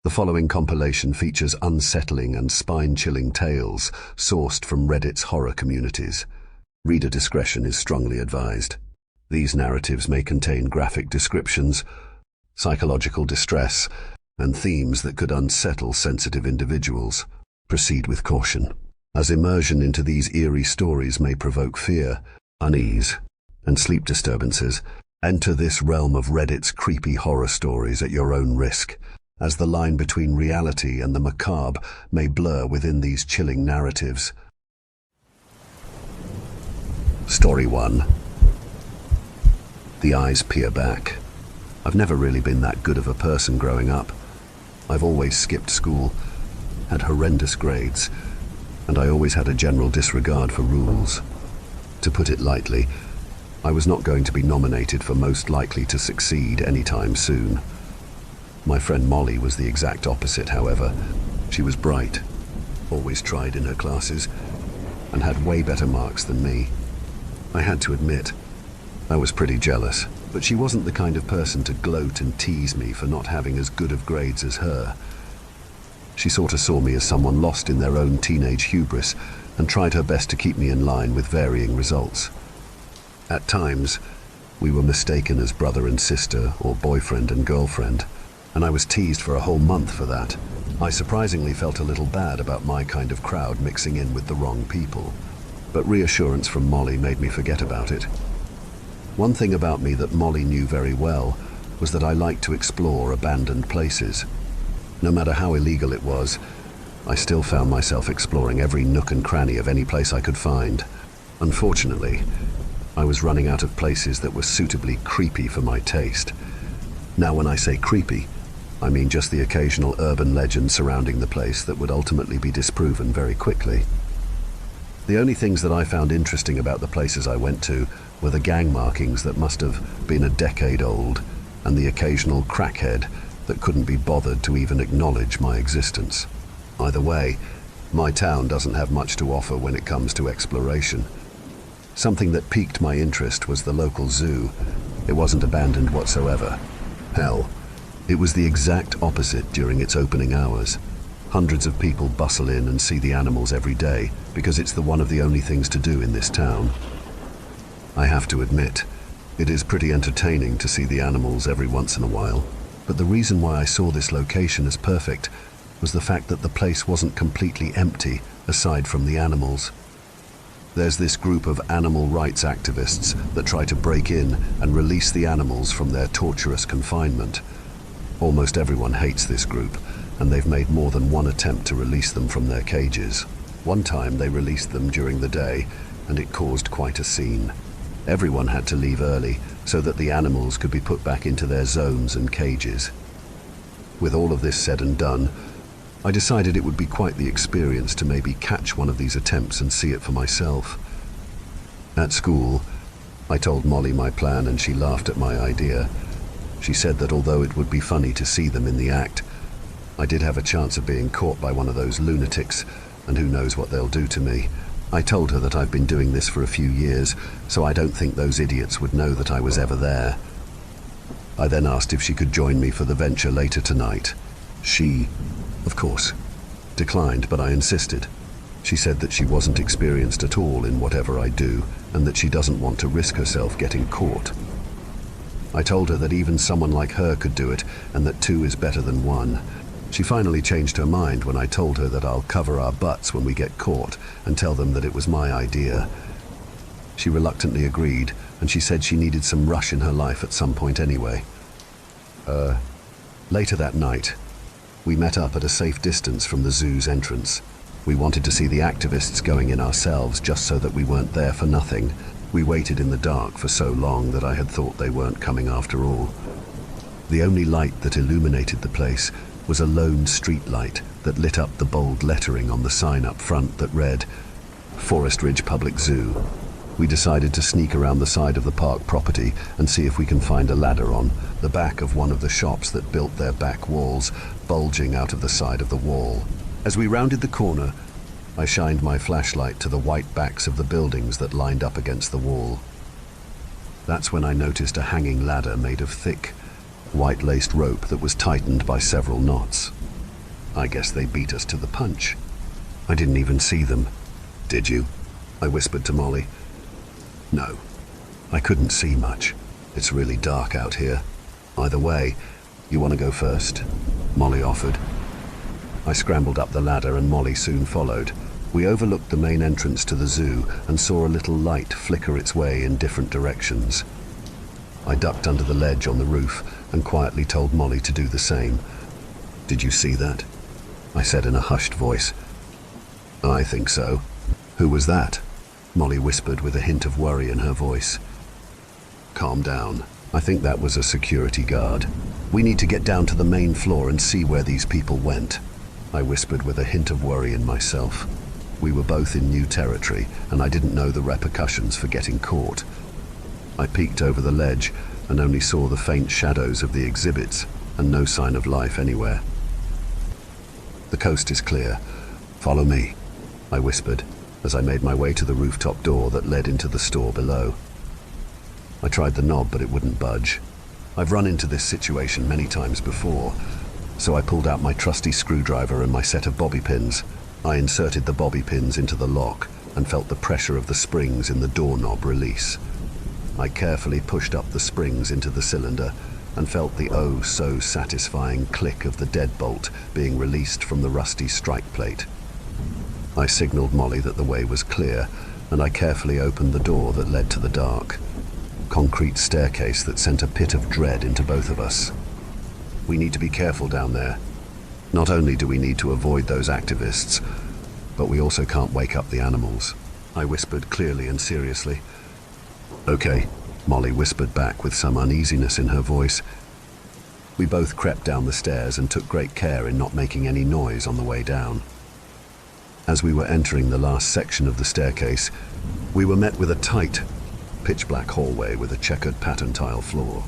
The following compilation features unsettling and spine-chilling tales sourced from Reddit's horror communities. Reader discretion is strongly advised. These narratives may contain graphic descriptions, psychological distress, and themes that could unsettle sensitive individuals. Proceed with caution, as immersion into these eerie stories may provoke fear, unease, and sleep disturbances. Enter this realm of Reddit's creepy horror stories at your own risk, as the line between reality and the macabre may blur within these chilling narratives. Story 1. The eyes peer back. I've never really been that good of a person growing up. I've always skipped school, had horrendous grades, and I always had a general disregard for rules. To put it lightly, I was not going to be nominated for most likely to succeed anytime soon. My friend Molly was the exact opposite, however. She was bright, always tried in her classes, and had way better marks than me. I had to admit, I was pretty jealous, but she wasn't the kind of person to gloat and tease me for not having as good of grades as her. She sort of saw me as someone lost in their own teenage hubris and tried her best to keep me in line with varying results. At times, we were mistaken as brother and sister or boyfriend and girlfriend, and I was teased for a whole month for that. I surprisingly felt a little bad about my kind of crowd mixing in with the wrong people, but reassurance from Molly made me forget about it. One thing about me that Molly knew very well was that I liked to explore abandoned places. No matter how illegal it was, I still found myself exploring every nook and cranny of any place I could find. Unfortunately, I was running out of places that were suitably creepy for my taste. Now, when I say creepy, I mean just the occasional urban legend surrounding the place that would ultimately be disproven very quickly. The only things that I found interesting about the places I went to were the gang markings that must have been a decade old, and the occasional crackhead that couldn't be bothered to even acknowledge my existence. Either way, my town doesn't have much to offer when it comes to exploration. Something that piqued my interest was the local zoo. It wasn't abandoned whatsoever. Hell, it was the exact opposite during its opening hours. Hundreds of people bustle in and see the animals every day because it's one of the only things to do in this town. I have to admit, it is pretty entertaining to see the animals every once in a while, but the reason why I saw this location as perfect was the fact that the place wasn't completely empty aside from the animals. There's this group of animal rights activists that try to break in and release the animals from their torturous confinement. Almost everyone hates this group, and they've made more than one attempt to release them from their cages. One time they released them during the day, and it caused quite a scene. Everyone had to leave early so that the animals could be put back into their zones and cages. With all of this said and done, I decided it would be quite the experience to maybe catch one of these attempts and see it for myself. At school, I told Molly my plan and she laughed at my idea. She said that although it would be funny to see them in the act, I did have a chance of being caught by one of those lunatics, and who knows what they'll do to me. I told her that I've been doing this for a few years, so I don't think those idiots would know that I was ever there. I then asked if she could join me for the venture later tonight. She, of course, declined, but I insisted. She said that she wasn't experienced at all in whatever I do, and that she doesn't want to risk herself getting caught. I told her that even someone like her could do it, and that two is better than one. She finally changed her mind when I told her that I'll cover our butts when we get caught and tell them that it was my idea. She reluctantly agreed, and she said she needed some rush in her life at some point anyway. Later that night, we met up at a safe distance from the zoo's entrance. We wanted to see the activists going in ourselves just so that we weren't there for nothing. We waited in the dark for so long that I had thought they weren't coming after all. The only light that illuminated the place was a lone street light that lit up the bold lettering on the sign up front that read, Forest Ridge Public Zoo. We decided to sneak around the side of the park property and see if we can find a ladder on the back of one of the shops that built their back walls, bulging out of the side of the wall. As we rounded the corner, I shined my flashlight to the white backs of the buildings that lined up against the wall. That's when I noticed a hanging ladder made of thick, white-laced rope that was tightened by several knots. I guess they beat us to the punch. I didn't even see them. Did you? I whispered to Molly. No, I couldn't see much. It's really dark out here. Either way, you want to go first? Molly offered. I scrambled up the ladder and Molly soon followed. We overlooked the main entrance to the zoo and saw a little light flicker its way in different directions. I ducked under the ledge on the roof and quietly told Molly to do the same. Did you see that? I said in a hushed voice. I think so. Who was that? Molly whispered with a hint of worry in her voice. Calm down. I think that was a security guard. We need to get down to the main floor and see where these people went. I whispered with a hint of worry in myself. We were both in new territory, and I didn't know the repercussions for getting caught. I peeked over the ledge and only saw the faint shadows of the exhibits and no sign of life anywhere. The coast is clear. Follow me, I whispered as I made my way to the rooftop door that led into the store below. I tried the knob, but it wouldn't budge. I've run into this situation many times before, so I pulled out my trusty screwdriver and my set of bobby pins. I inserted the bobby pins into the lock and felt the pressure of the springs in the doorknob release. I carefully pushed up the springs into the cylinder and felt the oh-so-satisfying click of the deadbolt being released from the rusty strike plate. I signaled Molly that the way was clear, and I carefully opened the door that led to the dark, concrete staircase that sent a pit of dread into both of us. We need to be careful down there. Not only do we need to avoid those activists, but we also can't wake up the animals, I whispered clearly and seriously. Okay, Molly whispered back with some uneasiness in her voice. We both crept down the stairs and took great care in not making any noise on the way down. As we were entering the last section of the staircase, we were met with a tight, pitch-black hallway with a checkered pattern tile floor.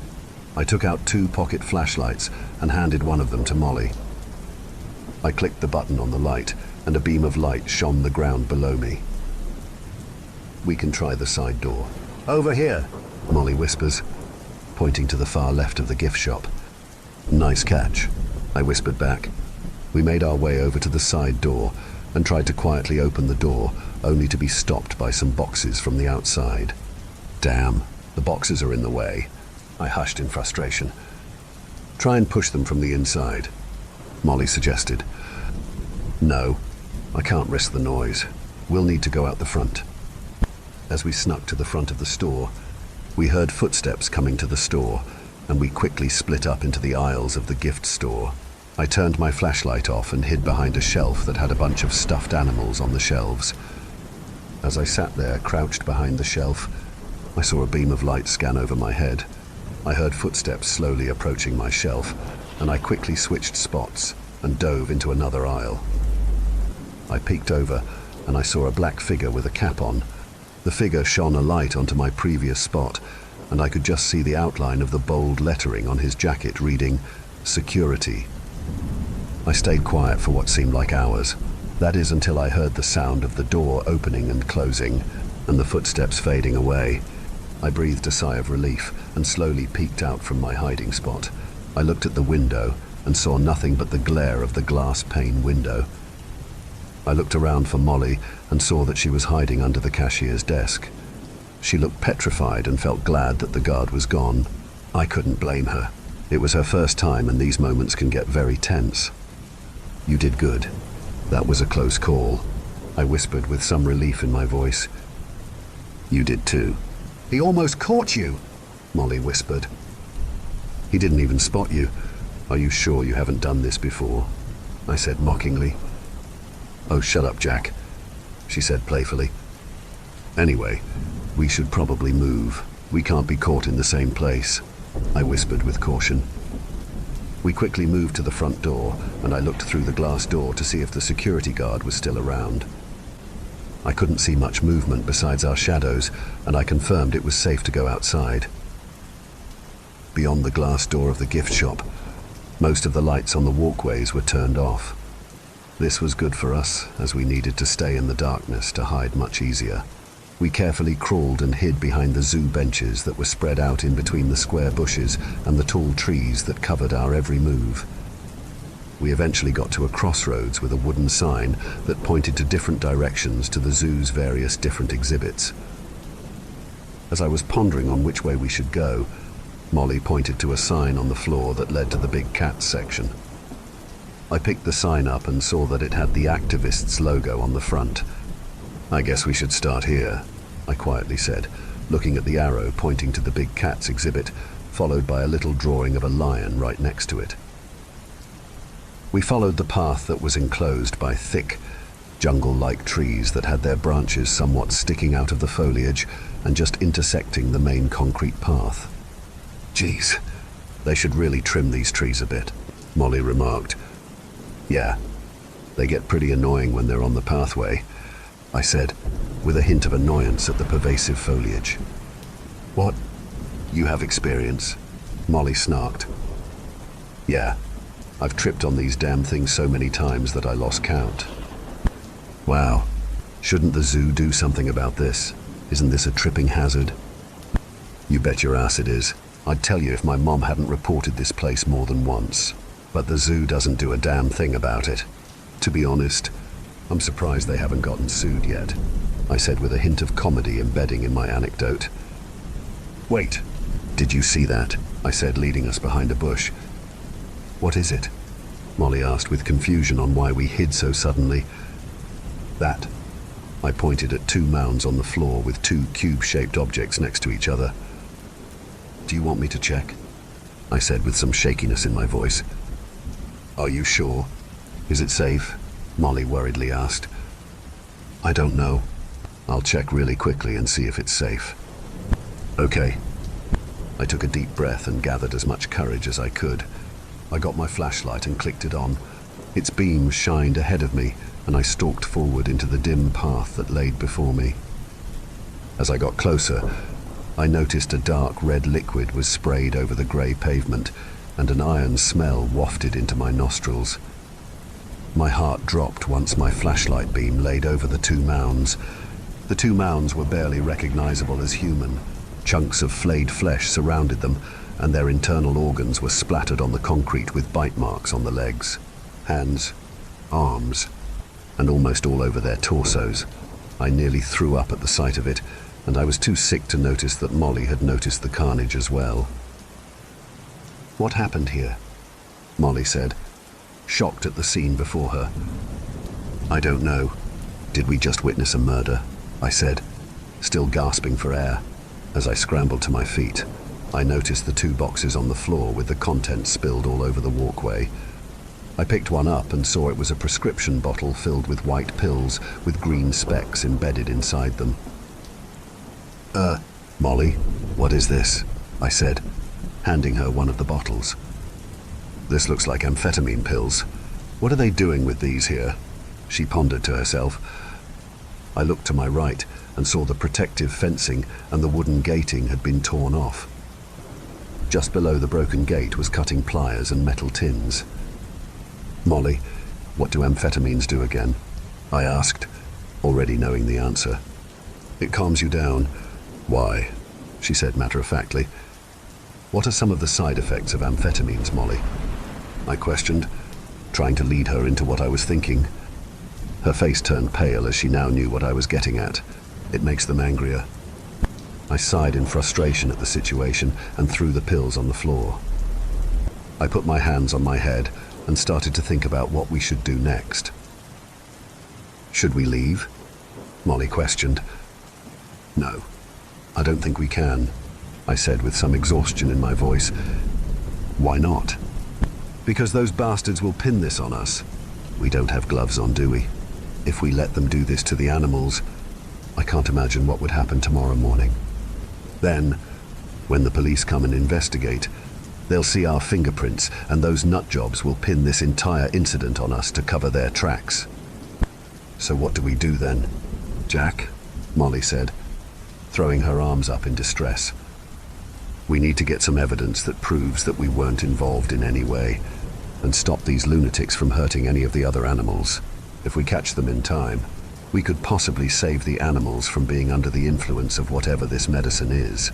I took out 2 pocket flashlights and handed one of them to Molly. I clicked the button on the light, and a beam of light shone the ground below me. We can try the side door. Over here, Molly whispers, pointing to the far left of the gift shop. Nice catch, I whispered back. We made our way over to the side door and tried to quietly open the door, only to be stopped by some boxes from the outside. Damn, the boxes are in the way, I hushed in frustration. Try and push them from the inside, Molly suggested. No, I can't risk the noise. We'll need to go out the front. As we snuck to the front of the store, we heard footsteps coming to the store, and we quickly split up into the aisles of the gift store. I turned my flashlight off and hid behind a shelf that had a bunch of stuffed animals on the shelves. As I sat there, crouched behind the shelf, I saw a beam of light scan over my head. I heard footsteps slowly approaching my shelf, and I quickly switched spots and dove into another aisle. I peeked over, and I saw a black figure with a cap on. The figure shone a light onto my previous spot, and I could just see the outline of the bold lettering on his jacket reading, "Security." I stayed quiet for what seemed like hours. That is, until I heard the sound of the door opening and closing, and the footsteps fading away. I breathed a sigh of relief and slowly peeked out from my hiding spot. I looked at the window and saw nothing but the glare of the glass pane window. I looked around for Molly and saw that she was hiding under the cashier's desk. She looked petrified and felt glad that the guard was gone. I couldn't blame her. It was her first time, and these moments can get very tense. You did good. That was a close call, I whispered with some relief in my voice. You did too. He almost caught you, Molly whispered. He didn't even spot you. Are you sure you haven't done this before? I said mockingly. Oh, shut up, Jack, she said playfully. Anyway, we should probably move. We can't be caught in the same place, I whispered with caution. We quickly moved to the front door, and I looked through the glass door to see if the security guard was still around. I couldn't see much movement besides our shadows, and I confirmed it was safe to go outside. Beyond the glass door of the gift shop, most of the lights on the walkways were turned off. This was good for us, as we needed to stay in the darkness to hide much easier. We carefully crawled and hid behind the zoo benches that were spread out in between the square bushes and the tall trees that covered our every move. We eventually got to a crossroads with a wooden sign that pointed to different directions to the zoo's various different exhibits. As I was pondering on which way we should go, Molly pointed to a sign on the floor that led to the big cats section. I picked the sign up and saw that it had the activists logo on the front. "I guess we should start here," I quietly said, looking at the arrow pointing to the big cats exhibit, followed by a little drawing of a lion right next to it. We followed the path that was enclosed by thick, jungle-like trees that had their branches somewhat sticking out of the foliage and just intersecting the main concrete path. "Geez, they should really trim these trees a bit," Molly remarked. "Yeah, they get pretty annoying when they're on the pathway," I said, with a hint of annoyance at the pervasive foliage. "What? You have experience?" Molly snarked. "Yeah, I've tripped on these damn things so many times that I lost count." "Wow, shouldn't the zoo do something about this? Isn't this a tripping hazard?" "You bet your ass it is. I'd tell you if my mom hadn't reported this place more than once. But the zoo doesn't do a damn thing about it. To be honest, I'm surprised they haven't gotten sued yet," I said with a hint of comedy embedding in my anecdote. "Wait, did you see that?" I said, leading us behind a bush. "What is it?" Molly asked with confusion on why we hid so suddenly. "That." I pointed at two mounds on the floor with two cube-shaped objects next to each other. "Do you want me to check?" I said with some shakiness in my voice. "Are you sure? Is it safe?" Molly worriedly asked. "I don't know. I'll check really quickly and see if it's safe." "Okay." I took a deep breath and gathered as much courage as I could. I got my flashlight and clicked it on. Its beams shined ahead of me, and I stalked forward into the dim path that laid before me. As I got closer, I noticed a dark red liquid was sprayed over the grey pavement, and an iron smell wafted into my nostrils. My heart dropped once my flashlight beam laid over the two mounds. The two mounds were barely recognizable as human. Chunks of flayed flesh surrounded them, and their internal organs were splattered on the concrete with bite marks on the legs, hands, arms, and almost all over their torsos. I nearly threw up at the sight of it, and I was too sick to notice that Molly had noticed the carnage as well. "What happened here?" Molly said, shocked at the scene before her. "I don't know. Did we just witness a murder?" I said, still gasping for air. As I scrambled to my feet, I noticed the two boxes on the floor with the contents spilled all over the walkway. I picked one up and saw it was a prescription bottle filled with white pills with green specks embedded inside them. Molly, what is this?" I said, handing her one of the bottles. "This looks like amphetamine pills. What are they doing with these here?" she pondered to herself. I looked to my right and saw the protective fencing and the wooden gating had been torn off. Just below the broken gate was cutting pliers and metal tins. "Molly, what do amphetamines do again?" I asked, already knowing the answer. "It calms you down." "Why?" she said matter-of-factly. "What are some of the side effects of amphetamines, Molly?" I questioned, trying to lead her into what I was thinking. Her face turned pale as she now knew what I was getting at. "It makes them angrier." I sighed in frustration at the situation and threw the pills on the floor. I put my hands on my head and started to think about what we should do next. "Should we leave?" Molly questioned. "No, I don't think we can," I said with some exhaustion in my voice. "Why not?" "Because those bastards will pin this on us. We don't have gloves on, do we? If we let them do this to the animals, I can't imagine what would happen tomorrow morning. Then, when the police come and investigate, they'll see our fingerprints, and those nutjobs will pin this entire incident on us to cover their tracks." "So what do we do then?" "Jack," Molly said, throwing her arms up in distress. "We need to get some evidence that proves that we weren't involved in any way, and stop these lunatics from hurting any of the other animals. If we catch them in time, we could possibly save the animals from being under the influence of whatever this medicine is."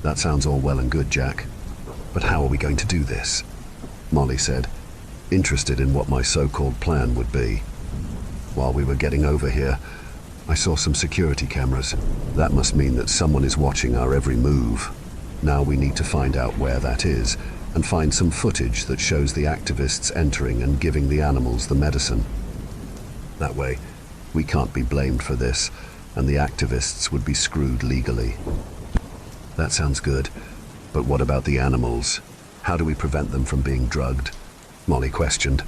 "That sounds all well and good, Jack. But how are we going to do this?" Molly said. interested in what my so-called plan would be. While we were getting over here, I saw some security cameras. That must mean that someone is watching our every move. Now we need to find out where that is and find some footage that shows the activists entering and giving the animals the medicine. That way, we can't be blamed for this, and the activists would be screwed legally. That sounds good, but what about the animals? How do we prevent them from being drugged? Molly questioned.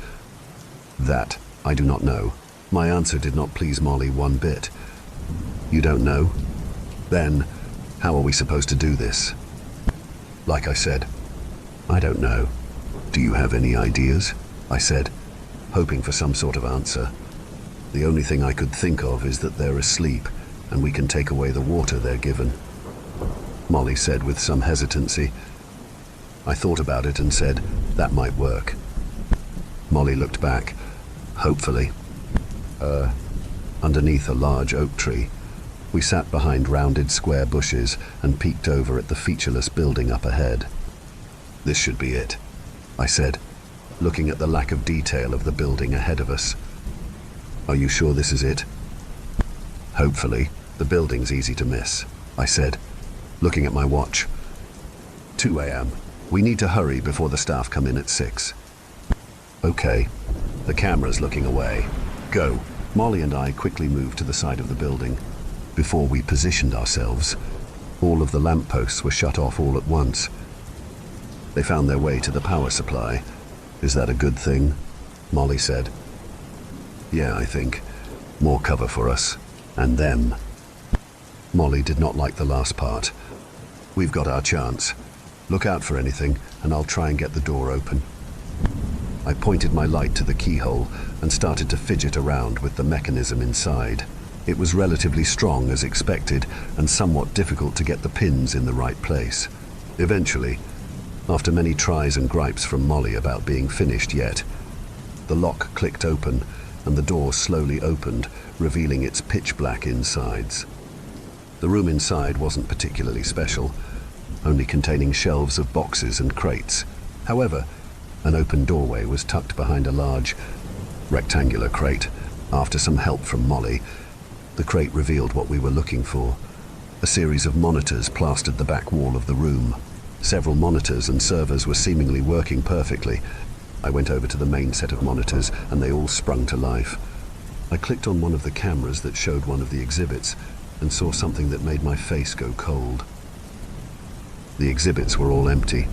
That I do not know. My answer did not please Molly one bit. You don't know? Then, how are we supposed to do this? Like I said, I don't know. Do you have any ideas? I said, hoping for some sort of answer. The only thing I could think of is that they're asleep, and we can take away the water they're given. Molly said with some hesitancy. I thought about it and said, that might work. Molly looked back, hopefully. Underneath a large oak tree, we sat behind rounded square bushes and peeked over at the featureless building up ahead. This should be it, I said, looking at the lack of detail of the building ahead of us. Are you sure this is it? Hopefully. The building's easy to miss, I said, looking at my watch. 2 a.m. We need to hurry before the staff come in at 6. Okay. The camera's looking away. Go. Molly and I quickly moved to the side of the building. Before we positioned ourselves, all of the lampposts were shut off all at once. They found their way to the power supply. Is that a good thing? Molly said. Yeah, I think. More cover for us. And them. Molly did not like the last part. We've got our chance. Look out for anything, and I'll try and get the door open. I pointed my light to the keyhole and started to fidget around with the mechanism inside. It was relatively strong as expected and somewhat difficult to get the pins in the right place. Eventually, after many tries and gripes from Molly about being finished yet, the lock clicked open and the door slowly opened, revealing its pitch-black insides. The room inside wasn't particularly special, only containing shelves of boxes and crates. However, an open doorway was tucked behind a large, rectangular crate. After some help from Molly, the crate revealed what we were looking for. A series of monitors plastered the back wall of the room. Several monitors and servers were seemingly working perfectly. I went over to the main set of monitors, and they all sprung to life. I clicked on one of the cameras that showed one of the exhibits, and saw something that made my face go cold. The exhibits were all empty.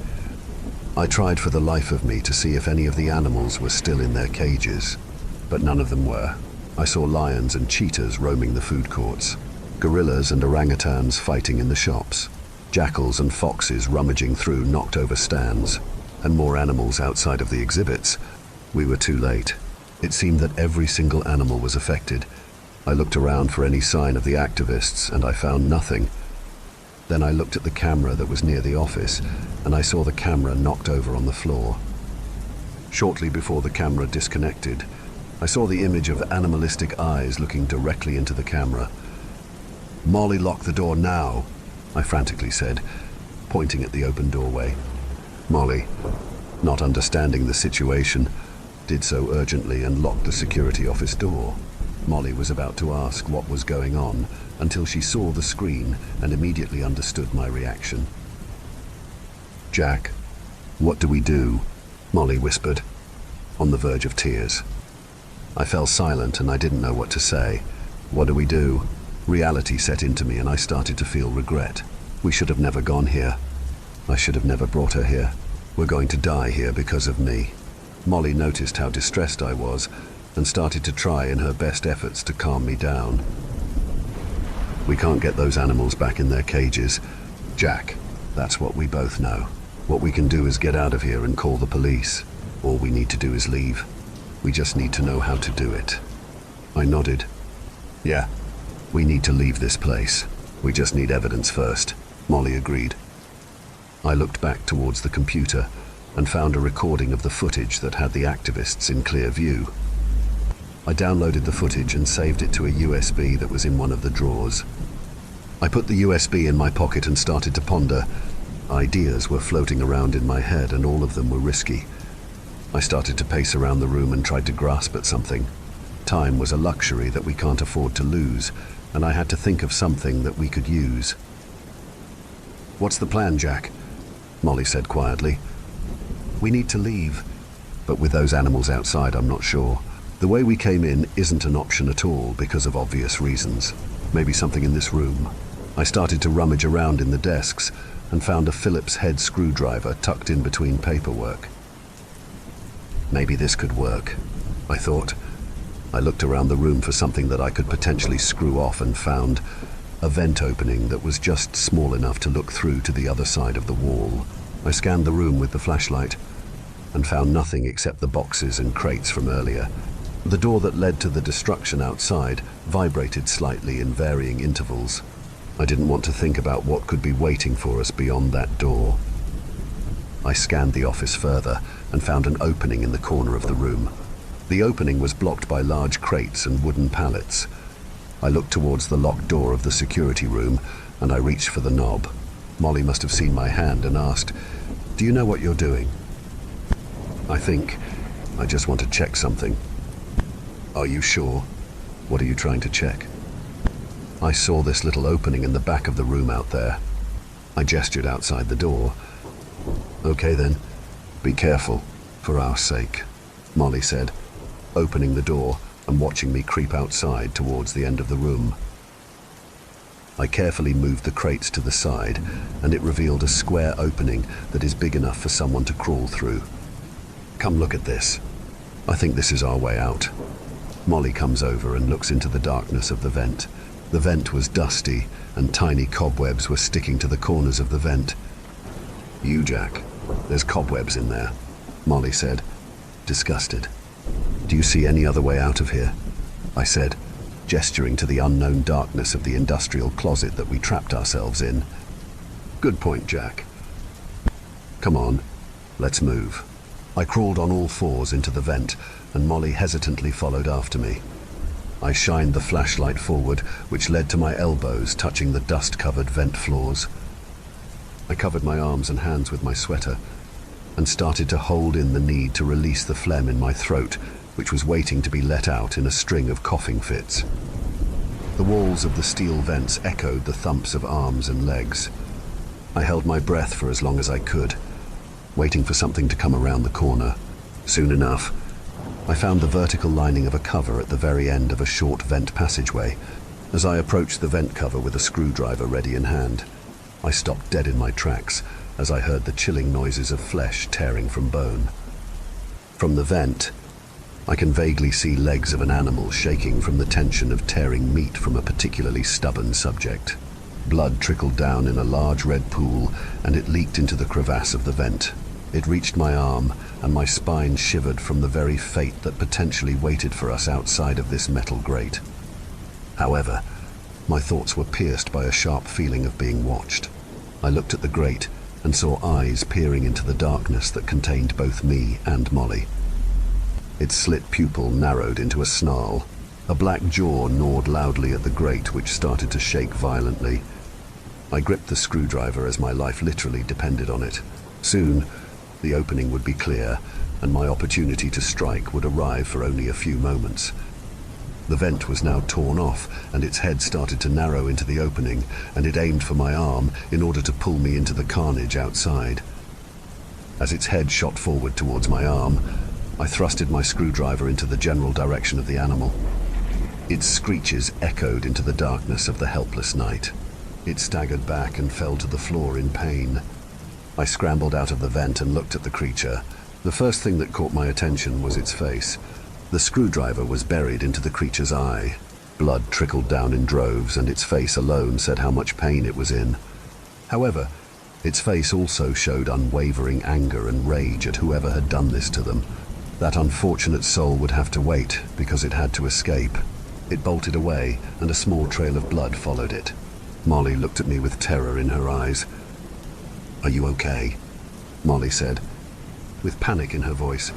I tried for the life of me to see if any of the animals were still in their cages, but none of them were. I saw lions and cheetahs roaming the food courts, gorillas and orangutans fighting in the shops, jackals and foxes rummaging through knocked-over stands, and more animals outside of the exhibits. We were too late. It seemed that every single animal was affected. I looked around for any sign of the activists, and I found nothing. Then I looked at the camera that was near the office, and I saw the camera knocked over on the floor. Shortly before the camera disconnected, I saw the image of animalistic eyes looking directly into the camera. "Molly, lock the door now," I frantically said, pointing at the open doorway. Molly, not understanding the situation, did so urgently and locked the security office door. Molly was about to ask what was going on until she saw the screen and immediately understood my reaction. "Jack, what do we do?" Molly whispered, on the verge of tears. I fell silent and I didn't know what to say. What do we do? Reality set into me and I started to feel regret. We should have never gone here. I should have never brought her here. We're going to die here because of me. Molly noticed how distressed I was and started to try in her best efforts to calm me down. "We can't get those animals back in their cages. Jack, that's what we both know. What we can do is get out of here and call the police. All we need to do is leave. We just need to know how to do it." I nodded. "Yeah, we need to leave this place. We just need evidence first," Molly agreed. I looked back towards the computer and found a recording of the footage that had the activists in clear view. I downloaded the footage and saved it to a USB that was in one of the drawers. I put the USB in my pocket and started to ponder. Ideas were floating around in my head and all of them were risky. I started to pace around the room and tried to grasp at something. Time was a luxury that we can't afford to lose, and I had to think of something that we could use. "What's the plan, Jack?" Molly said quietly. "We need to leave, but with those animals outside, I'm not sure. The way we came in isn't an option at all because of obvious reasons. Maybe something in this room." I started to rummage around in the desks and found a Phillips head screwdriver tucked in between paperwork. Maybe this could work, I thought. I looked around the room for something that I could potentially screw off and found a vent opening that was just small enough to look through to the other side of the wall. I scanned the room with the flashlight and found nothing except the boxes and crates from earlier. The door that led to the destruction outside vibrated slightly in varying intervals. I didn't want to think about what could be waiting for us beyond that door. I scanned the office further and found an opening in the corner of the room. The opening was blocked by large crates and wooden pallets. I looked towards the locked door of the security room and I reached for the knob. Molly must have seen my hand and asked, "Do you know what you're doing?" "I think I just want to check something." "Are you sure? What are you trying to check?" I saw this little opening in the back of the room out there. I gestured outside the door. "Okay then, be careful, for our sake," Molly said, opening the door and watching me creep outside towards the end of the room. I carefully moved the crates to the side, and it revealed a square opening that is big enough for someone to crawl through. "Come look at this. I think this is our way out." Molly comes over and looks into the darkness of the vent. The vent was dusty, and tiny cobwebs were sticking to the corners of the vent. "You, Jack, there's cobwebs in there," Molly said, disgusted. "Do you see any other way out of here?" I said, gesturing to the unknown darkness of the industrial closet that we trapped ourselves in. "Good point, Jack. Come on, let's move." I crawled on all fours into the vent, and Molly hesitantly followed after me. I shined the flashlight forward, which led to my elbows touching the dust-covered vent floors. I covered my arms and hands with my sweater and started to hold in the need to release the phlegm in my throat, which was waiting to be let out in a string of coughing fits. The walls of the steel vents echoed the thumps of arms and legs. I held my breath for as long as I could, waiting for something to come around the corner. Soon enough, I found the vertical lining of a cover at the very end of a short vent passageway. As I approached the vent cover with a screwdriver ready in hand, I stopped dead in my tracks as I heard the chilling noises of flesh tearing from bone. From the vent, I can vaguely see legs of an animal shaking from the tension of tearing meat from a particularly stubborn subject. Blood trickled down in a large red pool, and it leaked into the crevasse of the vent. It reached my arm, and my spine shivered from the very fate that potentially waited for us outside of this metal grate. However, my thoughts were pierced by a sharp feeling of being watched. I looked at the grate and saw eyes peering into the darkness that contained both me and Molly. Its slit pupil narrowed into a snarl. A black jaw gnawed loudly at the grate, which started to shake violently. I gripped the screwdriver as my life literally depended on it. Soon, the opening would be clear, and my opportunity to strike would arrive for only a few moments. The vent was now torn off, and its head started to narrow into the opening, and it aimed for my arm in order to pull me into the carnage outside. As its head shot forward towards my arm, I thrusted my screwdriver into the general direction of the animal. Its screeches echoed into the darkness of the helpless night. It staggered back and fell to the floor in pain. I scrambled out of the vent and looked at the creature. The first thing that caught my attention was its face. The screwdriver was buried into the creature's eye. Blood trickled down in droves, and its face alone said how much pain it was in. However, its face also showed unwavering anger and rage at whoever had done this to them. That unfortunate soul would have to wait because it had to escape. It bolted away, and a small trail of blood followed it. Molly looked at me with terror in her eyes. "Are you okay?" Molly said, with panic in her voice.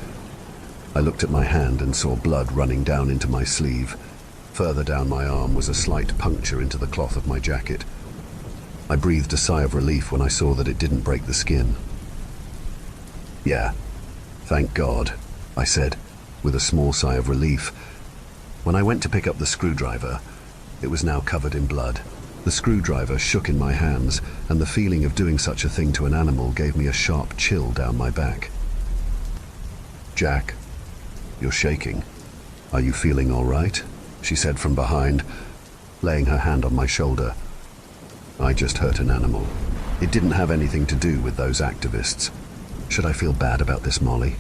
I looked at my hand and saw blood running down into my sleeve. Further down my arm was a slight puncture into the cloth of my jacket. I breathed a sigh of relief when I saw that it didn't break the skin. "Yeah, Thank God, I said, with a small sigh of relief. When I went to pick up the screwdriver, it was now covered in blood. The screwdriver shook in my hands, and the feeling of doing such a thing to an animal gave me a sharp chill down my back. Jack, you're shaking. Are you feeling all right? She said from behind, laying her hand on my shoulder. I just hurt an animal. It didn't have anything to do with those activists. Should I feel bad about this, Molly?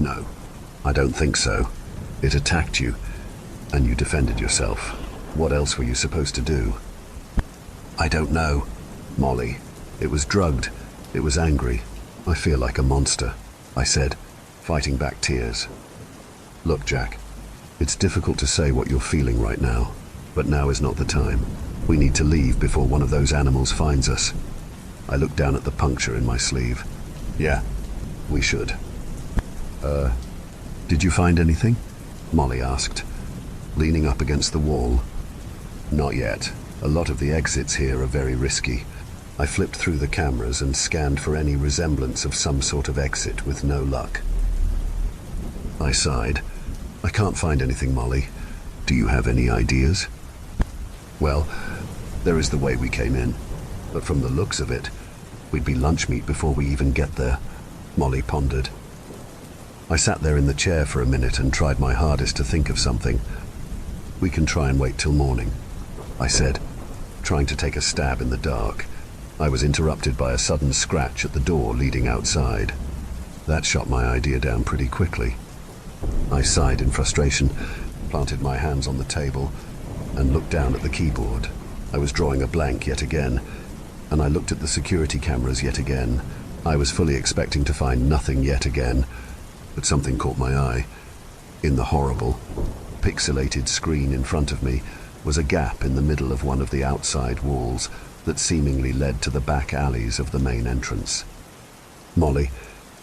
No, I don't think so. It attacked you, and you defended yourself. What else were you supposed to do? I don't know, Molly. It was drugged. It was angry. I feel like a monster, I said, fighting back tears. Look, Jack, it's difficult to say what you're feeling right now, but now is not the time. We need to leave before one of those animals finds us. I looked down at the puncture in my sleeve. Yeah, we should. Did you find anything? Molly asked, leaning up against the wall. Not yet. A lot of the exits here are very risky. I flipped through the cameras and scanned for any resemblance of some sort of exit with no luck. I sighed. I can't find anything, Molly. Do you have any ideas? Well, there is the way we came in, but from the looks of it, we'd be lunch meat before we even get there, Molly pondered. I sat there in the chair for a minute and tried my hardest to think of something. We can try and wait till morning, I said, trying to take a stab in the dark. I was interrupted by a sudden scratch at the door leading outside. That shot my idea down pretty quickly. I sighed in frustration, planted my hands on the table, and looked down at the keyboard. I was drawing a blank yet again, and I looked at the security cameras yet again. I was fully expecting to find nothing yet again, but something caught my eye. In the horrible, pixelated screen in front of me was a gap in the middle of one of the outside walls that seemingly led to the back alleys of the main entrance. Molly,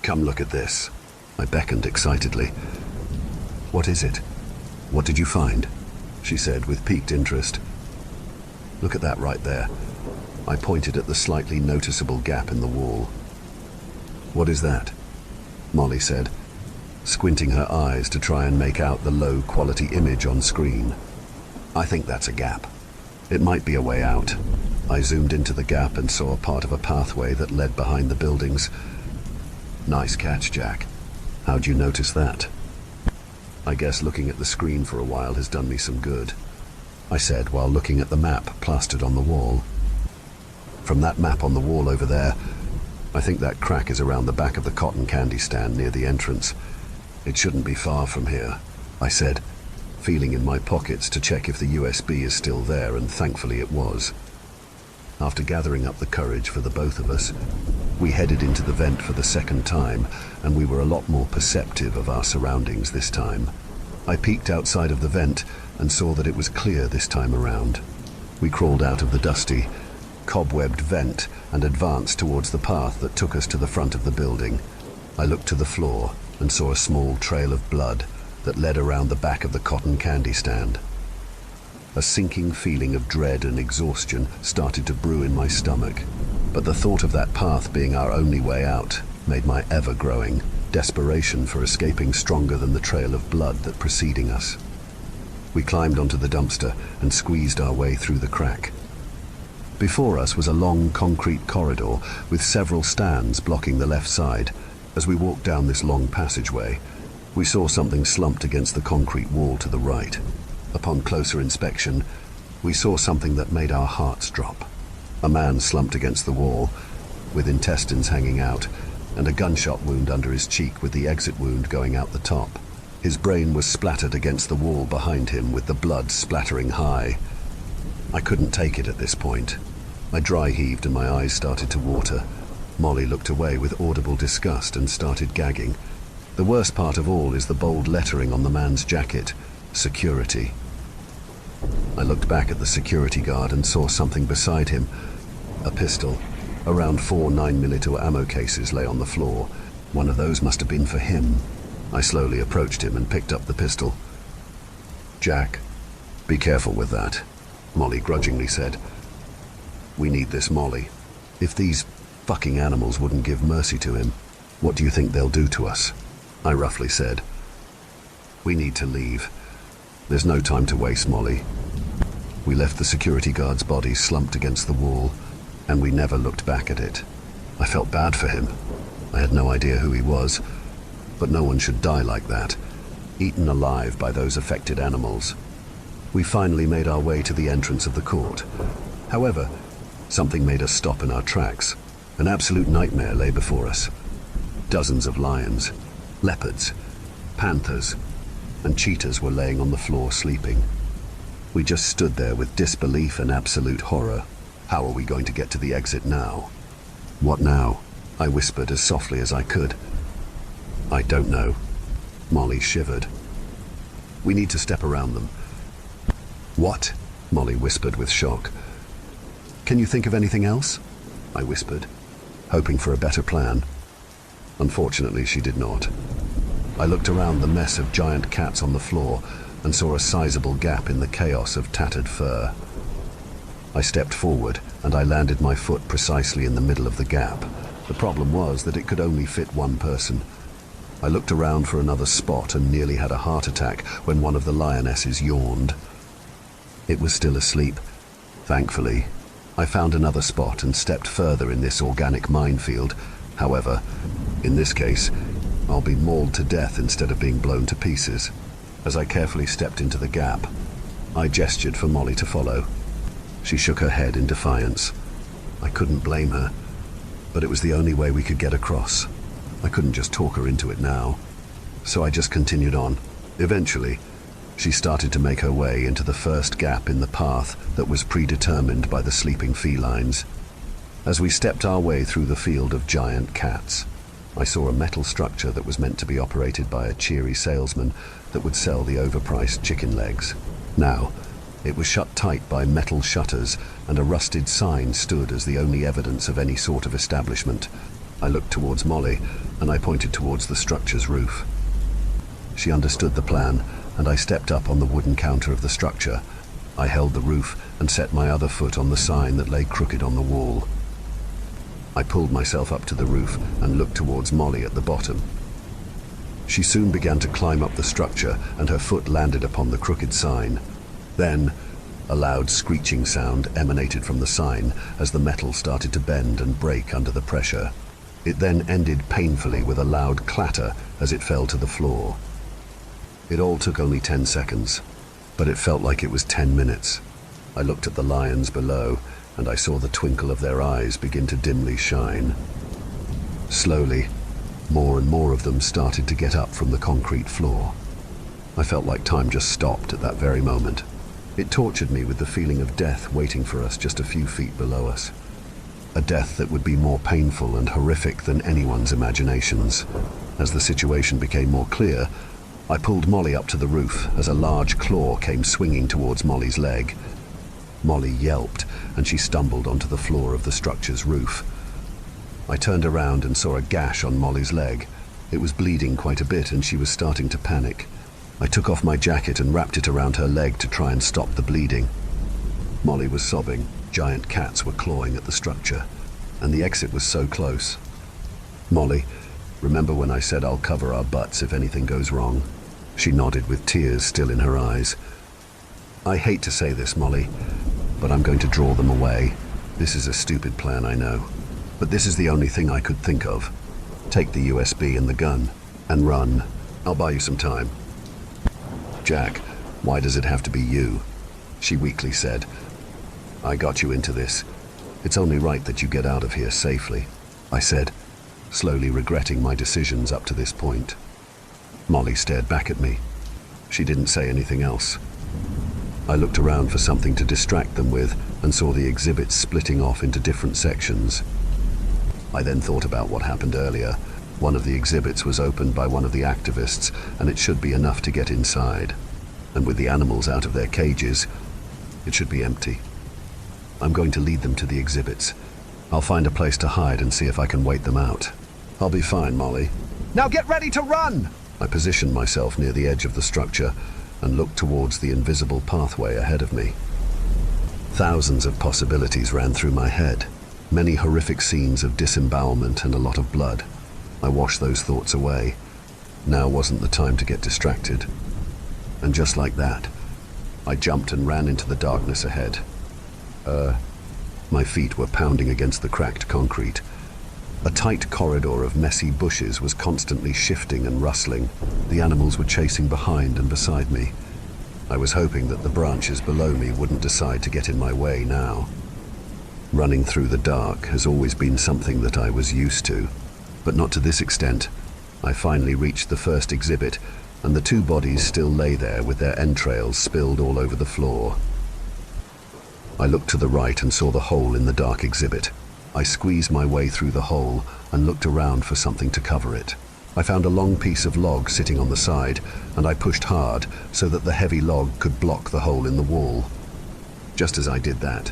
come look at this. I beckoned excitedly. What is it? What did you find? She said with piqued interest. Look at that right there. I pointed at the slightly noticeable gap in the wall. What is that? Molly said, squinting her eyes to try and make out the low-quality image on screen. I think that's a gap. It might be a way out. I zoomed into the gap and saw a part of a pathway that led behind the buildings. Nice catch, Jack. How'd you notice that? I guess looking at the screen for a while has done me some good, I said while looking at the map plastered on the wall. From that map on the wall over there, I think that crack is around the back of the cotton candy stand near the entrance. It shouldn't be far from here, I said, feeling in my pockets to check if the USB is still there, and thankfully it was. After gathering up the courage for the both of us, we headed into the vent for the second time, and we were a lot more perceptive of our surroundings this time. I peeked outside of the vent and saw that it was clear this time around. We crawled out of the dusty, cobwebbed vent and advanced towards the path that took us to the front of the building. I looked to the floor and saw a small trail of blood that led around the back of the cotton candy stand. A sinking feeling of dread and exhaustion started to brew in my stomach, but the thought of that path being our only way out made my ever-growing desperation for escaping stronger than the trail of blood that preceding us. We climbed onto the dumpster and squeezed our way through the crack. Before us was a long concrete corridor with several stands blocking the left side. As we walked down this long passageway, we saw something slumped against the concrete wall to the right. Upon closer inspection, we saw something that made our hearts drop. A man slumped against the wall, with intestines hanging out, and a gunshot wound under his cheek with the exit wound going out the top. His brain was splattered against the wall behind him with the blood splattering high. I couldn't take it at this point. I dry heaved and my eyes started to water. Molly looked away with audible disgust and started gagging. The worst part of all is the bold lettering on the man's jacket, security. I looked back at the security guard and saw something beside him. A pistol. Around 4 9mm ammo cases lay on the floor. One of those must have been for him. I slowly approached him and picked up the pistol. Jack, be careful with that, Molly grudgingly said. We need this, Molly. If these fucking animals wouldn't give mercy to him. "What do you think they'll do to us?" I roughly said. "We need to leave. There's no time to waste, Molly." We left the security guard's body slumped against the wall, and we never looked back at it. I felt bad for him. I had no idea who he was, but no one should die like that, eaten alive by those affected animals. We finally made our way to the entrance of the court. However, something made us stop in our tracks. An absolute nightmare lay before us. Dozens of lions, leopards, panthers, and cheetahs were laying on the floor sleeping. We just stood there with disbelief and absolute horror. How are we going to get to the exit now? "What now?" I whispered as softly as I could. "I don't know." Molly shivered. "We need to step around them." "What?" Molly whispered with shock. "Can you think of anything else?" I whispered, hoping for a better plan. Unfortunately, she did not. I looked around the mess of giant cats on the floor and saw a sizable gap in the chaos of tattered fur. I stepped forward and I landed my foot precisely in the middle of the gap. The problem was that it could only fit one person. I looked around for another spot and nearly had a heart attack when one of the lionesses yawned. It was still asleep. Thankfully, I found another spot and stepped further in this organic minefield. However, in this case, I'll be mauled to death instead of being blown to pieces. As I carefully stepped into the gap, I gestured for Molly to follow. She shook her head in defiance. I couldn't blame her, but it was the only way we could get across. I couldn't just talk her into it now, so I just continued on. Eventually, she started to make her way into the first gap in the path that was predetermined by the sleeping felines. As we stepped our way through the field of giant cats, I saw a metal structure that was meant to be operated by a cheery salesman that would sell the overpriced chicken legs. Now, it was shut tight by metal shutters, and a rusted sign stood as the only evidence of any sort of establishment. I looked towards Molly, and I pointed towards the structure's roof. She understood the plan, and I stepped up on the wooden counter of the structure. I held the roof and set my other foot on the sign that lay crooked on the wall. I pulled myself up to the roof and looked towards Molly at the bottom. She soon began to climb up the structure, and her foot landed upon the crooked sign. Then, a loud screeching sound emanated from the sign as the metal started to bend and break under the pressure. It then ended painfully with a loud clatter as it fell to the floor. It all took only 10 seconds, but it felt like it was 10 minutes. I looked at the lions below, and I saw the twinkle of their eyes begin to dimly shine. Slowly, more and more of them started to get up from the concrete floor. I felt like time just stopped at that very moment. It tortured me with the feeling of death waiting for us just a few feet below us. A death that would be more painful and horrific than anyone's imaginations. As the situation became more clear, I pulled Molly up to the roof as a large claw came swinging towards Molly's leg. Molly yelped, and she stumbled onto the floor of the structure's roof. I turned around and saw a gash on Molly's leg. It was bleeding quite a bit, and she was starting to panic. I took off my jacket and wrapped it around her leg to try and stop the bleeding. Molly was sobbing. Giant cats were clawing at the structure, and the exit was so close. "Molly, remember when I said I'll cover our butts if anything goes wrong?" She nodded with tears still in her eyes. "I hate to say this, Molly, but I'm going to draw them away. This is a stupid plan, I know, but this is the only thing I could think of. Take the USB and the gun, and run. I'll buy you some time." "Jack, why does it have to be you?" she weakly said. "I got you into this. It's only right that you get out of here safely," I said, slowly regretting my decisions up to this point. Molly stared back at me. She didn't say anything else. I looked around for something to distract them with and saw the exhibits splitting off into different sections. I then thought about what happened earlier. One of the exhibits was opened by one of the activists, and it should be enough to get inside. And with the animals out of their cages, it should be empty. I'm going to lead them to the exhibits. I'll find a place to hide and see if I can wait them out. I'll be fine, Molly. Now get ready to run! I positioned myself near the edge of the structure and looked towards the invisible pathway ahead of me. Thousands of possibilities ran through my head. Many horrific scenes of disembowelment and a lot of blood. I washed those thoughts away. Now wasn't the time to get distracted. And just like that, I jumped and ran into the darkness ahead. My feet were pounding against the cracked concrete. A tight corridor of messy bushes was constantly shifting and rustling. The animals were chasing behind and beside me. I was hoping that the branches below me wouldn't decide to get in my way now. Running through the dark has always been something that I was used to, but not to this extent. I finally reached the first exhibit, and the two bodies still lay there with their entrails spilled all over the floor. I looked to the right and saw the hole in the dark exhibit. I squeezed my way through the hole and looked around for something to cover it. I found a long piece of log sitting on the side, and I pushed hard so that the heavy log could block the hole in the wall. Just as I did that,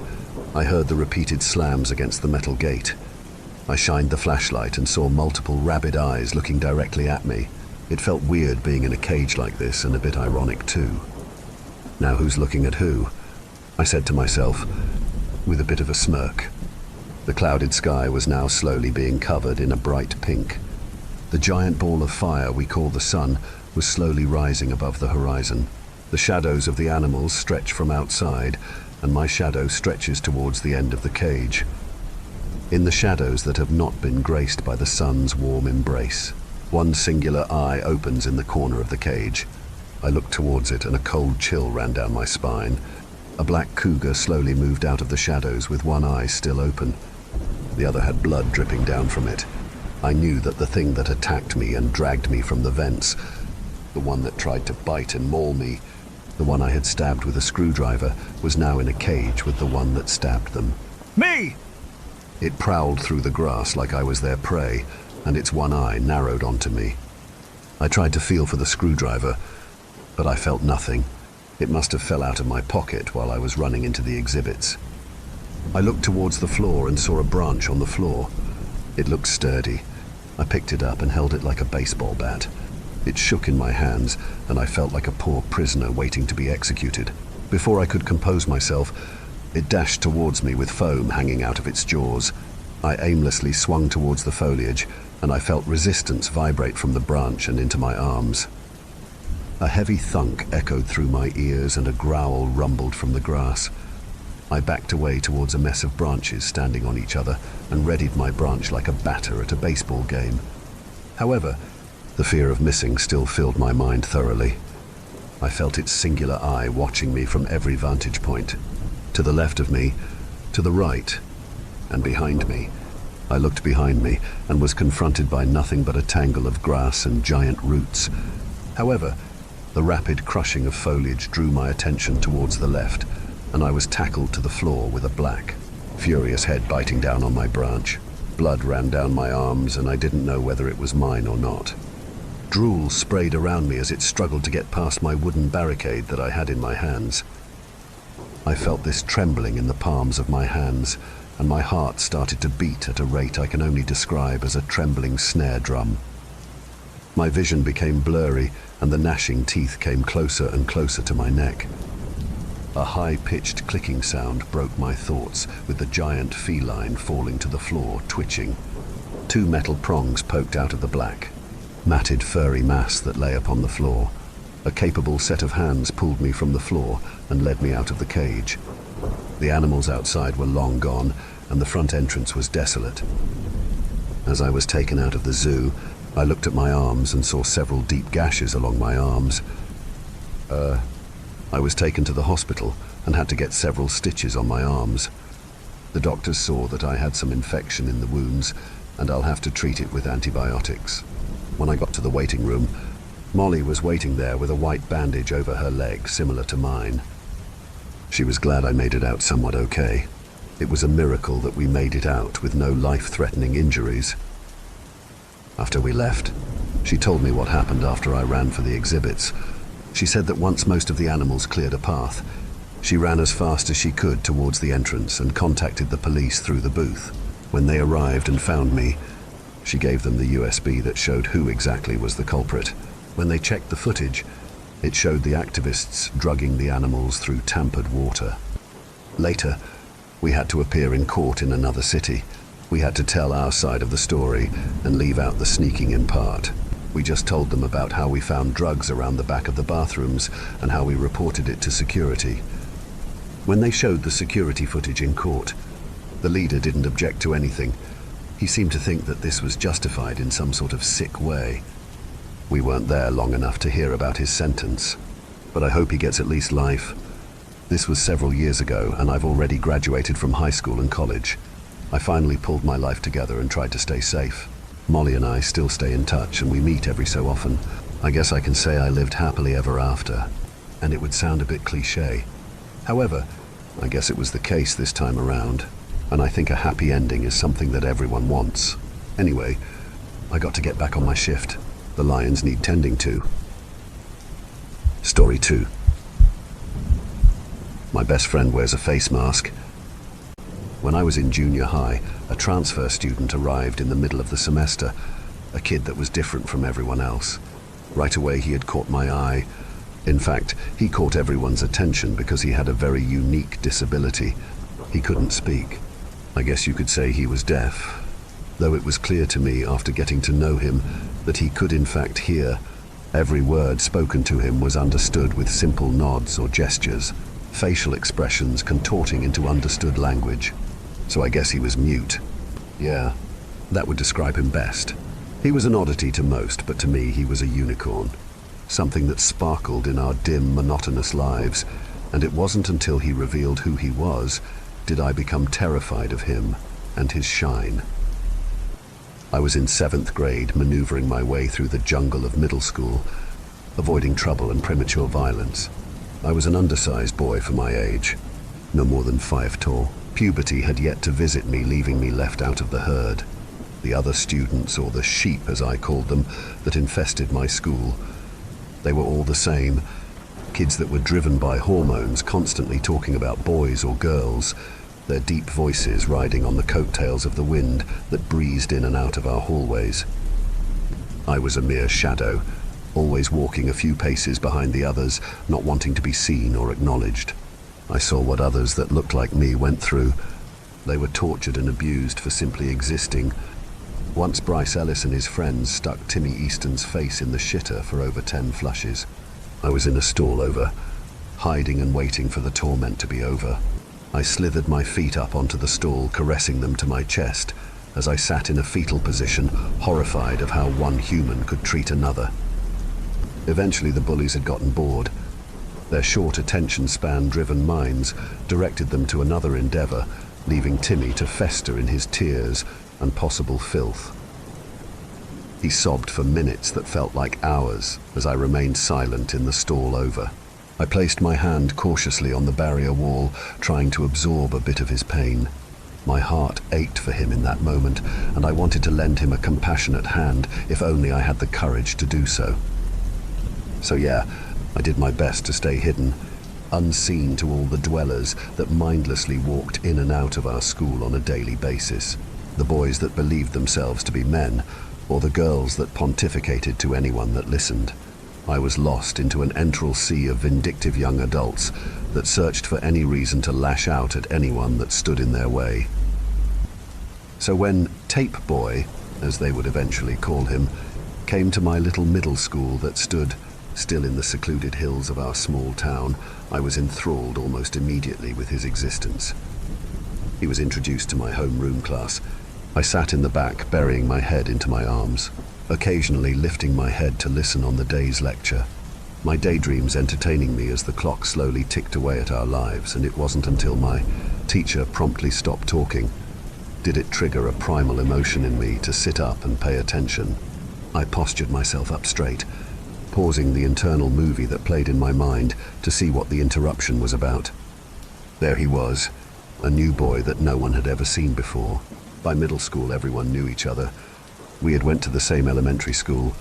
I heard the repeated slams against the metal gate. I shined the flashlight and saw multiple rabid eyes looking directly at me. It felt weird being in a cage like this, and a bit ironic too. Now who's looking at who? I said to myself, with a bit of a smirk. The clouded sky was now slowly being covered in a bright pink. The giant ball of fire we call the sun was slowly rising above the horizon. The shadows of the animals stretch from outside, and my shadow stretches towards the end of the cage. In the shadows that have not been graced by the sun's warm embrace, one singular eye opens in the corner of the cage. I looked towards it, and a cold chill ran down my spine. A black cougar slowly moved out of the shadows with one eye still open. The other had blood dripping down from it. I knew that the thing that attacked me and dragged me from the vents, the one that tried to bite and maul me, the one I had stabbed with a screwdriver, was now in a cage with the one that stabbed them. Me! It prowled through the grass like I was their prey, and its one eye narrowed onto me. I tried to feel for the screwdriver, but I felt nothing. It must have fell out of my pocket while I was running into the exhibits. I looked towards the floor and saw a branch on the floor. It looked sturdy. I picked it up and held it like a baseball bat. It shook in my hands, and I felt like a poor prisoner waiting to be executed. Before I could compose myself, it dashed towards me with foam hanging out of its jaws. I aimlessly swung towards the foliage, and I felt resistance vibrate from the branch and into my arms. A heavy thunk echoed through my ears, and a growl rumbled from the grass. I backed away towards a mess of branches standing on each other and readied my branch like a batter at a baseball game. However, the fear of missing still filled my mind thoroughly. I felt its singular eye watching me from every vantage point. To the left of me, to the right, and behind me. I looked behind me and was confronted by nothing but a tangle of grass and giant roots. However, the rapid crushing of foliage drew my attention towards the left, and I was tackled to the floor with a black, furious head biting down on my branch. Blood ran down my arms, and I didn't know whether it was mine or not. Drool sprayed around me as it struggled to get past my wooden barricade that I had in my hands. I felt this trembling in the palms of my hands, and my heart started to beat at a rate I can only describe as a trembling snare drum. My vision became blurry, and the gnashing teeth came closer and closer to my neck. A high-pitched clicking sound broke my thoughts, with the giant feline falling to the floor, twitching. Two metal prongs poked out of the black, matted furry mass that lay upon the floor. A capable set of hands pulled me from the floor and led me out of the cage. The animals outside were long gone, and the front entrance was desolate. As I was taken out of the zoo, I looked at my arms and saw several deep gashes along my arms. I was taken to the hospital and had to get several stitches on my arms. The doctors saw that I had some infection in the wounds, and I'll have to treat it with antibiotics. When I got to the waiting room, Molly was waiting there with a white bandage over her leg, similar to mine. She was glad I made it out somewhat okay. It was a miracle that we made it out with no life-threatening injuries. After we left, she told me what happened after I ran for the exhibits. She said that once most of the animals cleared a path, she ran as fast as she could towards the entrance and contacted the police through the booth. When they arrived and found me, she gave them the USB that showed who exactly was the culprit. When they checked the footage, it showed the activists drugging the animals through tampered water. Later, we had to appear in court in another city. We had to tell our side of the story and leave out the sneaking in part. We just told them about how we found drugs around the back of the bathrooms and how we reported it to security. When they showed the security footage in court, the leader didn't object to anything. He seemed to think that this was justified in some sort of sick way. We weren't there long enough to hear about his sentence, but I hope he gets at least life. This was several years ago, and I've already graduated from high school and college. I finally pulled my life together and tried to stay safe. Molly and I still stay in touch, and we meet every so often. I guess I can say I lived happily ever after, and it would sound a bit cliché. However, I guess it was the case this time around, and I think a happy ending is something that everyone wants. Anyway, I got to get back on my shift. The lions need tending to. Story 2. My best friend wears a face mask. When I was in junior high, a transfer student arrived in the middle of the semester, a kid that was different from everyone else. Right away he had caught my eye. In fact, he caught everyone's attention because he had a very unique disability. He couldn't speak. I guess you could say he was deaf, though it was clear to me after getting to know him that he could in fact hear. Every word spoken to him was understood with simple nods or gestures, facial expressions contorting into understood language. So I guess he was mute. Yeah, that would describe him best. He was an oddity to most, but to me he was a unicorn. Something that sparkled in our dim, monotonous lives, and it wasn't until he revealed who he was did I become terrified of him and his shine. I was in 7th grade, maneuvering my way through the jungle of middle school, avoiding trouble and premature violence. I was an undersized boy for my age, no more than 5 tall. Puberty had yet to visit me, leaving me left out of the herd. The other students, or the sheep as I called them, that infested my school, they were all the same. Kids that were driven by hormones, constantly talking about boys or girls, their deep voices riding on the coattails of the wind that breezed in and out of our hallways. I was a mere shadow, always walking a few paces behind the others, not wanting to be seen or acknowledged. I saw what others that looked like me went through. They were tortured and abused for simply existing. Once Bryce Ellis and his friends stuck Timmy Easton's face in the shitter for over 10 flushes. I was in a stall over, hiding and waiting for the torment to be over. I slithered my feet up onto the stall, caressing them to my chest, as I sat in a fetal position, horrified of how one human could treat another. Eventually the bullies had gotten bored. Their short attention span-driven minds directed them to another endeavor, leaving Timmy to fester in his tears and possible filth. He sobbed for minutes that felt like hours as I remained silent in the stall over. I placed my hand cautiously on the barrier wall, trying to absorb a bit of his pain. My heart ached for him in that moment, and I wanted to lend him a compassionate hand, if only I had the courage to do so. So yeah, I did my best to stay hidden, unseen to all the dwellers that mindlessly walked in and out of our school on a daily basis. The boys that believed themselves to be men, or the girls that pontificated to anyone that listened. I was lost into an entral sea of vindictive young adults that searched for any reason to lash out at anyone that stood in their way. So when Tape Boy, as they would eventually call him, came to my little middle school that stood still in the secluded hills of our small town, I was enthralled almost immediately with his existence. He was introduced to my homeroom class. I sat in the back, burying my head into my arms, occasionally lifting my head to listen on the day's lecture, my daydreams entertaining me as the clock slowly ticked away at our lives, and it wasn't until my teacher promptly stopped talking did it trigger a primal emotion in me to sit up and pay attention. I postured myself up straight, pausing the internal movie that played in my mind to see what the interruption was about. There he was, a new boy that no one had ever seen before. By middle school, everyone knew each other. We had went to the same elementary school,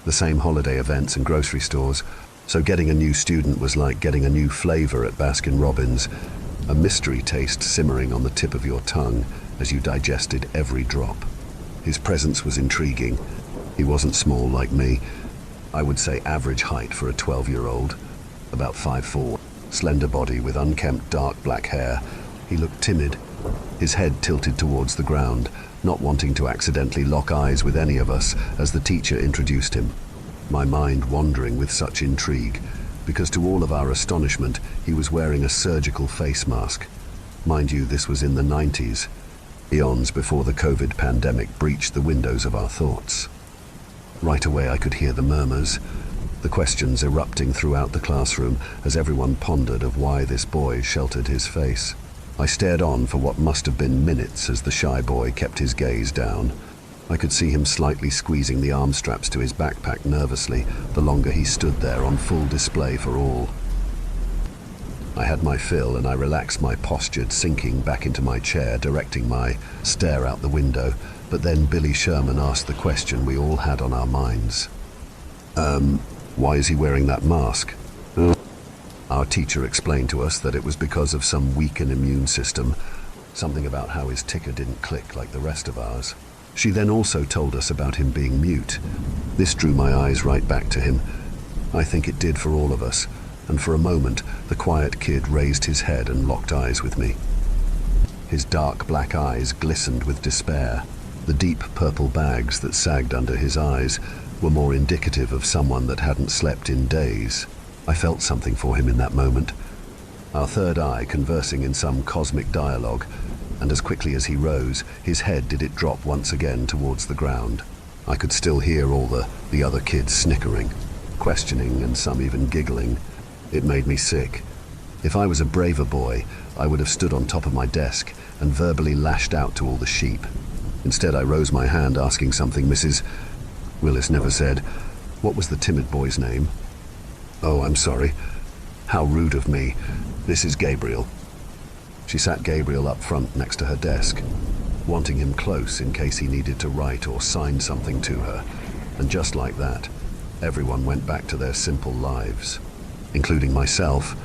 the same holiday events and grocery stores, so getting a new student was like getting a new flavor at Baskin-Robbins, a mystery taste simmering on the tip of your tongue as you digested every drop. His presence was intriguing. He wasn't small like me. I would say average height for a 12-year-old, about 5'4", slender body with unkempt dark black hair. He looked timid, His head tilted towards the ground, not wanting to accidentally lock eyes with any of us as the teacher introduced him. My mind wandering with such intrigue, because to all of our astonishment, he was wearing a surgical face mask. Mind you, this was in the 90s, eons before the COVID pandemic breached the windows of our thoughts. Right away I could hear the murmurs, the questions erupting throughout the classroom as everyone pondered of why this boy sheltered his face. I stared on for what must have been minutes as the shy boy kept his gaze down. I could see him slightly squeezing the arm straps to his backpack nervously the longer he stood there on full display for all. I had my fill and I relaxed my posture, sinking back into my chair, directing my stare out the window, but then Billy Sherman asked the question we all had on our minds. Why is he wearing that mask? Our teacher explained to us that it was because of some weakened immune system, something about how his ticker didn't click like the rest of ours. She then also told us about him being mute. This drew my eyes right back to him. I think it did for all of us, and for a moment, the quiet kid raised his head and locked eyes with me. His dark black eyes glistened with despair. The deep purple bags that sagged under his eyes were more indicative of someone that hadn't slept in days. I felt something for him in that moment. Our third eye conversing in some cosmic dialogue, and as quickly as he rose, his head did it drop once again towards the ground. I could still hear all the other kids snickering, questioning, and some even giggling. It made me sick. If I was a braver boy, I would have stood on top of my desk and verbally lashed out to all the sheep. Instead, I rose my hand asking something Mrs. Willis never said. What was the timid boy's name? Oh, I'm sorry. How rude of me. This is Gabriel. She sat Gabriel up front next to her desk, wanting him close in case he needed to write or sign something to her. And just like that, everyone went back to their simple lives, including myself.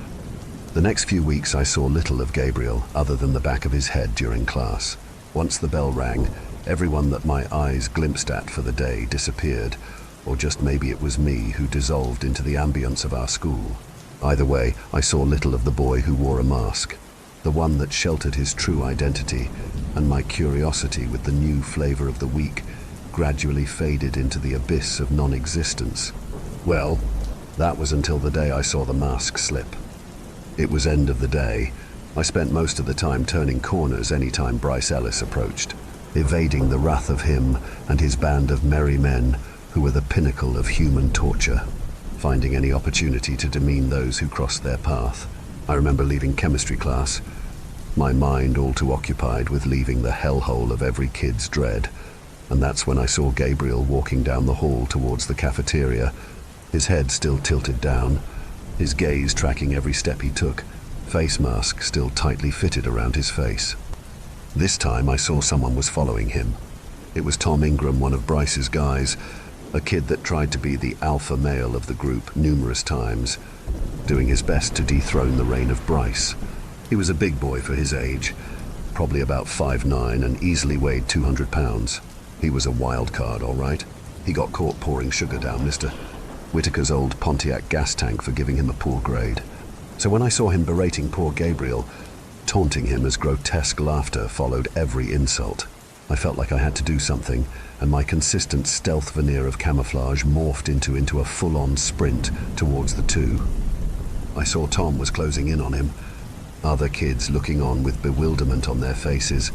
The next few weeks I saw little of Gabriel other than the back of his head during class. Once the bell rang, everyone that my eyes glimpsed at for the day disappeared, or just maybe it was me who dissolved into the ambience of our school. Either way, I saw little of the boy who wore a mask, the one that sheltered his true identity, and my curiosity with the new flavor of the week gradually faded into the abyss of non-existence. Well, that was until the day I saw the mask slip. It was end of the day. I spent most of the time turning corners any time Bryce Ellis approached, evading the wrath of him and his band of merry men who were the pinnacle of human torture, finding any opportunity to demean those who crossed their path. I remember leaving chemistry class, my mind all too occupied with leaving the hellhole of every kid's dread, and that's when I saw Gabriel walking down the hall towards the cafeteria, his head still tilted down, his gaze tracking every step he took, face mask still tightly fitted around his face. This time I saw someone was following him. It was Tom Ingram, one of Bryce's guys, a kid that tried to be the alpha male of the group numerous times, doing his best to dethrone the reign of Bryce. He was a big boy for his age, probably about 5'9" and easily weighed 200 pounds. He was a wild card, all right. He got caught pouring sugar down Mr. Whitaker's old Pontiac gas tank for giving him a poor grade. So when I saw him berating poor Gabriel, taunting him as grotesque laughter followed every insult, I felt like I had to do something, and my consistent stealth veneer of camouflage morphed into a full-on sprint towards the two. I saw Tom was closing in on him, other kids looking on with bewilderment on their faces,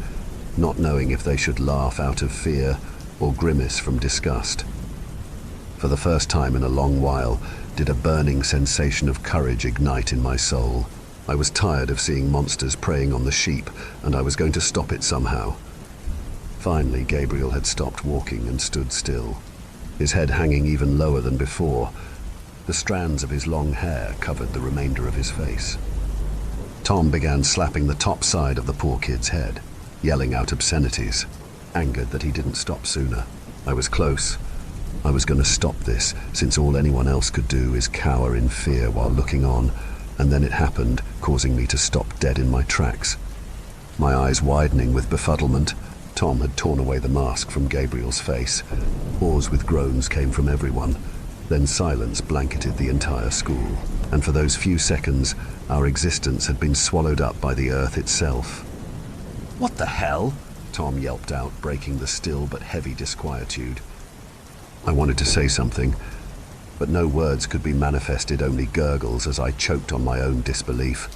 not knowing if they should laugh out of fear or grimace from disgust. For the first time in a long while, did a burning sensation of courage ignite in my soul. I was tired of seeing monsters preying on the sheep, and I was going to stop it somehow. Finally, Gabriel had stopped walking and stood still, his head hanging even lower than before. The strands of his long hair covered the remainder of his face. Tom began slapping the top side of the poor kid's head, yelling out obscenities, angered that he didn't stop sooner. I was close. I was going to stop this, since all anyone else could do is cower in fear while looking on, and then it happened, causing me to stop dead in my tracks. My eyes widening with befuddlement, Tom had torn away the mask from Gabriel's face. Pause with groans came from everyone. Then silence blanketed the entire school, and for those few seconds, our existence had been swallowed up by the earth itself. "What the hell?" Tom yelped out, breaking the still but heavy disquietude. I wanted to say something, but no words could be manifested, only gurgles as I choked on my own disbelief.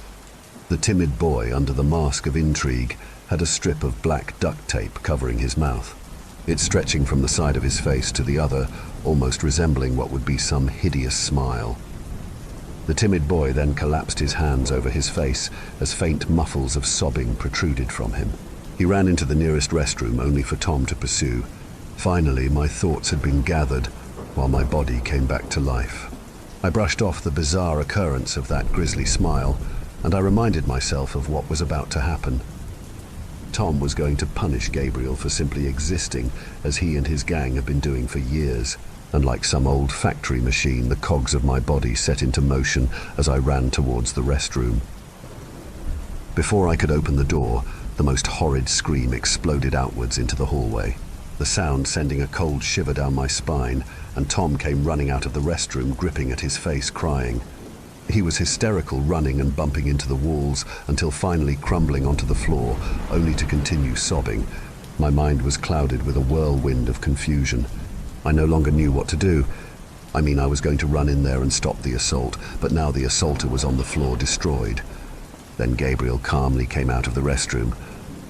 The timid boy, under the mask of intrigue, had a strip of black duct tape covering his mouth. It stretching from the side of his face to the other, almost resembling what would be some hideous smile. The timid boy then collapsed his hands over his face as faint muffles of sobbing protruded from him. He ran into the nearest restroom, only for Tom to pursue. Finally, my thoughts had been gathered, while my body came back to life. I brushed off the bizarre occurrence of that grisly smile, and I reminded myself of what was about to happen. Tom was going to punish Gabriel for simply existing, as he and his gang have been doing for years, and like some old factory machine, the cogs of my body set into motion as I ran towards the restroom. Before I could open the door, the most horrid scream exploded outwards into the hallway, the sound sending a cold shiver down my spine, and Tom came running out of the restroom, gripping at his face, crying. He was hysterical, running and bumping into the walls until finally crumbling onto the floor, only to continue sobbing. My mind was clouded with a whirlwind of confusion. I no longer knew what to do. I was going to run in there and stop the assault, but now the assaulter was on the floor, destroyed. Then Gabriel calmly came out of the restroom,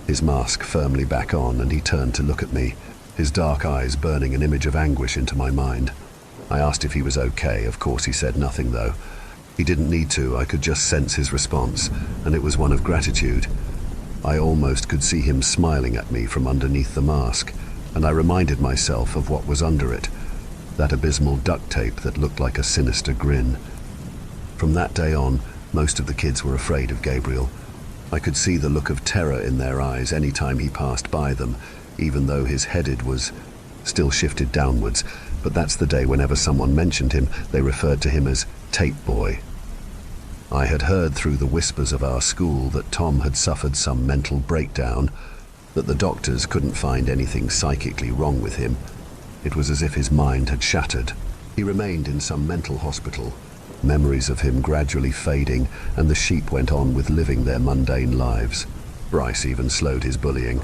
his mask firmly back on, and he turned to look at me, his dark eyes burning an image of anguish into my mind. I asked if he was okay. Of course he said nothing, though. He didn't need to. I could just sense his response, and it was one of gratitude. I almost could see him smiling at me from underneath the mask, and I reminded myself of what was under it, that abysmal duct tape that looked like a sinister grin. From that day on, most of the kids were afraid of Gabriel. I could see the look of terror in their eyes any time he passed by them, even though his head was still shifted downwards. But that's the day whenever someone mentioned him, they referred to him as Tape Boy. I had heard through the whispers of our school that Tom had suffered some mental breakdown, that the doctors couldn't find anything psychically wrong with him. It was as if his mind had shattered. He remained in some mental hospital, memories of him gradually fading, and the sheep went on with living their mundane lives. Bryce even slowed his bullying.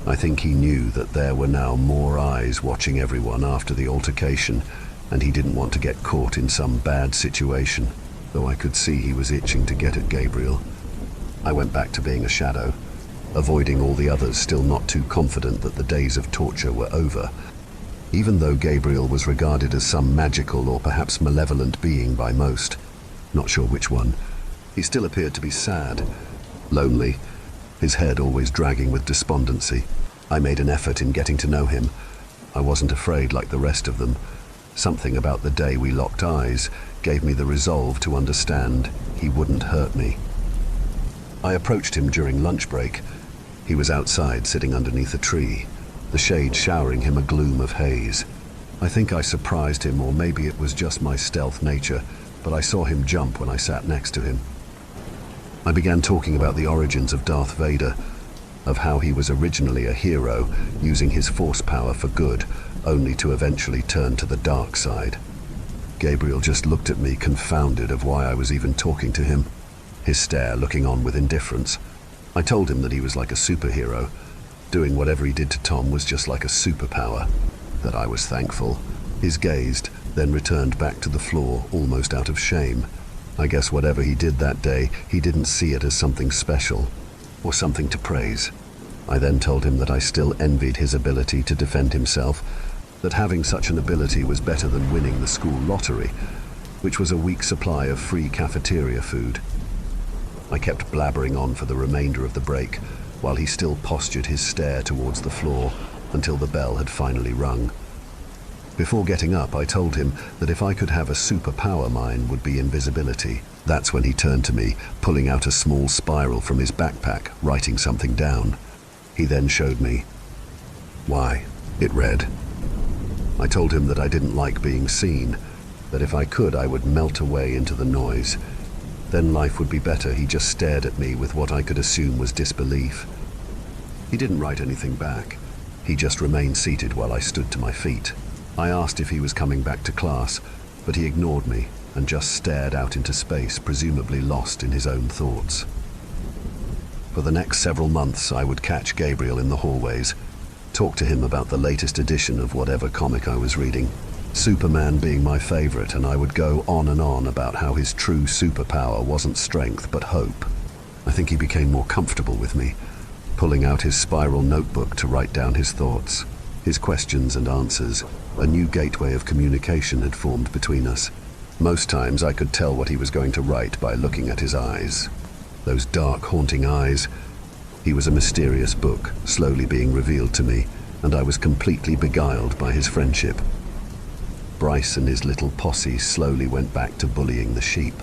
I think he knew that there were now more eyes watching everyone after the altercation, and he didn't want to get caught in some bad situation, though I could see he was itching to get at Gabriel. I went back to being a shadow, avoiding all the others, still not too confident that the days of torture were over. Even though Gabriel was regarded as some magical or perhaps malevolent being by most, not sure which one, he still appeared to be sad, lonely, his head always dragging with despondency. I made an effort in getting to know him. I wasn't afraid like the rest of them. Something about the day we locked eyes gave me the resolve to understand he wouldn't hurt me. I approached him during lunch break. He was outside, sitting underneath a tree, the shade showering him a gloom of haze. I think I surprised him, or maybe it was just my stealth nature, but I saw him jump when I sat next to him. I began talking about the origins of Darth Vader, of how he was originally a hero, using his force power for good, only to eventually turn to the dark side. Gabriel just looked at me, confounded of why I was even talking to him, his stare looking on with indifference. I told him that he was like a superhero. Doing whatever he did to Tom was just like a superpower, that I was thankful. His gaze then returned back to the floor, almost out of shame. I guess whatever he did that day, he didn't see it as something special, or something to praise. I then told him that I still envied his ability to defend himself, that having such an ability was better than winning the school lottery, which was a week's supply of free cafeteria food. I kept blabbering on for the remainder of the break, while he still postured his stare towards the floor until the bell had finally rung. Before getting up, I told him that if I could have a superpower, mine would be invisibility. That's when he turned to me, pulling out a small spiral from his backpack, writing something down. He then showed me. "Why?" it read. I told him that I didn't like being seen, that if I could, I would melt away into the noise. Then life would be better. He just stared at me with what I could assume was disbelief. He didn't write anything back. He just remained seated while I stood to my feet. I asked if he was coming back to class, but he ignored me and just stared out into space, presumably lost in his own thoughts. For the next several months, I would catch Gabriel in the hallways, talk to him about the latest edition of whatever comic I was reading, Superman being my favorite, and I would go on and on about how his true superpower wasn't strength but hope. I think he became more comfortable with me, pulling out his spiral notebook to write down his thoughts, his questions and answers. A new gateway of communication had formed between us. Most times I could tell what he was going to write by looking at his eyes. Those dark, haunting eyes. He was a mysterious book, slowly being revealed to me, and I was completely beguiled by his friendship. Bryce and his little posse slowly went back to bullying the sheep,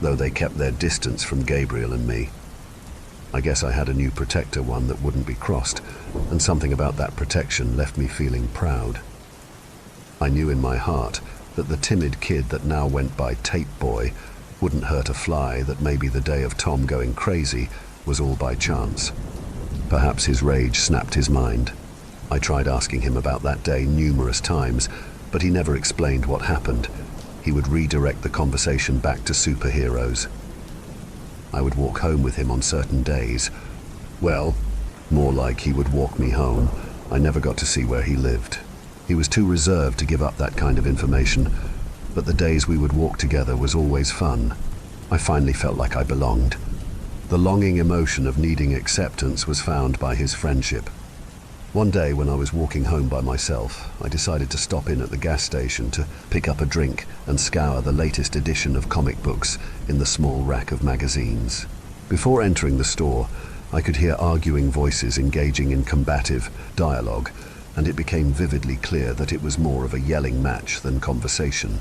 though they kept their distance from Gabriel and me. I guess I had a new protector, one that wouldn't be crossed, and something about that protection left me feeling proud. I knew in my heart that the timid kid that now went by Tape Boy wouldn't hurt a fly, that maybe the day of Tom going crazy was all by chance. Perhaps his rage snapped his mind. I tried asking him about that day numerous times, but he never explained what happened. He would redirect the conversation back to superheroes. I would walk home with him on certain days. Well, more like he would walk me home. I never got to see where he lived. He was too reserved to give up that kind of information, but the days we would walk together was always fun. I finally felt like I belonged. The longing emotion of needing acceptance was found by his friendship. One day when I was walking home by myself, I decided to stop in at the gas station to pick up a drink and scour the latest edition of comic books in the small rack of magazines. Before entering the store, I could hear arguing voices engaging in combative dialogue, and it became vividly clear that it was more of a yelling match than conversation.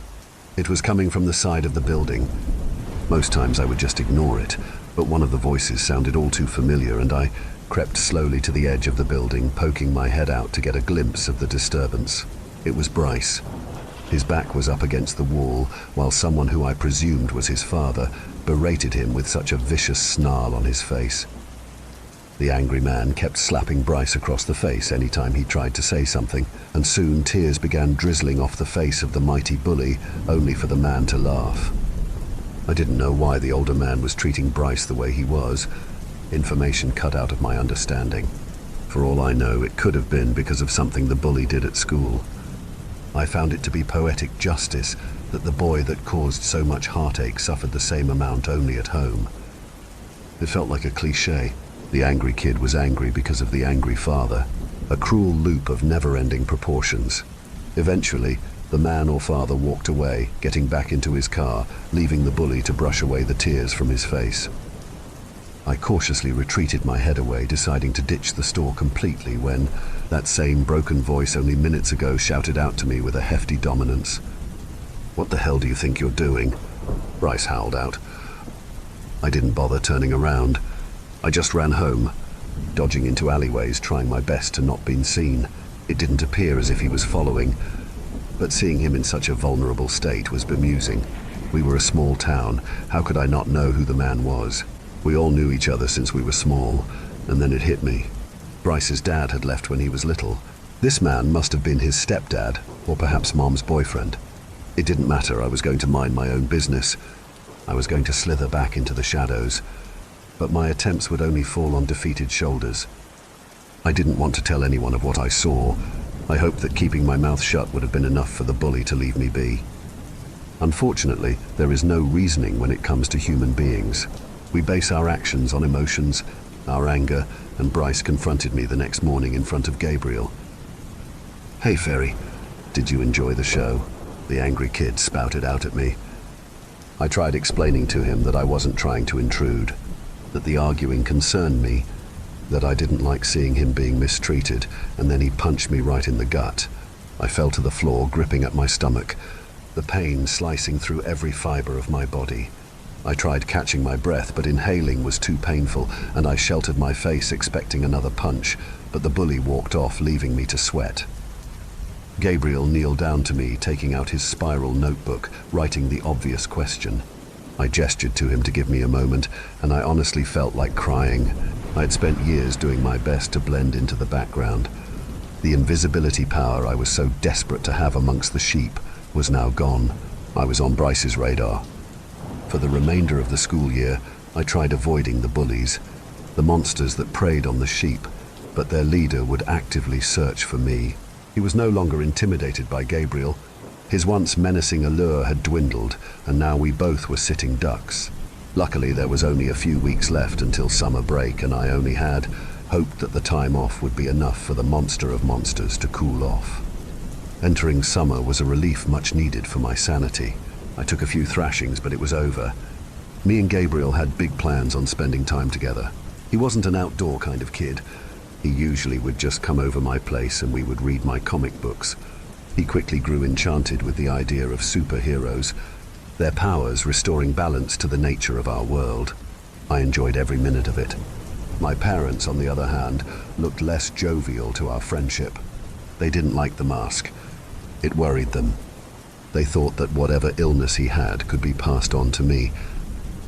It was coming from the side of the building. Most times I would just ignore it, but one of the voices sounded all too familiar, and I crept slowly to the edge of the building, poking my head out to get a glimpse of the disturbance. It was Bryce. His back was up against the wall, while someone who I presumed was his father berated him with such a vicious snarl on his face. The angry man kept slapping Bryce across the face anytime he tried to say something, and soon tears began drizzling off the face of the mighty bully, only for the man to laugh. I didn't know why the older man was treating Bryce the way he was. Information cut out of my understanding. For all I know, it could have been because of something the bully did at school. I found it to be poetic justice that the boy that caused so much heartache suffered the same amount only at home. It felt like a cliché. The angry kid was angry because of the angry father. A cruel loop of never-ending proportions. Eventually, the man or father walked away, getting back into his car, leaving the bully to brush away the tears from his face. I cautiously retreated my head away, deciding to ditch the store completely, when that same broken voice only minutes ago shouted out to me with a hefty dominance. "What the hell do you think you're doing?" Bryce howled out. I didn't bother turning around. I just ran home, dodging into alleyways, trying my best to not be seen. It didn't appear as if he was following, but seeing him in such a vulnerable state was bemusing. We were a small town. How could I not know who the man was? We all knew each other since we were small, and then it hit me. Bryce's dad had left when he was little. This man must have been his stepdad, or perhaps Mom's boyfriend. It didn't matter. I was going to mind my own business. I was going to slither back into the shadows, but my attempts would only fall on defeated shoulders. I didn't want to tell anyone of what I saw. I hoped that keeping my mouth shut would have been enough for the bully to leave me be. Unfortunately, there is no reasoning when it comes to human beings. We base our actions on emotions, our anger, and Bryce confronted me the next morning in front of Gabriel. "Hey, Ferry, did you enjoy the show?" the angry kid spouted out at me. I tried explaining to him that I wasn't trying to intrude, that the arguing concerned me, that I didn't like seeing him being mistreated, and then he punched me right in the gut. I fell to the floor, gripping at my stomach, the pain slicing through every fiber of my body. I tried catching my breath, but inhaling was too painful, and I sheltered my face expecting another punch, but the bully walked off, leaving me to sweat. Gabriel kneeled down to me, taking out his spiral notebook, writing the obvious question. I gestured to him to give me a moment, and I honestly felt like crying. I had spent years doing my best to blend into the background. The invisibility power I was so desperate to have amongst the sheep was now gone. I was on Bryce's radar. For the remainder of the school year, I tried avoiding the bullies. the monsters that preyed on the sheep, but their leader would actively search for me. He was no longer intimidated by Gabriel. His once menacing allure had dwindled, and now we both were sitting ducks. Luckily, there was only a few weeks left until summer break, and I only had hoped that the time off would be enough for the monster of monsters to cool off. Entering summer was a relief much needed for my sanity. I took a few thrashings, but it was over. Me and Gabriel had big plans on spending time together. He wasn't an outdoor kind of kid. He usually would just come over my place and we would read my comic books. He quickly grew enchanted with the idea of superheroes, their powers restoring balance to the nature of our world. I enjoyed every minute of it. My parents, on the other hand, looked less jovial to our friendship. They didn't like the mask. It worried them. They thought that whatever illness he had could be passed on to me,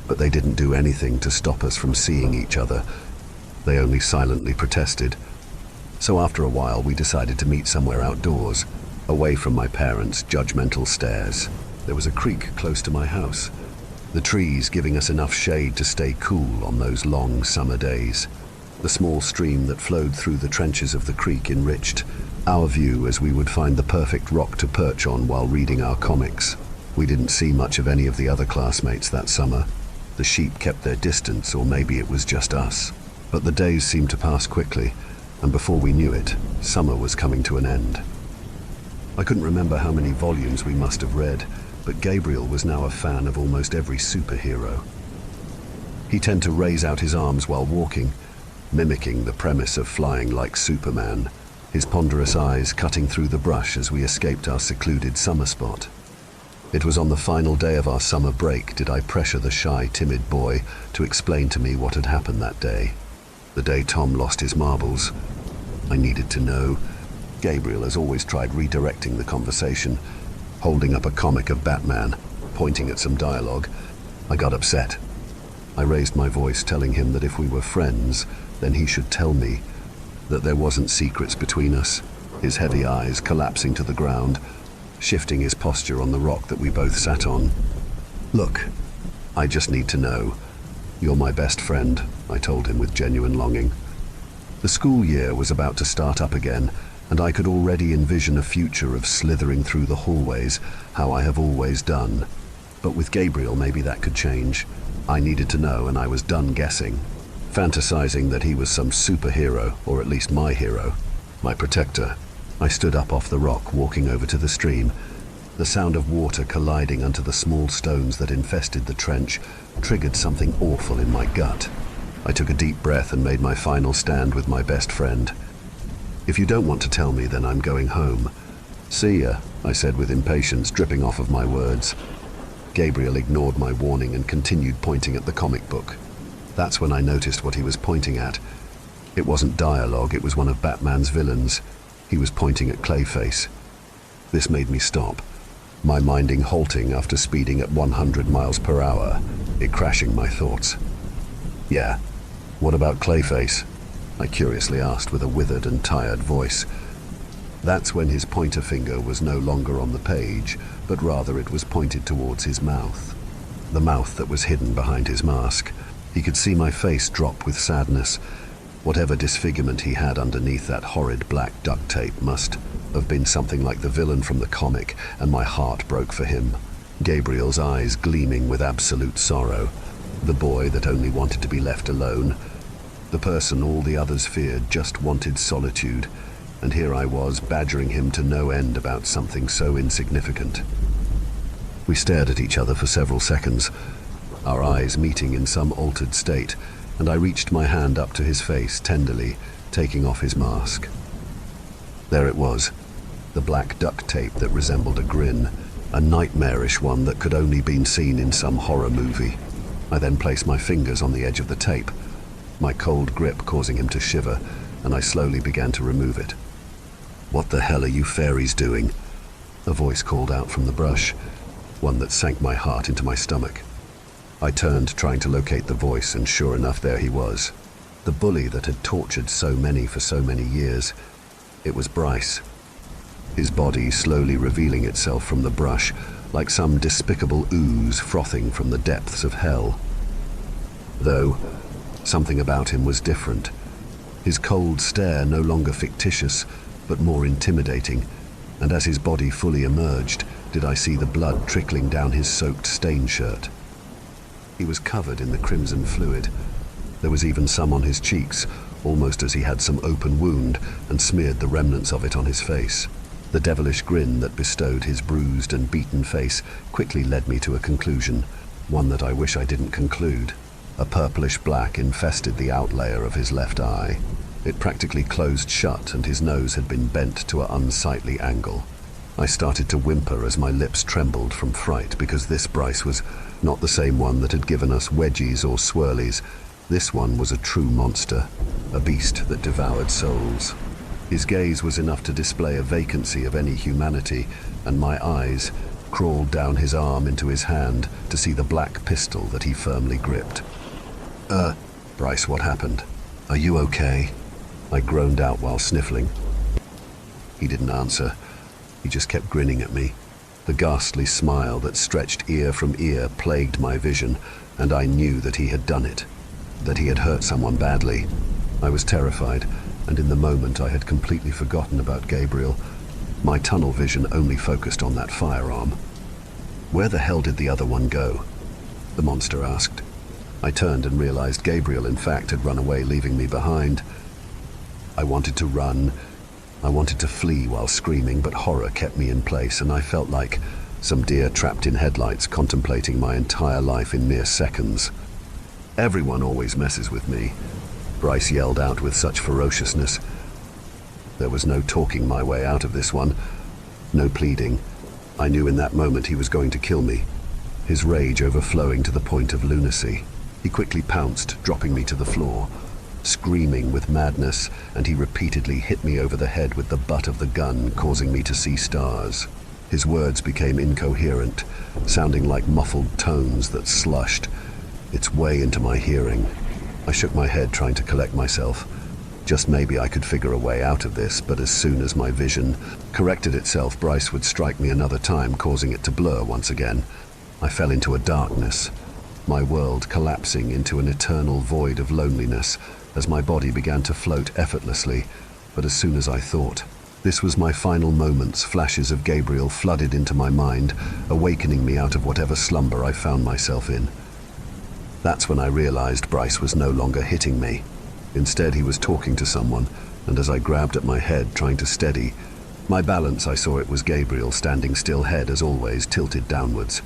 but they didn't do anything to stop us from seeing each other. They only silently protested. So after a while, we decided to meet somewhere outdoors, away from my parents' judgmental stares. There was a creek close to my house, the trees giving us enough shade to stay cool on those long summer days. The small stream that flowed through the trenches of the creek enriched our view, as we would find the perfect rock to perch on while reading our comics. We didn't see much of any of the other classmates that summer. The sheep kept their distance, or maybe it was just us. But the days seemed to pass quickly, and before we knew it, summer was coming to an end. I couldn't remember how many volumes we must have read, but Gabriel was now a fan of almost every superhero. He tended to raise out his arms while walking, mimicking the premise of flying like Superman, his ponderous eyes cutting through the brush as we escaped our secluded summer spot. It was on the final day of our summer break did I pressure the shy, timid boy to explain to me what had happened that day. The day Tom lost his marbles. I needed to know. Gabriel has always tried redirecting the conversation, holding up a comic of Batman, pointing at some dialogue. I got upset. I raised my voice, telling him that if we were friends, then he should tell me that there wasn't secrets between us, his heavy eyes collapsing to the ground, shifting his posture on the rock that we both sat on. Look, I just need to know. You're my best friend, I told him with genuine longing. The school year was about to start up again, and I could already envision a future of slithering through the hallways, how I have always done. But with Gabriel, maybe that could change. I needed to know, and I was done guessing, fantasizing that he was some superhero, or at least my hero, my protector. I stood up off the rock, walking over to the stream. The sound of water colliding onto the small stones that infested the trench triggered something awful in my gut. I took a deep breath and made my final stand with my best friend. If you don't want to tell me, then I'm going home. See ya, I said with impatience dripping off of my words. Gabriel ignored my warning and continued pointing at the comic book. That's when I noticed what he was pointing at. It wasn't dialogue, it was one of Batman's villains. He was pointing at Clayface. This made me stop, my minding halting after speeding at 100 miles per hour, it crashing my thoughts. Yeah, what about Clayface? I curiously asked with a withered and tired voice. That's when his pointer finger was no longer on the page, but rather it was pointed towards his mouth. The mouth that was hidden behind his mask. He could see my face drop with sadness. Whatever disfigurement he had underneath that horrid black duct tape must have been something like the villain from the comic, and my heart broke for him. Gabriel's eyes gleaming with absolute sorrow. The boy that only wanted to be left alone. The person all the others feared just wanted solitude, and here I was badgering him to no end about something so insignificant. We stared at each other for several seconds, our eyes meeting in some altered state, and I reached my hand up to his face tenderly, taking off his mask. There it was, the black duct tape that resembled a grin, a nightmarish one that could only been seen in some horror movie. I then placed my fingers on the edge of the tape, my cold grip causing him to shiver, and I slowly began to remove it. "What the hell are you fairies doing?" A voice called out from the brush, one that sank my heart into my stomach. I turned, trying to locate the voice, and sure enough, there he was. The bully that had tortured so many for so many years. It was Bryce. His body slowly revealing itself from the brush, like some despicable ooze frothing from the depths of hell. Though, Something about him was different. His cold stare no longer fictitious, but more intimidating, and as his body fully emerged, did I see the blood trickling down his soaked stain shirt. He was covered in the crimson fluid. There was even some on his cheeks, almost as he had some open wound and smeared the remnants of it on his face. The devilish grin that bestowed his bruised and beaten face quickly led me to a conclusion, one that I wish I didn't conclude. A purplish black infested the outlayer of his left eye. It practically closed shut, and his nose had been bent to an unsightly angle. I started to whimper as my lips trembled from fright, because this Bryce was not the same one that had given us wedgies or swirlies. This one was a true monster, a beast that devoured souls. His gaze was enough to display a vacancy of any humanity, and my eyes crawled down his arm into his hand to see the black pistol that he firmly gripped. Bryce, what happened? Are you okay?" I groaned out while sniffling. He didn't answer. He just kept grinning at me. The ghastly smile that stretched ear from ear plagued my vision, and I knew that he had done it, that he had hurt someone badly. I was terrified, and in the moment I had completely forgotten about Gabriel. My tunnel vision only focused on that firearm. "Where the hell did the other one go?" the monster asked. I turned and realized Gabriel, in fact, had run away, leaving me behind. I wanted to run. I wanted to flee while screaming, but horror kept me in place, and I felt like some deer trapped in headlights, contemplating my entire life in mere seconds. "Everyone always messes with me," Bryce yelled out with such ferociousness. There was no talking my way out of this one, no pleading. I knew in that moment he was going to kill me, his rage overflowing to the point of lunacy. He quickly pounced, dropping me to the floor, screaming with madness, and he repeatedly hit me over the head with the butt of the gun, causing me to see stars. His words became incoherent, sounding like muffled tones that slushed its way into my hearing. I shook my head, trying to collect myself. Just maybe I could figure a way out of this, but as soon as my vision corrected itself, Bryce would strike me another time, causing it to blur once again. I fell into a darkness, my world collapsing into an eternal void of loneliness as my body began to float effortlessly. But as soon as I thought this was my final moments, flashes of Gabriel flooded into my mind, awakening me out of whatever slumber I found myself in. That's when I realized Bryce was no longer hitting me. Instead, he was talking to someone, and as I grabbed at my head, trying to steady my balance, I saw it was Gabriel, standing still, head as always tilted downwards.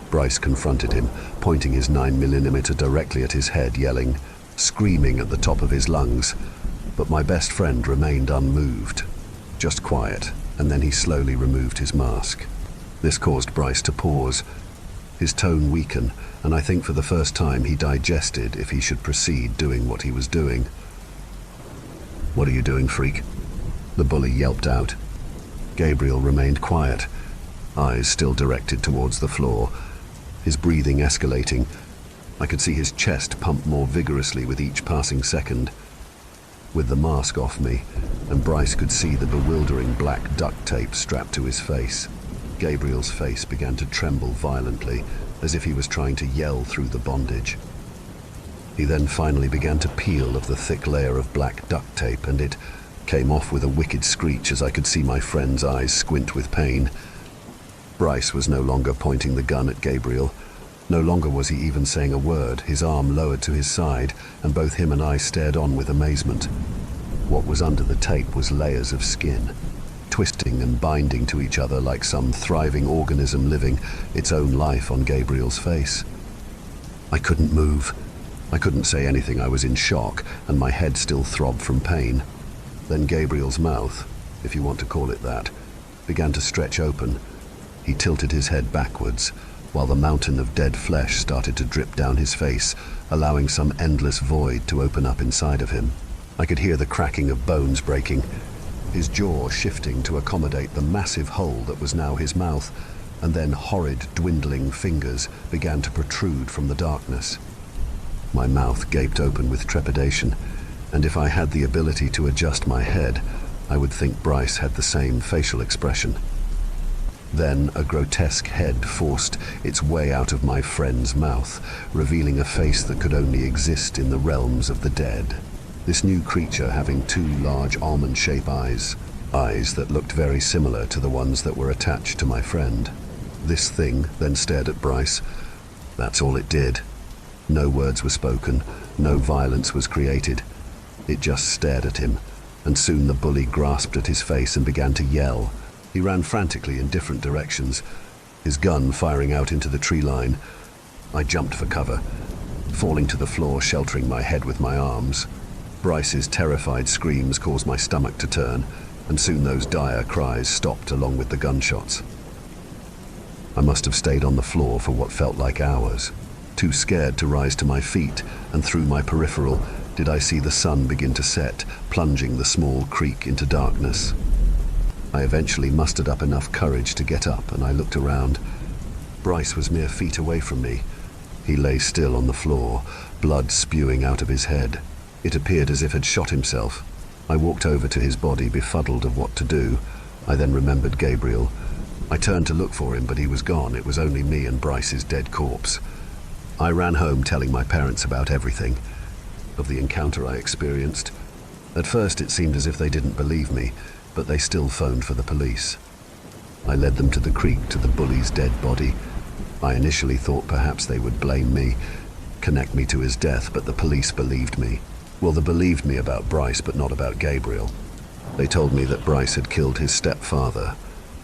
Bryce confronted him, pointing his 9mm directly at his head, yelling, screaming at the top of his lungs. But my best friend remained unmoved, just quiet, and then he slowly removed his mask. This caused Bryce to pause, his tone weaken, and I think for the first time he digested if he should proceed doing what he was doing. "What are you doing, freak?" the bully yelped out. Gabriel remained quiet, eyes still directed towards the floor, his breathing escalating. I could see his chest pump more vigorously with each passing second. With the mask off me, and Bryce could see the bewildering black duct tape strapped to his face, Gabriel's face began to tremble violently, as if he was trying to yell through the bondage. He then finally began to peel of the thick layer of black duct tape, and it came off with a wicked screech as I could see my friend's eyes squint with pain. Bryce was no longer pointing the gun at Gabriel. No longer was he even saying a word, his arm lowered to his side, and both him and I stared on with amazement. What was under the tape was layers of skin, twisting and binding to each other like some thriving organism living its own life on Gabriel's face. I couldn't move. I couldn't say anything. I was in shock, and my head still throbbed from pain. Then Gabriel's mouth, if you want to call it that, began to stretch open. He tilted his head backwards, while the mountain of dead flesh started to drip down his face, allowing some endless void to open up inside of him. I could hear the cracking of bones breaking, his jaw shifting to accommodate the massive hole that was now his mouth, and then horrid, dwindling fingers began to protrude from the darkness. My mouth gaped open with trepidation, and if I had the ability to adjust my head, I would think Bryce had the same facial expression. Then a grotesque head forced its way out of my friend's mouth, revealing a face that could only exist in the realms of the dead. This new creature having two large almond-shaped eyes that looked very similar to the ones that were attached to my friend. This thing then stared at Bryce. That's all it did. No words were spoken, no violence was created. It just stared at him, and soon the bully grasped at his face and began to yell. He ran frantically in different directions, his gun firing out into the tree line. I jumped for cover, falling to the floor, sheltering my head with my arms. Bryce's terrified screams caused my stomach to turn, and soon those dire cries stopped along with the gunshots. I must have stayed on the floor for what felt like hours, too scared to rise to my feet, and through my peripheral did I see the sun begin to set, plunging the small creek into darkness. I eventually mustered up enough courage to get up, and I looked around. Bryce was mere feet away from me. He lay still on the floor, blood spewing out of his head. It appeared as if he'd shot himself. I walked over to his body, befuddled of what to do. I then remembered Gabriel. I turned to look for him, but he was gone. It was only me and Bryce's dead corpse. I ran home telling my parents about everything, of the encounter I experienced. At first it seemed as if they didn't believe me, but they still phoned for the police. I led them to the creek, to the bully's dead body. I initially thought perhaps they would blame me, connect me to his death, but the police believed me. Well, they believed me about Bryce, but not about Gabriel. They told me that Bryce had killed his stepfather.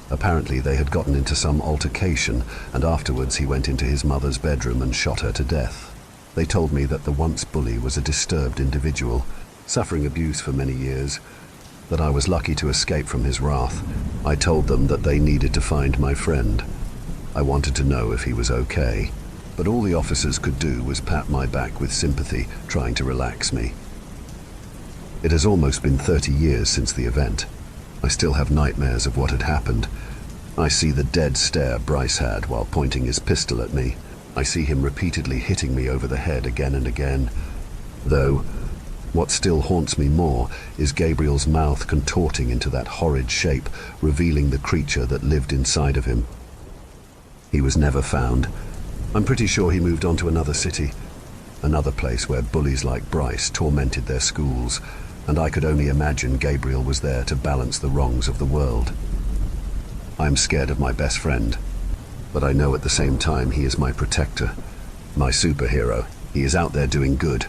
Apparently they had gotten into some altercation, and afterwards he went into his mother's bedroom and shot her to death. They told me that the once bully was a disturbed individual, suffering abuse for many years, that I was lucky to escape from his wrath. I told them that they needed to find my friend. I wanted to know if he was okay, but all the officers could do was pat my back with sympathy, trying to relax me. It has almost been 30 years since the event. I still have nightmares of what had happened. I see the dead stare Bryce had while pointing his pistol at me. I see him repeatedly hitting me over the head again and again. Though, what still haunts me more is Gabriel's mouth contorting into that horrid shape, revealing the creature that lived inside of him. He was never found. I'm pretty sure he moved on to another city, another place where bullies like Bryce tormented their schools, and I could only imagine Gabriel was there to balance the wrongs of the world. I'm scared of my best friend, but I know at the same time he is my protector, my superhero. He is out there doing good.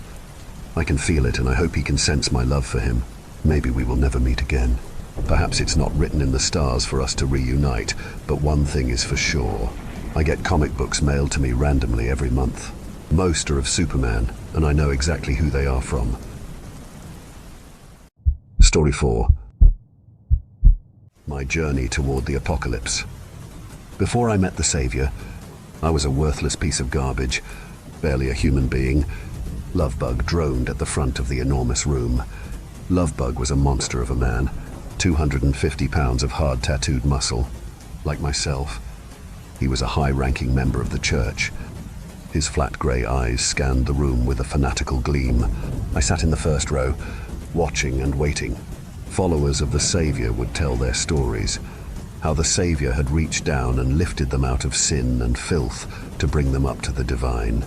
I can feel it, and I hope he can sense my love for him. Maybe we will never meet again. Perhaps it's not written in the stars for us to reunite, but one thing is for sure. I get comic books mailed to me randomly every month. Most are of Superman, and I know exactly who they are from. Story 4. My journey toward the apocalypse. Before I met the Savior, I was a worthless piece of garbage, barely a human being. Lovebug droned at the front of the enormous room. Lovebug was a monster of a man, 250 pounds of hard tattooed muscle. Like myself, he was a high-ranking member of the church. His flat grey eyes scanned the room with a fanatical gleam. I sat in the first row, watching and waiting. Followers of the Savior would tell their stories, how the Savior had reached down and lifted them out of sin and filth to bring them up to the divine.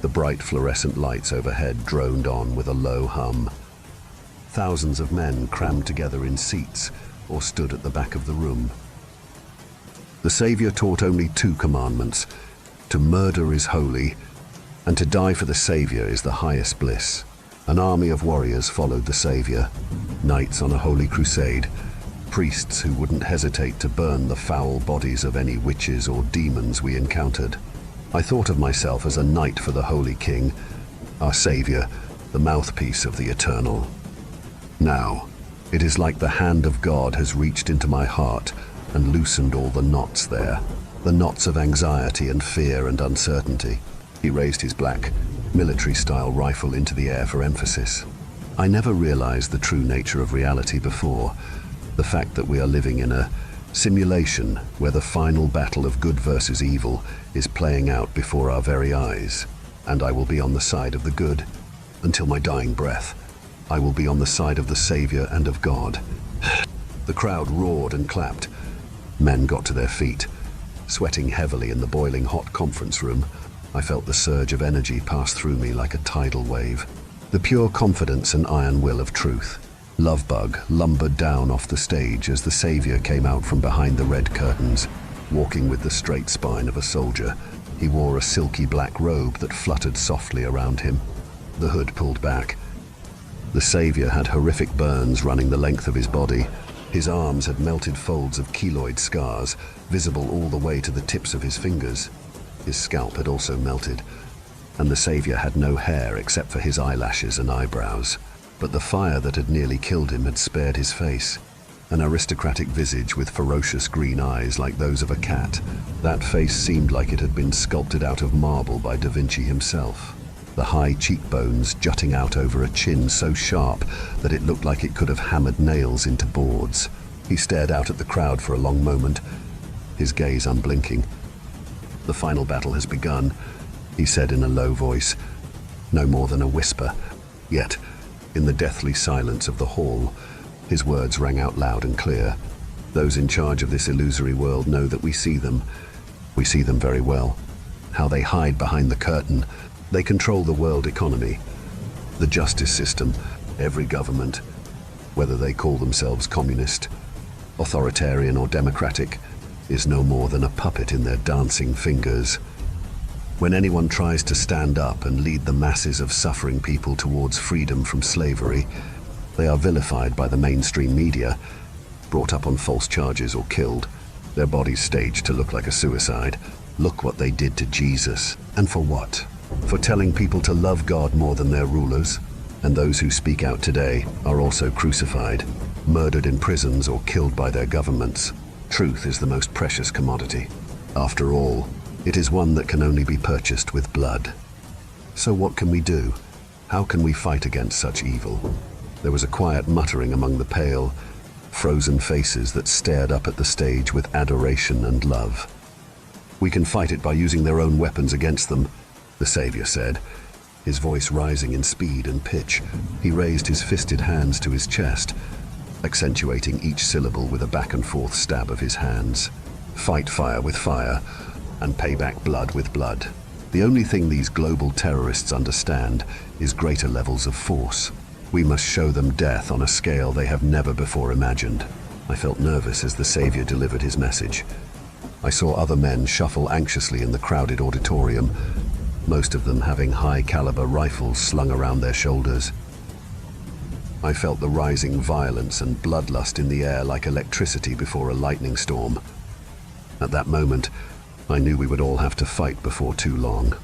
The bright fluorescent lights overhead droned on with a low hum. Thousands of men crammed together in seats or stood at the back of the room. The Savior taught only 2 commandments: to murder is holy, and to die for the Savior is the highest bliss. An army of warriors followed the Savior, knights on a holy crusade, priests who wouldn't hesitate to burn the foul bodies of any witches or demons we encountered. I thought of myself as a knight for the Holy King, our Savior, the mouthpiece of the Eternal. Now, it is like the hand of God has reached into my heart and loosened all the knots there, the knots of anxiety and fear and uncertainty. He raised his black, military-style rifle into the air for emphasis. I never realized the true nature of reality before, the fact that we are living in a simulation where the final battle of good versus evil is playing out before our very eyes, and I will be on the side of the good. Until my dying breath, I will be on the side of the Savior and of God. The crowd roared and clapped. Men got to their feet. Sweating heavily in the boiling hot conference room, I felt the surge of energy pass through me like a tidal wave. The pure confidence and iron will of truth. Lovebug lumbered down off the stage as the savior came out from behind the red curtains, walking with the straight spine of a soldier. He wore a silky black robe that fluttered softly around him. The hood pulled back. The savior had horrific burns running the length of his body. His arms had melted folds of keloid scars, visible all the way to the tips of his fingers. His scalp had also melted, and the savior had no hair except for his eyelashes and eyebrows. But the fire that had nearly killed him had spared his face. An aristocratic visage with ferocious green eyes like those of a cat. That face seemed like it had been sculpted out of marble by Da Vinci himself. The high cheekbones jutting out over a chin so sharp that it looked like it could have hammered nails into boards. He stared out at the crowd for a long moment, his gaze unblinking. "The final battle has begun," he said in a low voice, no more than a whisper. Yet, in the deathly silence of the hall, his words rang out loud and clear. Those in charge of this illusory world know that we see them. We see them very well. How they hide behind the curtain. They control the world economy, the justice system, every government, whether they call themselves communist, authoritarian or democratic, is no more than a puppet in their dancing fingers. When anyone tries to stand up and lead the masses of suffering people towards freedom from slavery, they are vilified by the mainstream media, brought up on false charges or killed, their bodies staged to look like a suicide. Look what they did to Jesus. And for what? For telling people to love God more than their rulers. And those who speak out today are also crucified, murdered in prisons or killed by their governments. Truth is the most precious commodity. After all, it is one that can only be purchased with blood. So what can we do? How can we fight against such evil? There was a quiet muttering among the pale, frozen faces that stared up at the stage with adoration and love. "We can fight it by using their own weapons against them," the savior said, his voice rising in speed and pitch. He raised his fisted hands to his chest, accentuating each syllable with a back-and-forth stab of his hands. "Fight fire with fire, and pay back blood with blood. The only thing these global terrorists understand is greater levels of force. We must show them death on a scale they have never before imagined." I felt nervous as the savior delivered his message. I saw other men shuffle anxiously in the crowded auditorium, most of them having high-caliber rifles slung around their shoulders. I felt the rising violence and bloodlust in the air like electricity before a lightning storm. At that moment, I knew we would all have to fight before too long.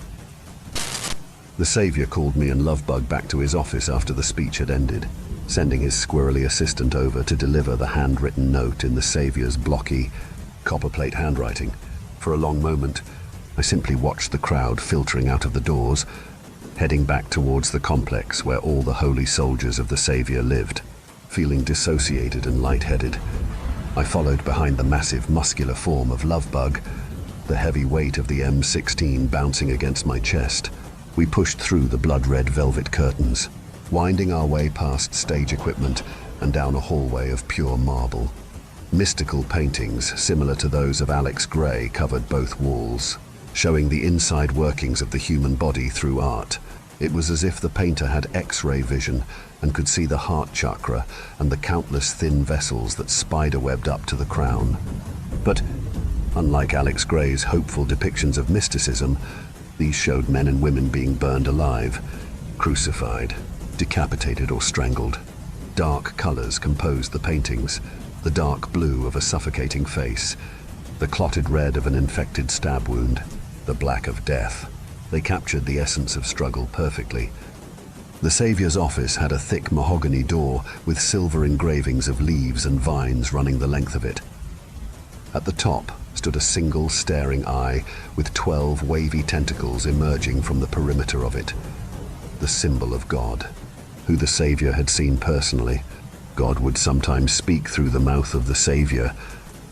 The savior called me and Lovebug back to his office after the speech had ended, sending his squirrely assistant over to deliver the handwritten note in the savior's blocky, copperplate handwriting. For a long moment, I simply watched the crowd filtering out of the doors, heading back towards the complex where all the holy soldiers of the savior lived. Feeling dissociated and lightheaded, I followed behind the massive muscular form of Lovebug, the heavy weight of the M16 bouncing against my chest. We pushed through the blood-red velvet curtains, winding our way past stage equipment and down a hallway of pure marble. Mystical paintings, similar to those of Alex Grey, covered both walls, showing the inside workings of the human body through art. It was as if the painter had X-ray vision and could see the heart chakra and the countless thin vessels that spiderwebbed up to the crown. But, unlike Alex Grey's hopeful depictions of mysticism, these showed men and women being burned alive, crucified, decapitated or strangled. Dark colors composed the paintings, the dark blue of a suffocating face, the clotted red of an infected stab wound, the black of death. They captured the essence of struggle perfectly. The Savior's office had a thick mahogany door with silver engravings of leaves and vines running the length of it. At the top stood a single staring eye with 12 wavy tentacles emerging from the perimeter of it. The symbol of God, who the Savior had seen personally. God would sometimes speak through the mouth of the Savior,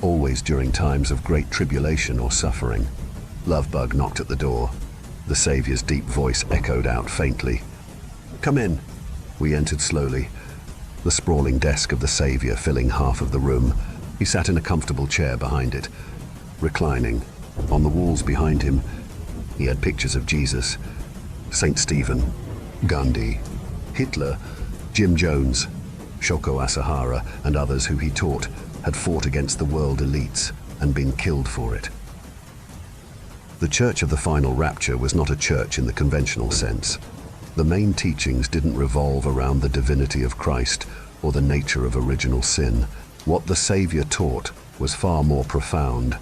always during times of great tribulation or suffering. Lovebug knocked at the door. The Savior's deep voice echoed out faintly. "Come in." We entered slowly, the sprawling desk of the Savior filling half of the room, He sat in a comfortable chair behind it, reclining. On the walls behind him, he had pictures of Jesus, Saint Stephen, Gandhi, Hitler, Jim Jones, Shoko Asahara, and others who he taught had fought against the world elites and been killed for it. The Church of the Final Rapture was not a church in the conventional sense. The main teachings didn't revolve around the divinity of Christ or the nature of original sin. What the Savior taught was far more profound,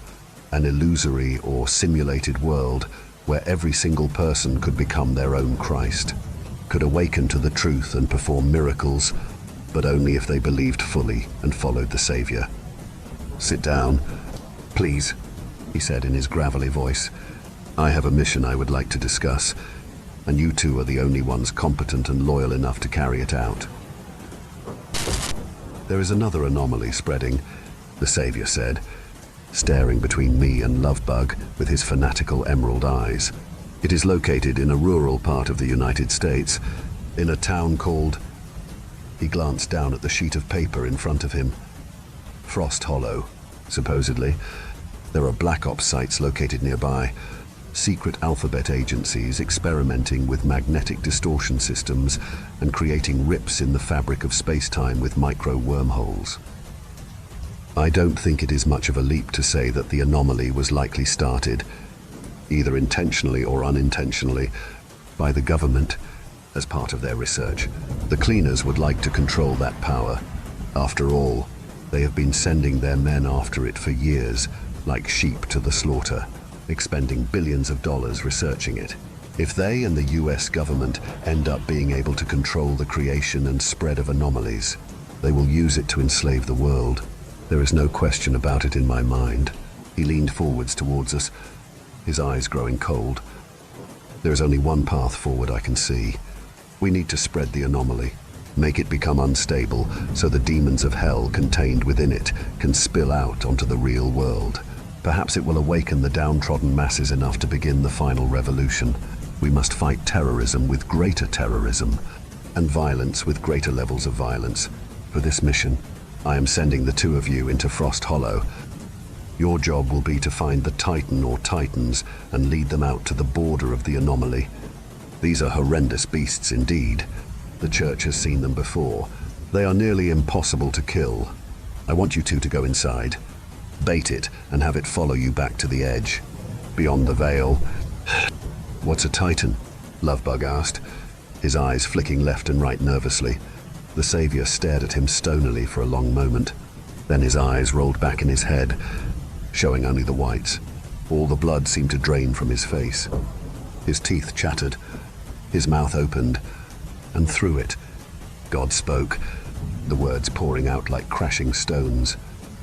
an illusory or simulated world where every single person could become their own Christ, could awaken to the truth and perform miracles, but only if they believed fully and followed the Savior. "Sit down, please," he said in his gravelly voice. "I have a mission I would like to discuss, and you two are the only ones competent and loyal enough to carry it out." "There is another anomaly spreading," the Savior said, staring between me and Lovebug with his fanatical emerald eyes. "It is located in a rural part of the United States, in a town called..." He glanced down at the sheet of paper in front of him. "Frost Hollow, supposedly. There are Black Ops sites located nearby, secret alphabet agencies experimenting with magnetic distortion systems and creating rips in the fabric of space-time with micro wormholes. I don't think it is much of a leap to say that the anomaly was likely started, either intentionally or unintentionally, by the government as part of their research. The cleaners would like to control that power. After all, they have been sending their men after it for years, like sheep to the slaughter, expending billions of dollars researching it. If they and the US government end up being able to control the creation and spread of anomalies, they will use it to enslave the world. There is no question about it in my mind." He leaned forwards towards us, his eyes growing cold. "There is only one path forward I can see. We need to spread the anomaly, make it become unstable so the demons of hell contained within it can spill out onto the real world. Perhaps it will awaken the downtrodden masses enough to begin the final revolution. We must fight terrorism with greater terrorism, and violence with greater levels of violence. For this mission, I am sending the two of you into Frost Hollow. Your job will be to find the Titan or Titans and lead them out to the border of the anomaly. These are horrendous beasts indeed. The Church has seen them before. They are nearly impossible to kill. I want you two to go inside, bait it, and have it follow you back to the edge, beyond the veil." "What's a Titan?" Lovebug asked, his eyes flicking left and right nervously. The Savior stared at him stonily for a long moment. Then his eyes rolled back in his head, showing only the whites. All the blood seemed to drain from his face. His teeth chattered, his mouth opened, and through it, God spoke, the words pouring out like crashing stones.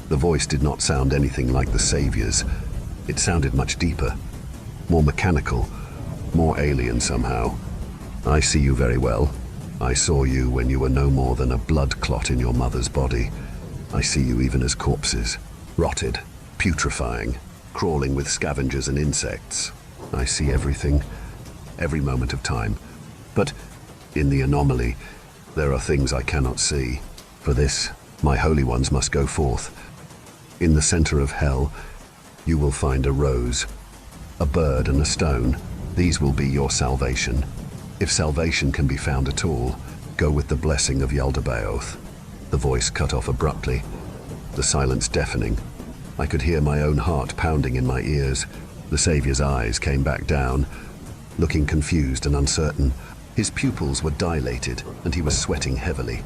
The voice did not sound anything like the Savior's. It sounded much deeper, more mechanical, more alien somehow. "I see you very well. I saw you when you were no more than a blood clot in your mother's body. I see you even as corpses, rotted, putrefying, crawling with scavengers and insects. I see everything, every moment of time. But in the anomaly, there are things I cannot see. For this, my holy ones must go forth. In the center of hell, you will find a rose, a bird and a stone. These will be your salvation. If salvation can be found at all, go with the blessing of Yaldabaoth." The voice cut off abruptly, the silence deafening. I could hear my own heart pounding in my ears. The Savior's eyes came back down, looking confused and uncertain. His pupils were dilated, and he was sweating heavily,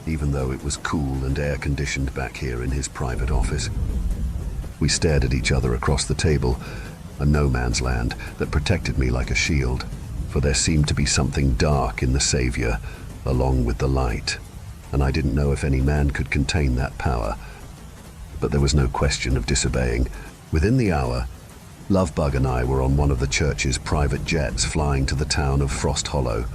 even though it was cool and air-conditioned back here in his private office. We stared at each other across the table, a no-man's land that protected me like a shield. For there seemed to be something dark in the Savior, along with the light, and I didn't know if any man could contain that power. But there was no question of disobeying. Within the hour, Lovebug and I were on one of the Church's private jets flying to the town of Frost Hollow.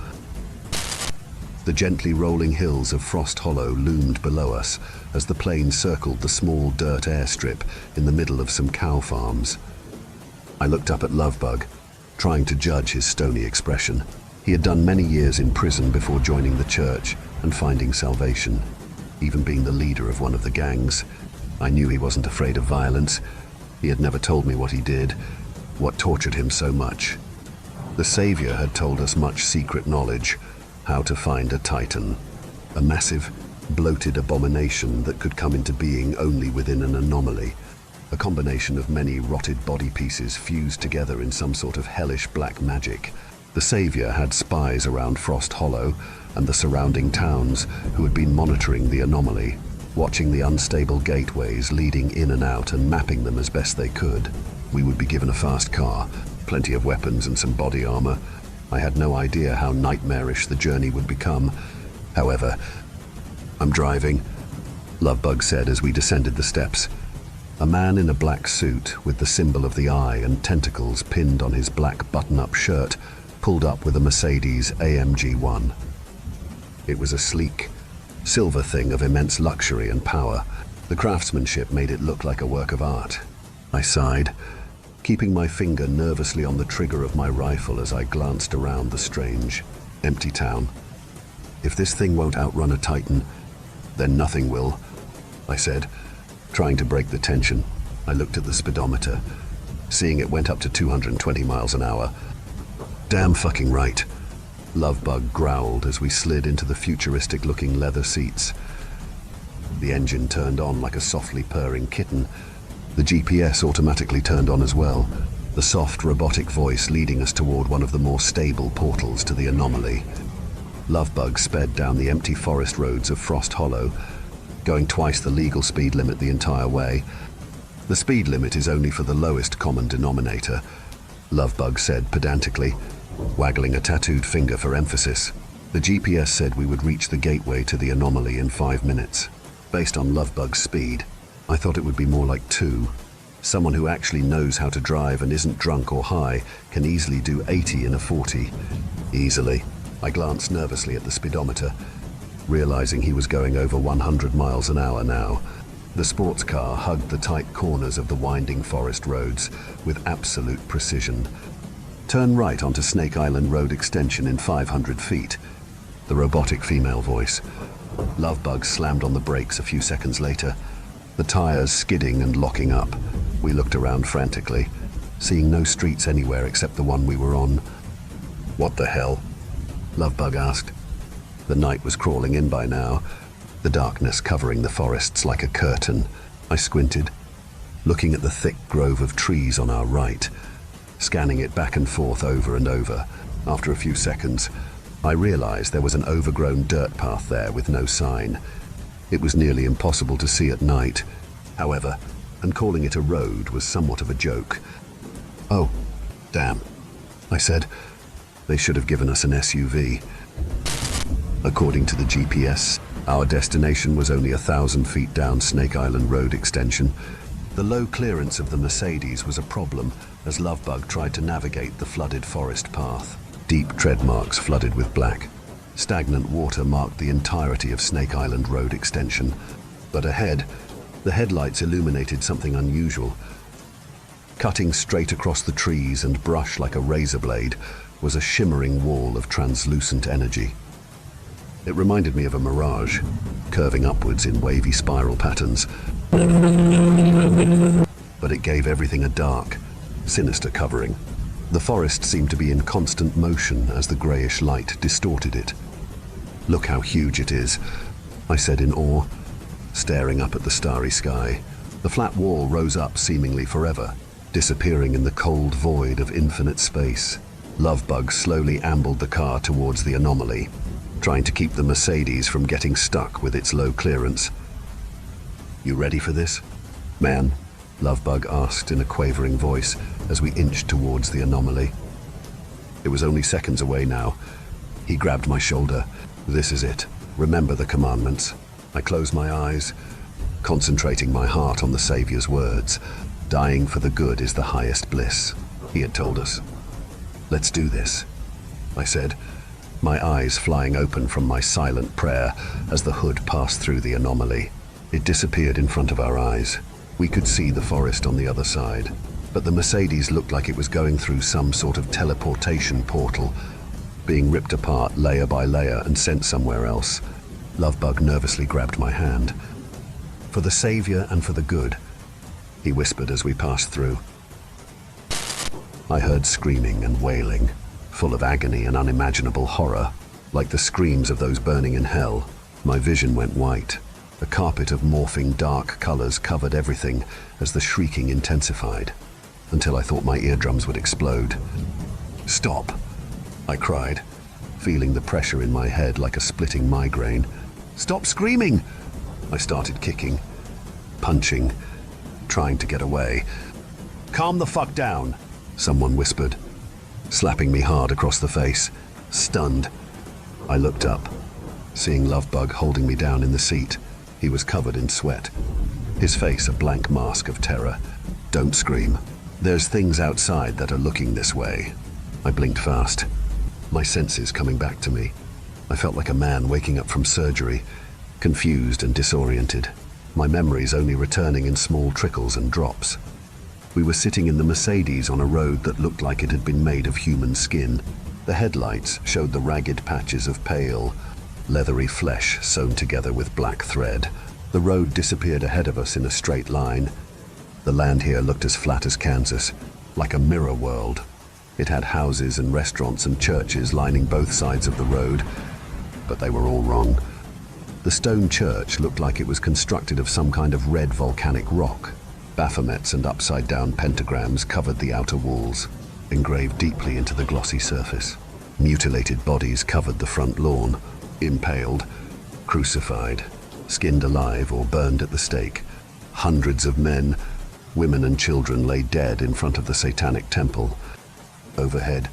The gently rolling hills of Frost Hollow loomed below us as the plane circled the small dirt airstrip in the middle of some cow farms. I looked up at Lovebug, trying to judge his stony expression. He had done many years in prison before joining the Church and finding salvation, even being the leader of one of the gangs. I knew he wasn't afraid of violence. He had never told me what he did, what tortured him so much. The Savior had told us much secret knowledge, how to find a Titan, a massive, bloated abomination that could come into being only within an anomaly, a combination of many rotted body pieces fused together in some sort of hellish black magic. The Savior had spies around Frost Hollow and the surrounding towns who had been monitoring the anomaly, watching the unstable gateways leading in and out and mapping them as best they could. We would be given a fast car, plenty of weapons and some body armor. I had no idea how nightmarish the journey would become. However, "I'm driving," Lovebug said as we descended the steps. A man in a black suit with the symbol of the eye and tentacles pinned on his black button-up shirt pulled up with a Mercedes AMG 1. It was a sleek, silver thing of immense luxury and power. The craftsmanship made it look like a work of art. I sighed, keeping my finger nervously on the trigger of my rifle as I glanced around the strange, empty town. "If this thing won't outrun a Titan, then nothing will," I said, trying to break the tension. I looked at the speedometer, seeing it went up to 220 miles an hour. "Damn fucking right," Lovebug growled as we slid into the futuristic-looking leather seats. The engine turned on like a softly purring kitten. The GPS automatically turned on as well, the soft robotic voice leading us toward one of the more stable portals to the anomaly. Lovebug sped down the empty forest roads of Frost Hollow, going twice the legal speed limit the entire way. "The speed limit is only for the lowest common denominator," Lovebug said pedantically, waggling a tattooed finger for emphasis. The GPS said we would reach the gateway to the anomaly in 5 minutes. Based on Lovebug's speed, I thought it would be more like 2. Someone who actually knows how to drive and isn't drunk or high can easily do 80 in a 40. Easily. I glanced nervously at the speedometer, realizing he was going over 100 miles an hour now. The sports car hugged the tight corners of the winding forest roads with absolute precision. "Turn right onto Snake Island Road extension in 500 feet, the robotic female voice. Lovebug slammed on the brakes a few seconds later, the tires skidding and locking up. We looked around frantically, seeing no streets anywhere except the one we were on. "What the hell?" Lovebug asked. The night was crawling in by now, the darkness covering the forests like a curtain. I squinted, looking at the thick grove of trees on our right, scanning it back and forth over and over. After a few seconds, I realized there was an overgrown dirt path there with no sign. It was nearly impossible to see at night, however, and calling it a road was somewhat of a joke. "Oh, damn," I said. "They should have given us an SUV." According to the GPS, our destination was only 1,000 feet down Snake Island Road extension. The low clearance of the Mercedes was a problem as Lovebug tried to navigate the flooded forest path. Deep tread marks flooded with black. Stagnant water marked the entirety of Snake Island Road extension. But ahead, the headlights illuminated something unusual. Cutting straight across the trees and brush like a razor blade was a shimmering wall of translucent energy. It reminded me of a mirage, curving upwards in wavy spiral patterns. But it gave everything a dark, sinister covering. The forest seemed to be in constant motion as the greyish light distorted it. "Look how huge it is," I said in awe, staring up at the starry sky. The flat wall rose up seemingly forever, disappearing in the cold void of infinite space. Lovebug slowly ambled the car towards the anomaly, trying to keep the Mercedes from getting stuck with its low clearance. "You ready for this, man?" Lovebug asked in a quavering voice as we inched towards the anomaly. It was only seconds away now. He grabbed my shoulder. "This is it. Remember the commandments." I closed my eyes, concentrating my heart on the Savior's words. "Dying for the good is the highest bliss," he had told us. "Let's do this," I said, my eyes flying open from my silent prayer as the hood passed through the anomaly. It disappeared in front of our eyes. We could see the forest on the other side, but the Mercedes looked like it was going through some sort of teleportation portal, being ripped apart layer by layer and sent somewhere else. Lovebug nervously grabbed my hand. For the Savior and for the good, he whispered as we passed through. I heard screaming and wailing, full of agony and unimaginable horror, like the screams of those burning in hell. My vision went white. A carpet of morphing dark colors covered everything as the shrieking intensified, until I thought my eardrums would explode. "Stop!" I cried, feeling the pressure in my head like a splitting migraine. "Stop screaming!" I started kicking, punching, trying to get away. "Calm the fuck down," someone whispered, slapping me hard across the face. Stunned, I looked up, seeing Lovebug holding me down in the seat. He was covered in sweat, his face a blank mask of terror. "Don't scream. There's things outside that are looking this way." I blinked fast, my senses coming back to me. I felt like a man waking up from surgery, confused and disoriented, my memories only returning in small trickles and drops. We were sitting in the Mercedes on a road that looked like it had been made of human skin. The headlights showed the ragged patches of pale, leathery flesh sewn together with black thread. The road disappeared ahead of us in a straight line. The land here looked as flat as Kansas, like a mirror world. It had houses and restaurants and churches lining both sides of the road, but they were all wrong. The stone church looked like it was constructed of some kind of red volcanic rock. Baphomets and upside-down pentagrams covered the outer walls, engraved deeply into the glossy surface. Mutilated bodies covered the front lawn, impaled, crucified, skinned alive or burned at the stake. Hundreds of men, women and children lay dead in front of the satanic temple. Overhead,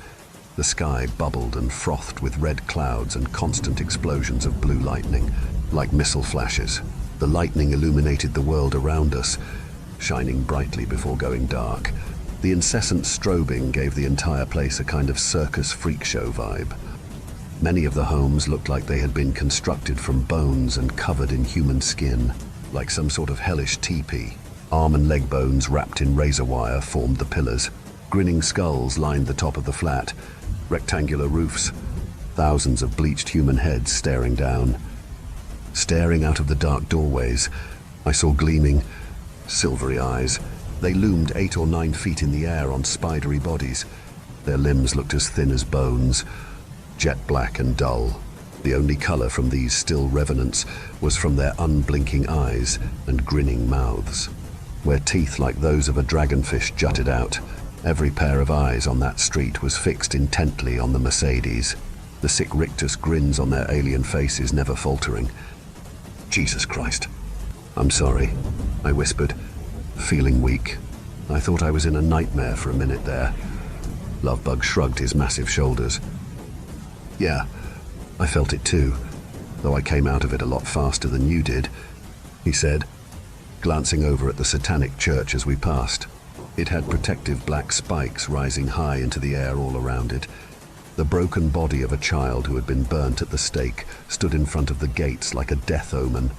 the sky bubbled and frothed with red clouds and constant explosions of blue lightning, like missile flashes. The lightning illuminated the world around us, shining brightly before going dark. The incessant strobing gave the entire place a kind of circus freak show vibe. Many of the homes looked like they had been constructed from bones and covered in human skin, like some sort of hellish teepee. Arm and leg bones wrapped in razor wire formed the pillars. Grinning skulls lined the top of the flat, rectangular roofs, thousands of bleached human heads staring down. Staring out of the dark doorways, I saw gleaming, silvery eyes. They loomed 8 or 9 feet in the air on spidery bodies. Their limbs looked as thin as bones, jet black and dull. The only color from these still revenants was from their unblinking eyes and grinning mouths, where teeth like those of a dragonfish jutted out. Every pair of eyes on that street was fixed intently on the Mercedes, the sick rictus grins on their alien faces never faltering. "Jesus Christ. I'm sorry," I whispered, feeling weak. I thought I was in a nightmare for a minute there. Lovebug shrugged his massive shoulders. "Yeah, I felt it too, though I came out of it a lot faster than you did," he said, glancing over at the satanic church as we passed. It had protective black spikes rising high into the air all around it. The broken body of a child who had been burnt at the stake stood in front of the gates like a death omen,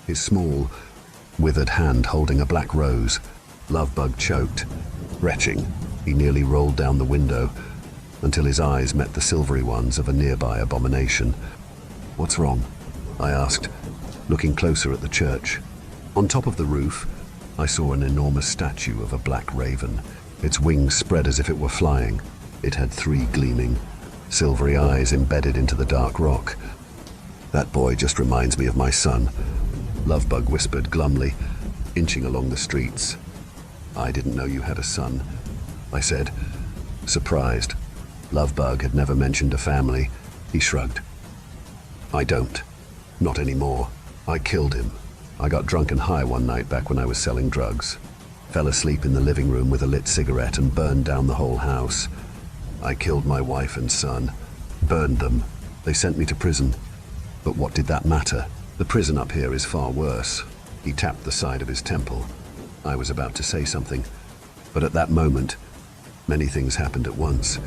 his small, withered hand holding a black rose. Lovebug choked. Retching, he nearly rolled down the window until his eyes met the silvery ones of a nearby abomination. "What's wrong?" I asked, looking closer at the church. On top of the roof, I saw an enormous statue of a black raven. Its wings spread as if it were flying. It had 3 gleaming, silvery eyes embedded into the dark rock. "That boy just reminds me of my son," Lovebug whispered glumly, inching along the streets. "I didn't know you had a son," I said, surprised. Lovebug had never mentioned a family. He shrugged. "I don't. Not anymore. I killed him. I got drunk and high one night back when I was selling drugs. Fell asleep in the living room with a lit cigarette and burned down the whole house. I killed my wife and son. Burned them. They sent me to prison. But what did that matter? The prison up here is far worse." He tapped the side of his temple. I was about to say something, but at that moment, many things happened at once.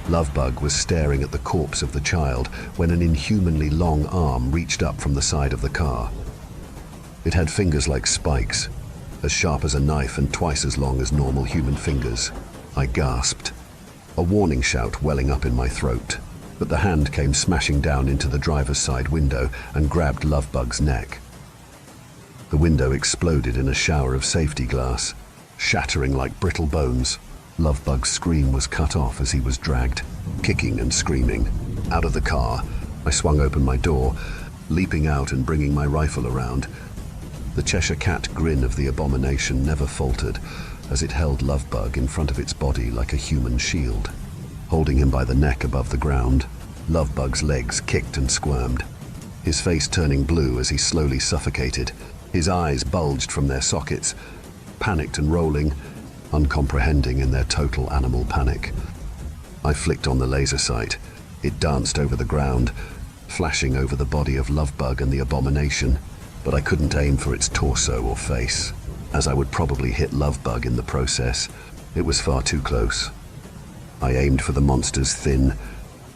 Lovebug was staring at the corpse of the child when an inhumanly long arm reached up from the side of the car. It had fingers like spikes, as sharp as a knife and twice as long as normal human fingers. I gasped, a warning shout welling up in my throat, but the hand came smashing down into the driver's side window and grabbed Lovebug's neck. The window exploded in a shower of safety glass, shattering like brittle bones. Lovebug's scream was cut off as he was dragged, kicking and screaming. Out of the car, I swung open my door, leaping out and bringing my rifle around. The Cheshire Cat grin of the abomination never faltered as it held Lovebug in front of its body like a human shield. Holding him by the neck above the ground, Lovebug's legs kicked and squirmed, his face turning blue as he slowly suffocated. His eyes bulged from their sockets, panicked and rolling, uncomprehending in their total animal panic. I flicked on the laser sight. It danced over the ground, flashing over the body of Lovebug and the abomination, but I couldn't aim for its torso or face, as I would probably hit Lovebug in the process. It was far too close. I aimed for the monster's thin,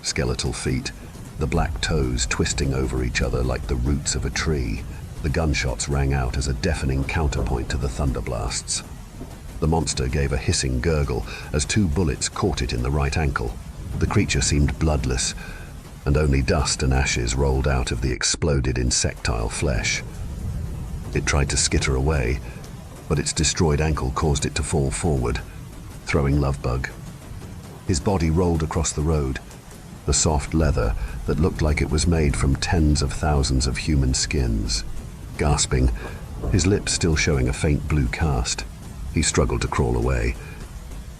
skeletal feet, the black toes twisting over each other like the roots of a tree. The gunshots rang out as a deafening counterpoint to the thunderblasts. The monster gave a hissing gurgle as 2 bullets caught it in the right ankle. The creature seemed bloodless, and only dust and ashes rolled out of the exploded insectile flesh. It tried to skitter away, but its destroyed ankle caused it to fall forward, throwing Lovebug. His body rolled across the road, the soft leather that looked like it was made from tens of thousands of human skins. Gasping, his lips still showing a faint blue cast, he struggled to crawl away.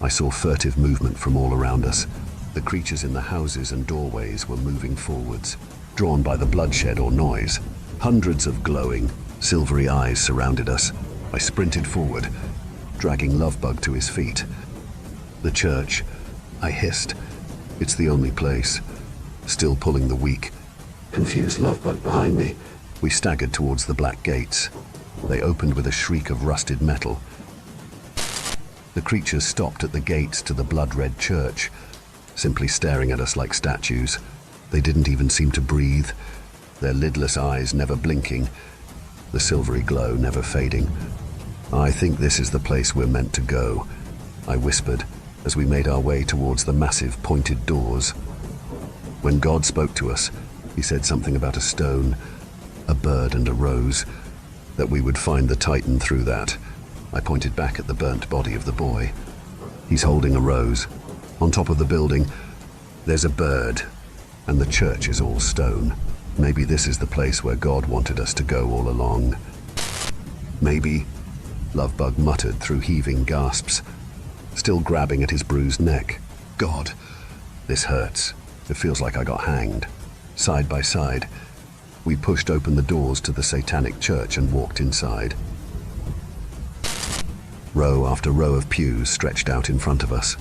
I saw furtive movement from all around us. The creatures in the houses and doorways were moving forwards, drawn by the bloodshed or noise. Hundreds of glowing, silvery eyes surrounded us. I sprinted forward, dragging Lovebug to his feet. The church, I hissed. It's the only place. Still pulling the weak, confused Lovebug behind me. We staggered towards the black gates. They opened with a shriek of rusted metal. The creatures stopped at the gates to the blood-red church, simply staring at us like statues. They didn't even seem to breathe, their lidless eyes never blinking, the silvery glow never fading. I think this is the place we're meant to go, I whispered as we made our way towards the massive pointed doors. When God spoke to us, he said something about a stone, a bird and a rose, that we would find the Titan through that. I pointed back at the burnt body of the boy. He's holding a rose. On top of the building, there's a bird, and the church is all stone. Maybe this is the place where God wanted us to go all along. Maybe, Lovebug muttered through heaving gasps, still grabbing at his bruised neck. God, this hurts. It feels like I got hanged. Side by side, we pushed open the doors to the satanic church and walked inside. Row after row of pews stretched out in front of us.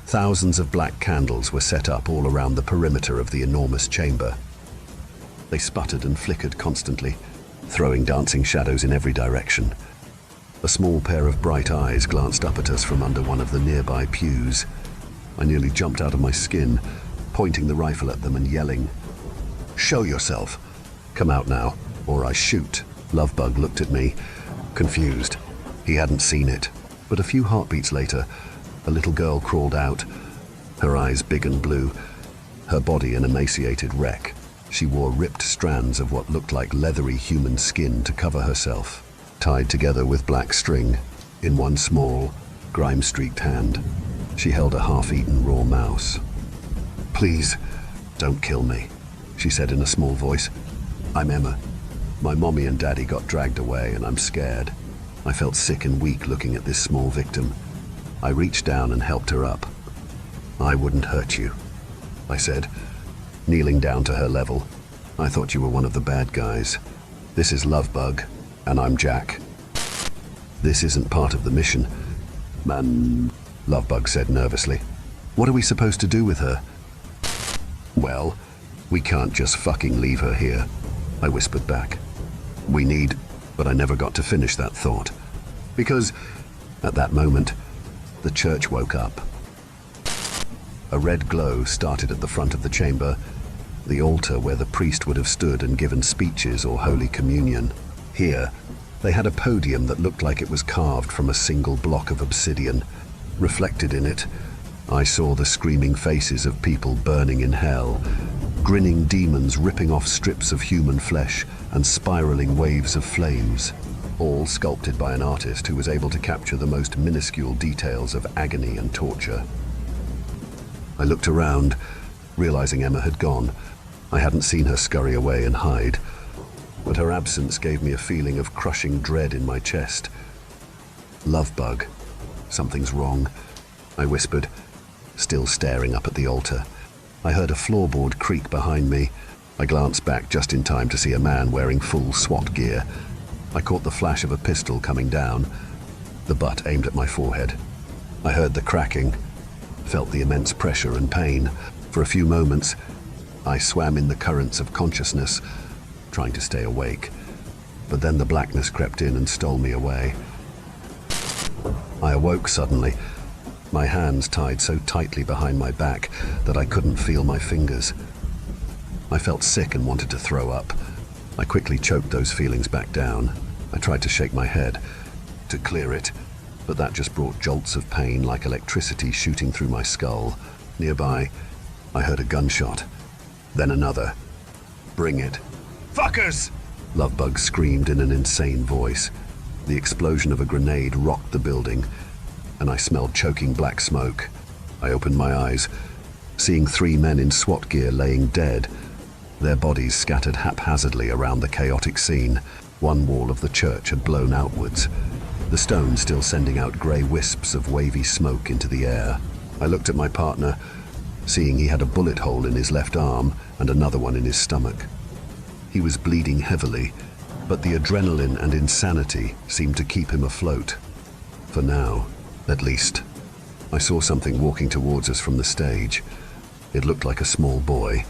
Thousands of black candles were set up all around the perimeter of the enormous chamber. They sputtered and flickered constantly, throwing dancing shadows in every direction. A small pair of bright eyes glanced up at us from under one of the nearby pews. I nearly jumped out of my skin, pointing the rifle at them and yelling, "Show yourself! Come out now, or I shoot." Lovebug looked at me, confused. He hadn't seen it, but a few heartbeats later, a little girl crawled out, her eyes big and blue, her body an emaciated wreck. She wore ripped strands of what looked like leathery human skin to cover herself, tied together with black string. In one small, grime-streaked hand, she held a half-eaten raw mouse. "Please, don't kill me," she said in a small voice. "I'm Emma. My mommy and daddy got dragged away and I'm scared." I felt sick and weak looking at this small victim. I reached down and helped her up. "I wouldn't hurt you," I said, kneeling down to her level. "I thought you were one of the bad guys. This is Lovebug, and I'm Jack." "This isn't part of the mission, man," Lovebug said nervously. "What are we supposed to do with her?" "Well, we can't just fucking leave her here," I whispered back. "We need..." But I never got to finish that thought, because at that moment, the church woke up. A red glow started at the front of the chamber, the altar where the priest would have stood and given speeches or Holy Communion. Here, they had a podium that looked like it was carved from a single block of obsidian. Reflected in it, I saw the screaming faces of people burning in hell, grinning demons ripping off strips of human flesh and spiraling waves of flames. all sculpted by an artist who was able to capture the most minuscule details of agony and torture. I looked around, realizing Emma had gone. I hadn't seen her scurry away and hide, but her absence gave me a feeling of crushing dread in my chest. Lovebug, something's wrong, I whispered, still staring up at the altar. I heard a floorboard creak behind me. I glanced back just in time to see a man wearing full SWAT gear. I caught the flash of a pistol coming down, the butt aimed at my forehead. I heard the cracking, felt the immense pressure and pain. For a few moments, I swam in the currents of consciousness, trying to stay awake. But then the blackness crept in and stole me away. I awoke suddenly, my hands tied so tightly behind my back that I couldn't feel my fingers. I felt sick and wanted to throw up. I quickly choked those feelings back down. I tried to shake my head, to clear it, but that just brought jolts of pain like electricity shooting through my skull. Nearby, I heard a gunshot, then another. "Bring it." "Fuckers!" Lovebug screamed in an insane voice. The explosion of a grenade rocked the building, and I smelled choking black smoke. I opened my eyes, seeing 3 men in SWAT gear laying dead, their bodies scattered haphazardly around the chaotic scene. One wall of the church had blown outwards, the stone still sending out grey wisps of wavy smoke into the air. I looked at my partner, seeing he had a bullet hole in his left arm and another one in his stomach. He was bleeding heavily, but the adrenaline and insanity seemed to keep him afloat. For now, at least. I saw something walking towards us from the stage. It looked like a small boy,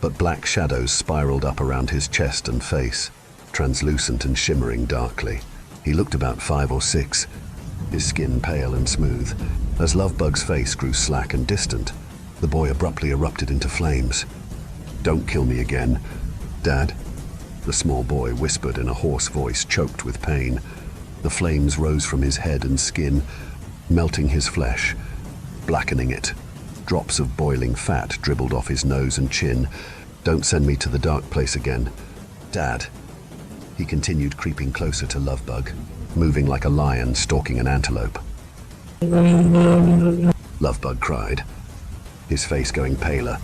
but black shadows spiraled up around his chest and face, translucent and shimmering darkly. He looked about 5 or 6, his skin pale and smooth. As Lovebug's face grew slack and distant, the boy abruptly erupted into flames. "Don't kill me again, Dad," the small boy whispered in a hoarse voice choked with pain. The flames rose from his head and skin, melting his flesh, blackening it. Drops of boiling fat dribbled off his nose and chin. "Don't send me to the dark place again, Dad." He continued creeping closer to Lovebug, moving like a lion stalking an antelope. Lovebug cried, his face going paler.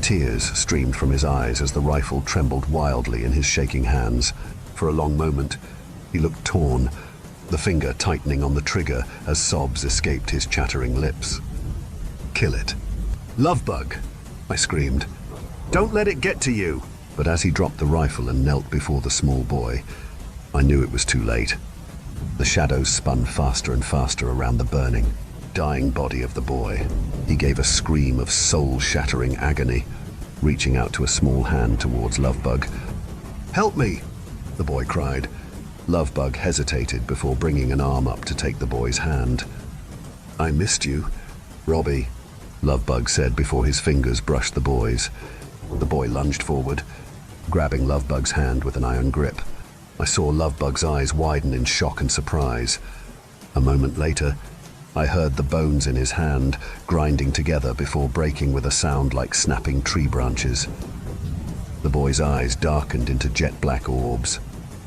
Tears streamed from his eyes as the rifle trembled wildly in his shaking hands. For a long moment, he looked torn, the finger tightening on the trigger as sobs escaped his chattering lips. "Kill it. Lovebug!" I screamed. "Don't let it get to you!" But as he dropped the rifle and knelt before the small boy, I knew it was too late. The shadows spun faster and faster around the burning, dying body of the boy. He gave a scream of soul-shattering agony, reaching out to a small hand towards Lovebug. "Help me!" the boy cried. Lovebug hesitated before bringing an arm up to take the boy's hand. "I missed you, Robbie," Lovebug said before his fingers brushed the boy's. The boy lunged forward, grabbing Lovebug's hand with an iron grip. I saw Lovebug's eyes widen in shock and surprise. A moment later, I heard the bones in his hand grinding together before breaking with a sound like snapping tree branches. The boy's eyes darkened into jet-black orbs,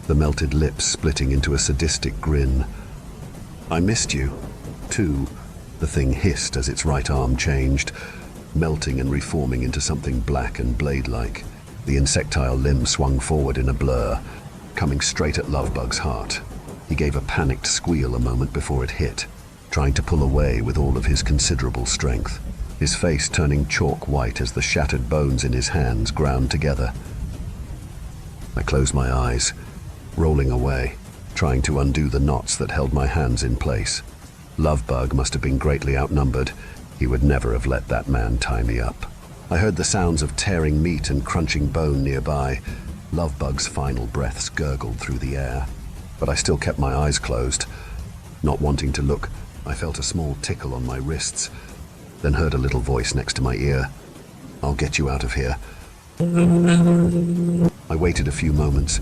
the melted lips splitting into a sadistic grin. "I missed you, too," the thing hissed as its right arm changed, melting and reforming into something black and blade-like. The insectile limb swung forward in a blur, coming straight at Lovebug's heart. He gave a panicked squeal a moment before it hit, trying to pull away with all of his considerable strength, his face turning chalk white as the shattered bones in his hands ground together. I closed my eyes, rolling away, trying to undo the knots that held my hands in place. Lovebug must have been greatly outnumbered. He would never have let that man tie me up. I heard the sounds of tearing meat and crunching bone nearby. Lovebug's final breaths gurgled through the air, but I still kept my eyes closed. Not wanting to look, I felt a small tickle on my wrists, then heard a little voice next to my ear. "I'll get you out of here." I waited a few moments,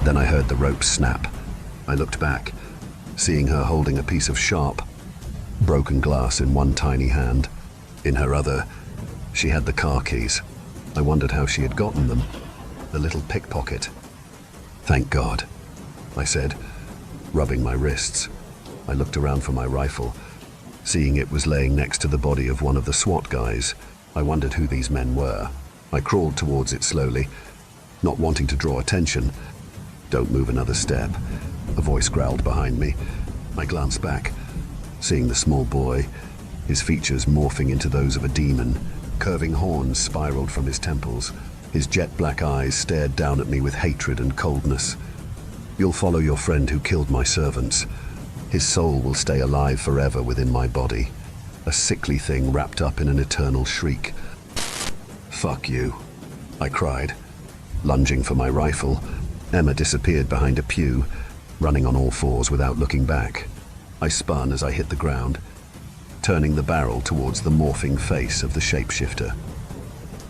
then I heard the rope snap. I looked back, seeing her holding a piece of sharp, broken glass in one tiny hand. In her other, she had the car keys. I wondered how she had gotten them. The little pickpocket. "Thank God," I said, rubbing my wrists. I looked around for my rifle. Seeing it was laying next to the body of one of the SWAT guys, I wondered who these men were. I crawled towards it slowly, not wanting to draw attention. "Don't move another step," a voice growled behind me. I glanced back, seeing the small boy, his features morphing into those of a demon. Curving horns spiraled from his temples. His jet-black eyes stared down at me with hatred and coldness. "You'll follow your friend who killed my servants. His soul will stay alive forever within my body." A sickly thing wrapped up in an eternal shriek. "Fuck you," I cried. Lunging for my rifle, Emma disappeared behind a pew, running on all fours without looking back. I spun as I hit the ground, turning the barrel towards the morphing face of the shapeshifter.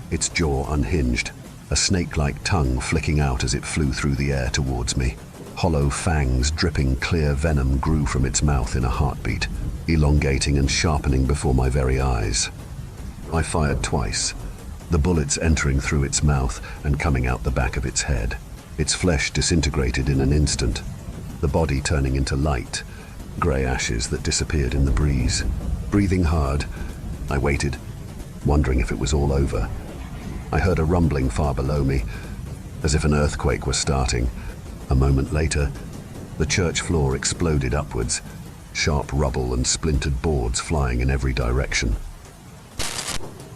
Its jaw unhinged, a snake-like tongue flicking out as it flew through the air towards me. Hollow fangs dripping clear venom grew from its mouth in a heartbeat, elongating and sharpening before my very eyes. I fired twice, the bullets entering through its mouth and coming out the back of its head. Its flesh disintegrated in an instant, the body turning into light, grey ashes that disappeared in the breeze. Breathing hard, I waited, wondering if it was all over. I heard a rumbling far below me, as if an earthquake was starting. A moment later, the church floor exploded upwards, sharp rubble and splintered boards flying in every direction.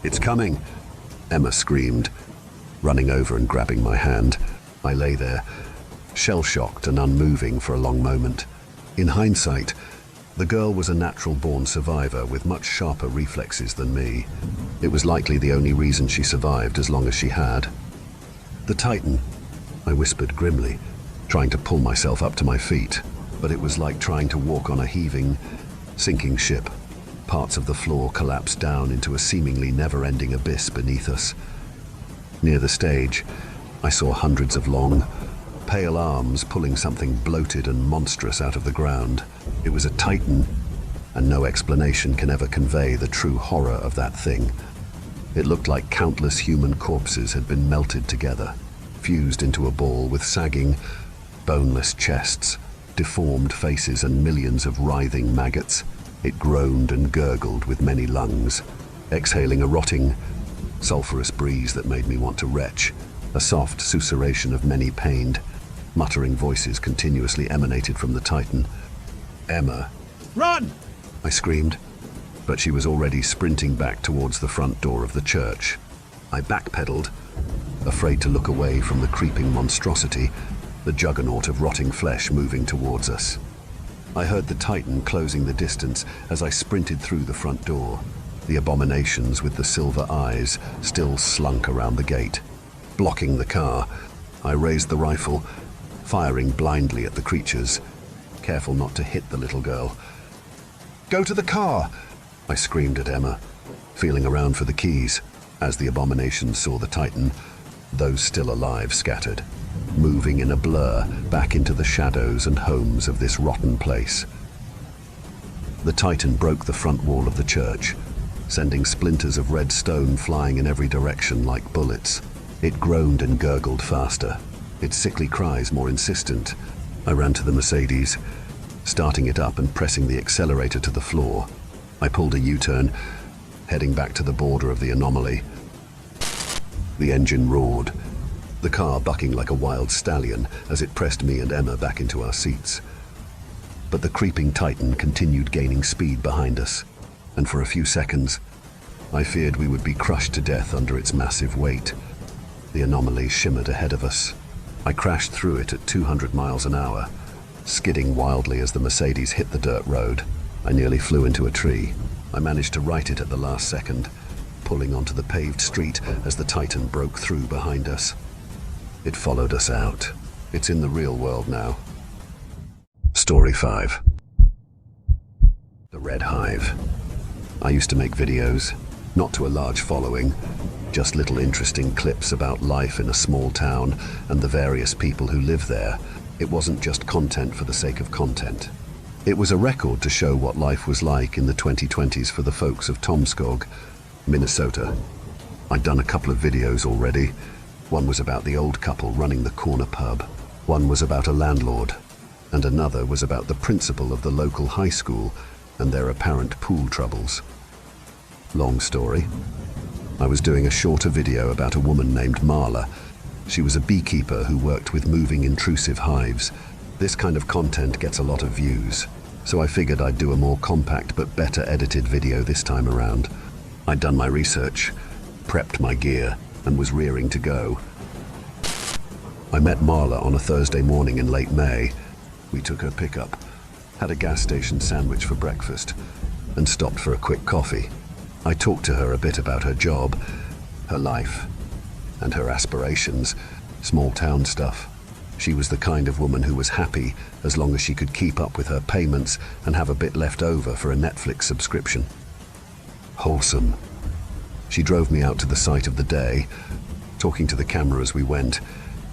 "It's coming!" Emma screamed, running over and grabbing my hand. I lay there, shell-shocked and unmoving for a long moment. In hindsight, the girl was a natural-born survivor with much sharper reflexes than me. It was likely the only reason she survived as long as she had. "The Titan," I whispered grimly, trying to pull myself up to my feet, but it was like trying to walk on a heaving, sinking ship. Parts of the floor collapsed down into a seemingly never-ending abyss beneath us. Near the stage, I saw hundreds of long, pale arms pulling something bloated and monstrous out of the ground. It was a Titan, and no explanation can ever convey the true horror of that thing. It looked like countless human corpses had been melted together, fused into a ball with sagging, boneless chests, deformed faces and millions of writhing maggots. It groaned and gurgled with many lungs, exhaling a rotting, sulphurous breeze that made me want to retch. A soft susurration of many pained, muttering voices continuously emanated from the Titan. "Emma!" Run! I screamed, but she was already sprinting back towards the front door of the church. I backpedaled, afraid to look away from the creeping monstrosity, the juggernaut of rotting flesh moving towards us. I heard the Titan closing the distance as I sprinted through the front door. The abominations with the silver eyes still slunk around the gate. Blocking the car, I raised the rifle, firing blindly at the creatures, careful not to hit the little girl. "Go to the car!" I screamed at Emma, feeling around for the keys. As the abominations saw the Titan, those still alive scattered, moving in a blur back into the shadows and homes of this rotten place. The Titan broke the front wall of the church, sending splinters of red stone flying in every direction like bullets. It groaned and gurgled faster, its sickly cries more insistent. I ran to the Mercedes, starting it up and pressing the accelerator to the floor. I pulled a U-turn, heading back to the border of the anomaly. The engine roared, the car bucking like a wild stallion as it pressed me and Emma back into our seats. But the creeping Titan continued gaining speed behind us, and for a few seconds, I feared we would be crushed to death under its massive weight. The anomaly shimmered ahead of us. I crashed through it at 200 miles an hour, skidding wildly as the Mercedes hit the dirt road. I nearly flew into a tree. I managed to right it at the last second, pulling onto the paved street as the Titan broke through behind us. It followed us out. It's in the real world now. Story 5. The Red Hive. I used to make videos, not to a large following, just little interesting clips about life in a small town and the various people who live there. It wasn't just content for the sake of content. It was a record to show what life was like in the 2020s for the folks of Tomskog, Minnesota. I'd done a couple of videos already. One was about the old couple running the corner pub. One was about a landlord, and another was about the principal of the local high school and their apparent pool troubles. Long story. I was doing a shorter video about a woman named Marla. She was a beekeeper who worked with moving intrusive hives. This kind of content gets a lot of views, so I figured I'd do a more compact but better edited video this time around. I'd done my research, prepped my gear, and was rearing to go. I met Marla on a Thursday morning in late May. We took her pickup, had a gas station sandwich for breakfast, and stopped for a quick coffee. I talked to her a bit about her job, her life, and her aspirations, small town stuff. She was the kind of woman who was happy as long as she could keep up with her payments and have a bit left over for a Netflix subscription. Wholesome. She drove me out to the site of the day, talking to the camera as we went.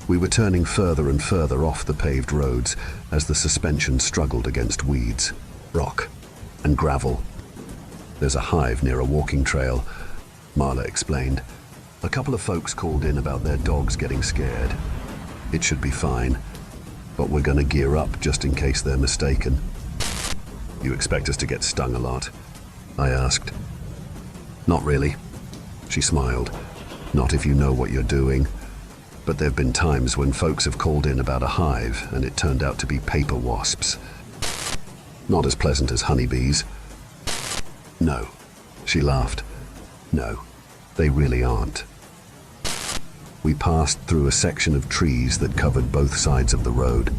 We were turning further and further off the paved roads as the suspension struggled against weeds, rock, and gravel. There's a hive near a walking trail, Marla explained. A couple of folks called in about their dogs getting scared. It should be fine, but we're gonna gear up just in case they're mistaken. You expect us to get stung a lot? I asked. Not really, she smiled. Not if you know what you're doing. But there've been times when folks have called in about a hive and it turned out to be paper wasps. Not as pleasant as honeybees. No, she laughed. No, they really aren't. We passed through a section of trees that covered both sides of the road,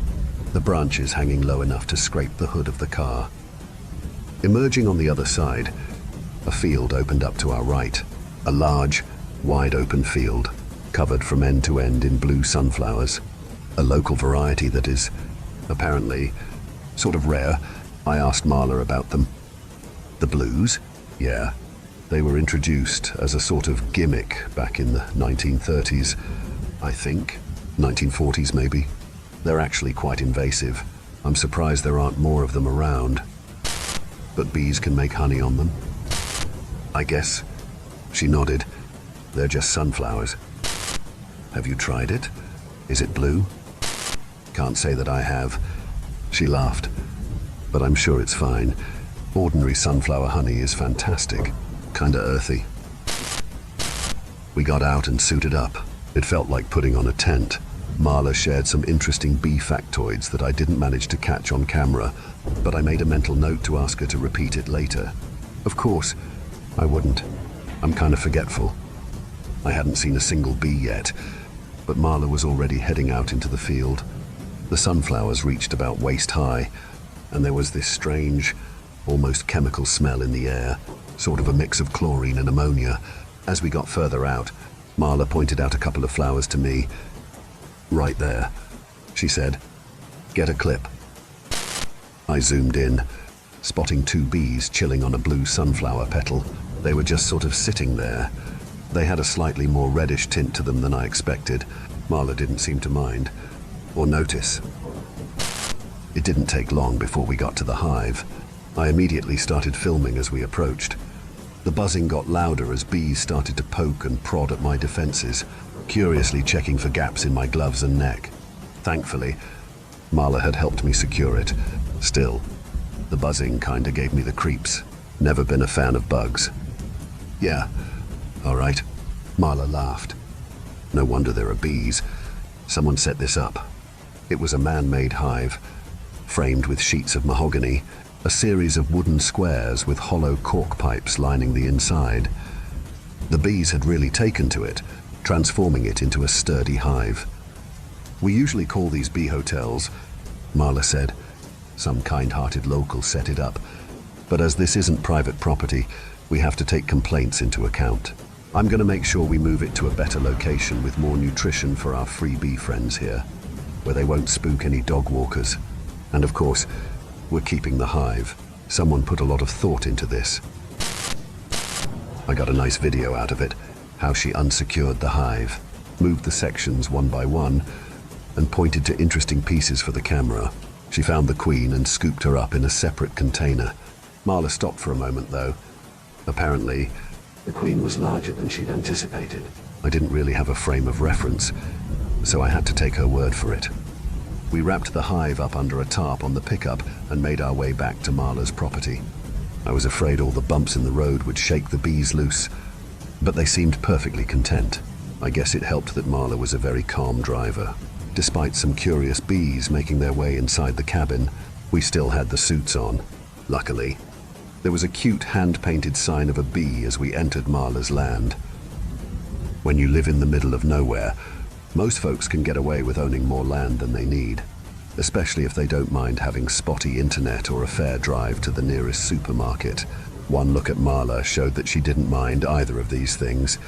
the branches hanging low enough to scrape the hood of the car. Emerging on the other side, a field opened up to our right, a large, wide-open field, covered from end to end in blue sunflowers, a local variety that is, apparently, sort of rare. I asked Marla about them. The blues? Yeah. They were introduced as a sort of gimmick back in the 1930s, I think. 1940s, maybe. They're actually quite invasive. I'm surprised there aren't more of them around. But bees can make honey on them. I guess. She nodded. They're just sunflowers. Have you tried it? Is it blue? Can't say that I have. She laughed. But I'm sure it's fine. Ordinary sunflower honey is fantastic. Kinda earthy. We got out and suited up. It felt like putting on a tent. Marla shared some interesting bee factoids that I didn't manage to catch on camera, but I made a mental note to ask her to repeat it later. Of course, I wouldn't. I'm kind of forgetful. I hadn't seen a single bee yet, but Marla was already heading out into the field. The sunflowers reached about waist high, and there was this strange, almost chemical smell in the air, sort of a mix of chlorine and ammonia. As we got further out, Marla pointed out a couple of flowers to me. Right there, she said. Get a clip. I zoomed in, spotting two bees chilling on a blue sunflower petal. They were just sort of sitting there. They had a slightly more reddish tint to them than I expected. Marla didn't seem to mind, or notice. It didn't take long before we got to the hive. I immediately started filming as we approached. The buzzing got louder as bees started to poke and prod at my defenses, curiously checking for gaps in my gloves and neck. Thankfully, Marla had helped me secure it. Still, the buzzing kinda gave me the creeps. Never been a fan of bugs. Yeah, all right. Marla laughed. No wonder there are bees. Someone set this up. It was a man-made hive, framed with sheets of mahogany, a series of wooden squares with hollow cork pipes lining the inside. The bees had really taken to it, transforming it into a sturdy hive. We usually call these bee hotels, Marla said. Some kind-hearted local set it up. But as this isn't private property, we have to take complaints into account. I'm going to make sure we move it to a better location with more nutrition for our free bee friends here, where they won't spook any dog walkers. And of course, we're keeping the hive. Someone put a lot of thought into this. I got a nice video out of it, how she unsecured the hive, moved the sections one by one, and pointed to interesting pieces for the camera. She found the queen and scooped her up in a separate container. Marla stopped for a moment, though. Apparently, the queen was larger than she'd anticipated. I didn't really have a frame of reference, so I had to take her word for it. We wrapped the hive up under a tarp on the pickup and made our way back to Marla's property. I was afraid all the bumps in the road would shake the bees loose, but they seemed perfectly content. I guess it helped that Marla was a very calm driver. Despite some curious bees making their way inside the cabin, we still had the suits on, luckily. There was a cute hand-painted sign of a bee as we entered Marla's land. When you live in the middle of nowhere, most folks can get away with owning more land than they need, especially if they don't mind having spotty internet or a fair drive to the nearest supermarket. One look at Marla showed that she didn't mind either of these things.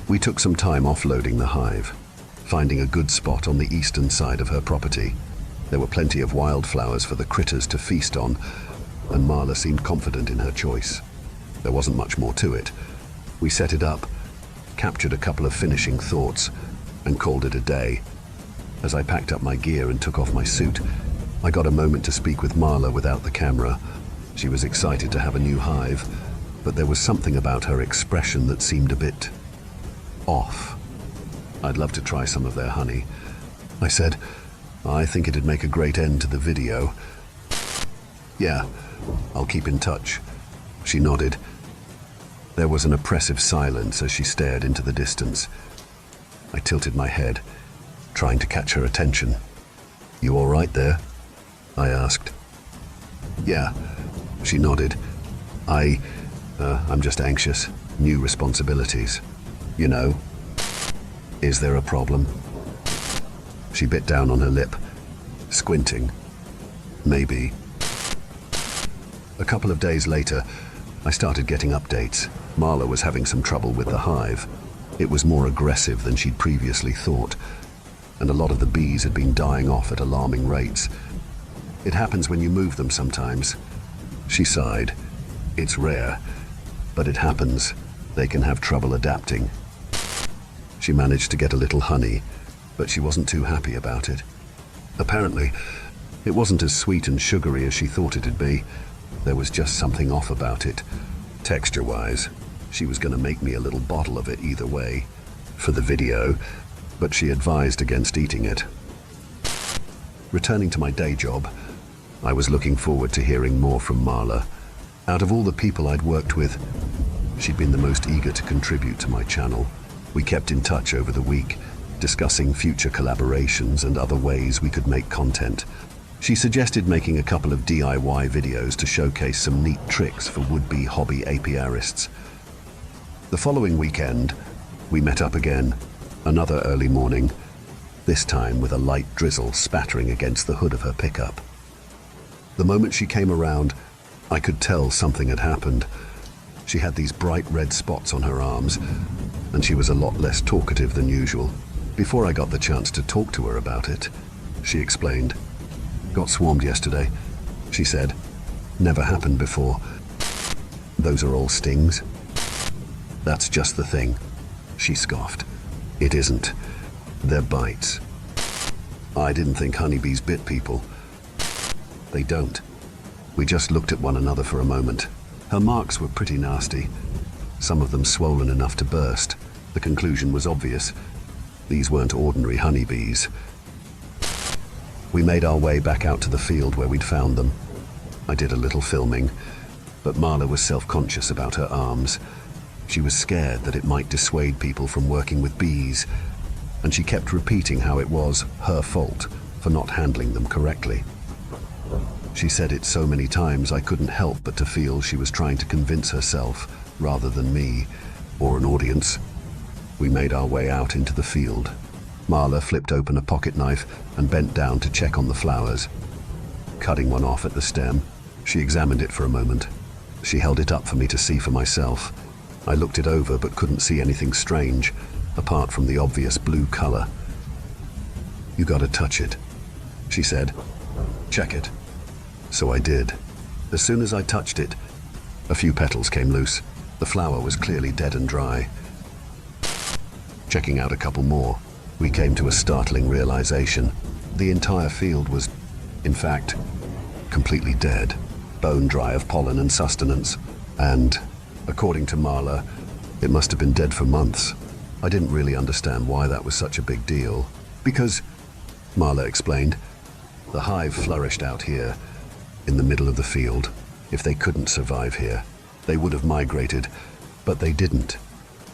We took some time offloading the hive, finding a good spot on the eastern side of her property. There were plenty of wildflowers for the critters to feast on, and Marla seemed confident in her choice. There wasn't much more to it. We set it up, captured a couple of finishing thoughts, and called it a day. As I packed up my gear and took off my suit, I got a moment to speak with Marla without the camera. She was excited to have a new hive, but there was something about her expression that seemed a bit off. I'd love to try some of their honey. I said, I think it'd make a great end to the video. Yeah, I'll keep in touch. She nodded. There was an oppressive silence as she stared into the distance. I tilted my head, trying to catch her attention. You all right there? I asked. Yeah, she nodded. I'm just anxious. New responsibilities. You know. Is there a problem? She bit down on her lip, squinting. Maybe. A couple of days later, I started getting updates. Marla was having some trouble with the hive. It was more aggressive than she'd previously thought, and a lot of the bees had been dying off at alarming rates. It happens when you move them sometimes. She sighed. It's rare, but it happens. They can have trouble adapting. She managed to get a little honey, but she wasn't too happy about it. Apparently, it wasn't as sweet and sugary as she thought it'd be. There was just something off about it, texture-wise. She was going to make me a little bottle of it either way, for the video, but she advised against eating it. Returning to my day job, I was looking forward to hearing more from Marla. Out of all the people I'd worked with, she'd been the most eager to contribute to my channel. We kept in touch over the week, discussing future collaborations and other ways we could make content. She suggested making a couple of DIY videos to showcase some neat tricks for would-be hobby apiarists. The following weekend, we met up again, another early morning, this time with a light drizzle spattering against the hood of her pickup. The moment she came around, I could tell something had happened. She had these bright red spots on her arms, and she was a lot less talkative than usual. Before I got the chance to talk to her about it, she explained. Got swarmed yesterday, she said. Never happened before. Those are all stings? That's just the thing, she scoffed. It isn't. They're bites. I didn't think honeybees bit people. They don't. We just looked at one another for a moment. Her marks were pretty nasty, some of them swollen enough to burst. The conclusion was obvious. These weren't ordinary honeybees. We made our way back out to the field where we'd found them. I did a little filming, but Marla was self-conscious about her arms. She was scared that it might dissuade people from working with bees, and she kept repeating how it was her fault for not handling them correctly. She said it so many times I couldn't help but to feel she was trying to convince herself rather than me or an audience. We made our way out into the field. Marla flipped open a pocket knife and bent down to check on the flowers. Cutting one off at the stem, she examined it for a moment. She held it up for me to see for myself. I looked it over but couldn't see anything strange, apart from the obvious blue color. You gotta touch it, she said. Check it. So I did. As soon as I touched it, a few petals came loose. The flower was clearly dead and dry. Checking out a couple more, we came to a startling realization. The entire field was, in fact, completely dead, bone dry of pollen and sustenance. And, according to Marla, it must have been dead for months. I didn't really understand why that was such a big deal, because Marla explained. The hive flourished out here, in the middle of the field. If they couldn't survive here, they would have migrated, but they didn't.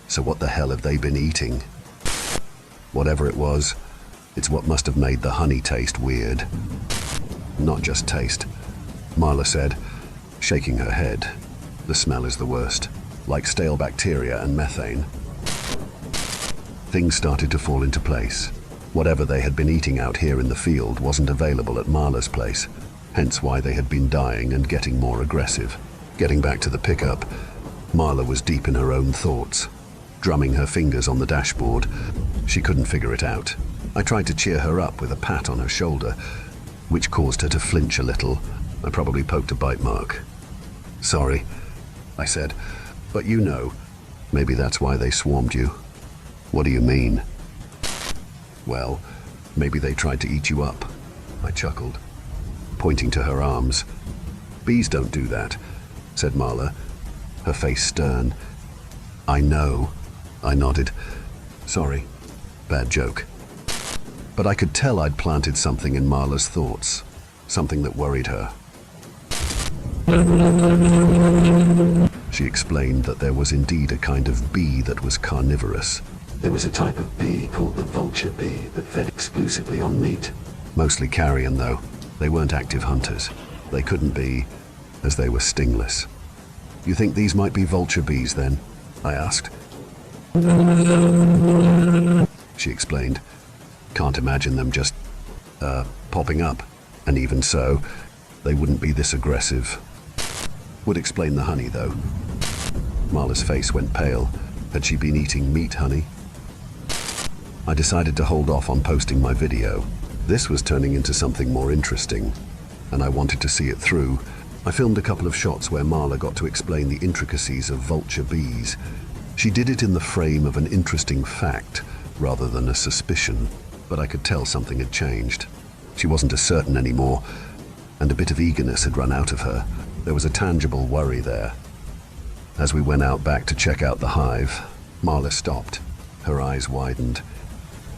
So what the hell have they been eating? Whatever it was, it's what must have made the honey taste weird. Not just taste, Marla said, shaking her head. The smell is the worst, like stale bacteria and methane. Things started to fall into place. Whatever they had been eating out here in the field wasn't available at Marla's place, hence why they had been dying and getting more aggressive. Getting back to the pickup, Marla was deep in her own thoughts, drumming her fingers on the dashboard. She couldn't figure it out. I tried to cheer her up with a pat on her shoulder, which caused her to flinch a little. I probably poked a bite mark. "Sorry," I said, "but you know, maybe that's why they swarmed you." "What do you mean?" "Well, maybe they tried to eat you up," I chuckled, pointing to her arms. "Bees don't do that," said Marla, her face stern. "I know," I nodded. "Sorry, bad joke." But I could tell I'd planted something in Marla's thoughts, something that worried her. She explained that there was indeed a kind of bee that was carnivorous. There was a type of bee called the vulture bee that fed exclusively on meat. Mostly carrion, though. They weren't active hunters. They couldn't be, as they were stingless. "You think these might be vulture bees, then?" I asked. She explained. "Can't imagine them just, popping up. And even so, they wouldn't be this aggressive." Would explain the honey, though. Marla's face went pale. Had she been eating meat honey? I decided to hold off on posting my video. This was turning into something more interesting, and I wanted to see it through. I filmed a couple of shots where Marla got to explain the intricacies of vulture bees. She did it in the frame of an interesting fact, rather than a suspicion, but I could tell something had changed. She wasn't as certain anymore, and a bit of eagerness had run out of her. There was a tangible worry there. As we went out back to check out the hive, Marla stopped. Her eyes widened.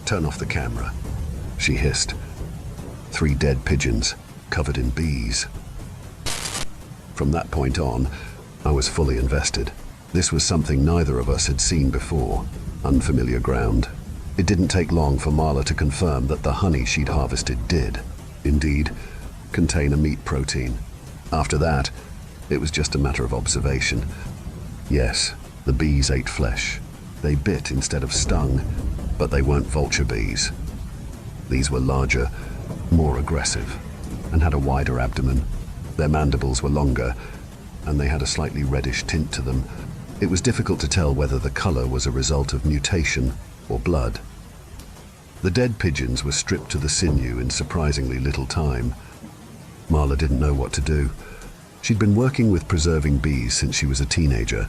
"Turn off the camera," she hissed. 3 dead pigeons, covered in bees. From that point on, I was fully invested. This was something neither of us had seen before, unfamiliar ground. It didn't take long for Marla to confirm that the honey she'd harvested did, indeed, contain a meat protein. After that, it was just a matter of observation. Yes, the bees ate flesh. They bit instead of stung, but they weren't vulture bees. These were larger, more aggressive, and had a wider abdomen. Their mandibles were longer, and they had a slightly reddish tint to them. It was difficult to tell whether the color was a result of mutation or blood. The dead pigeons were stripped to the sinew in surprisingly little time. Marla didn't know what to do. She'd been working with preserving bees since she was a teenager,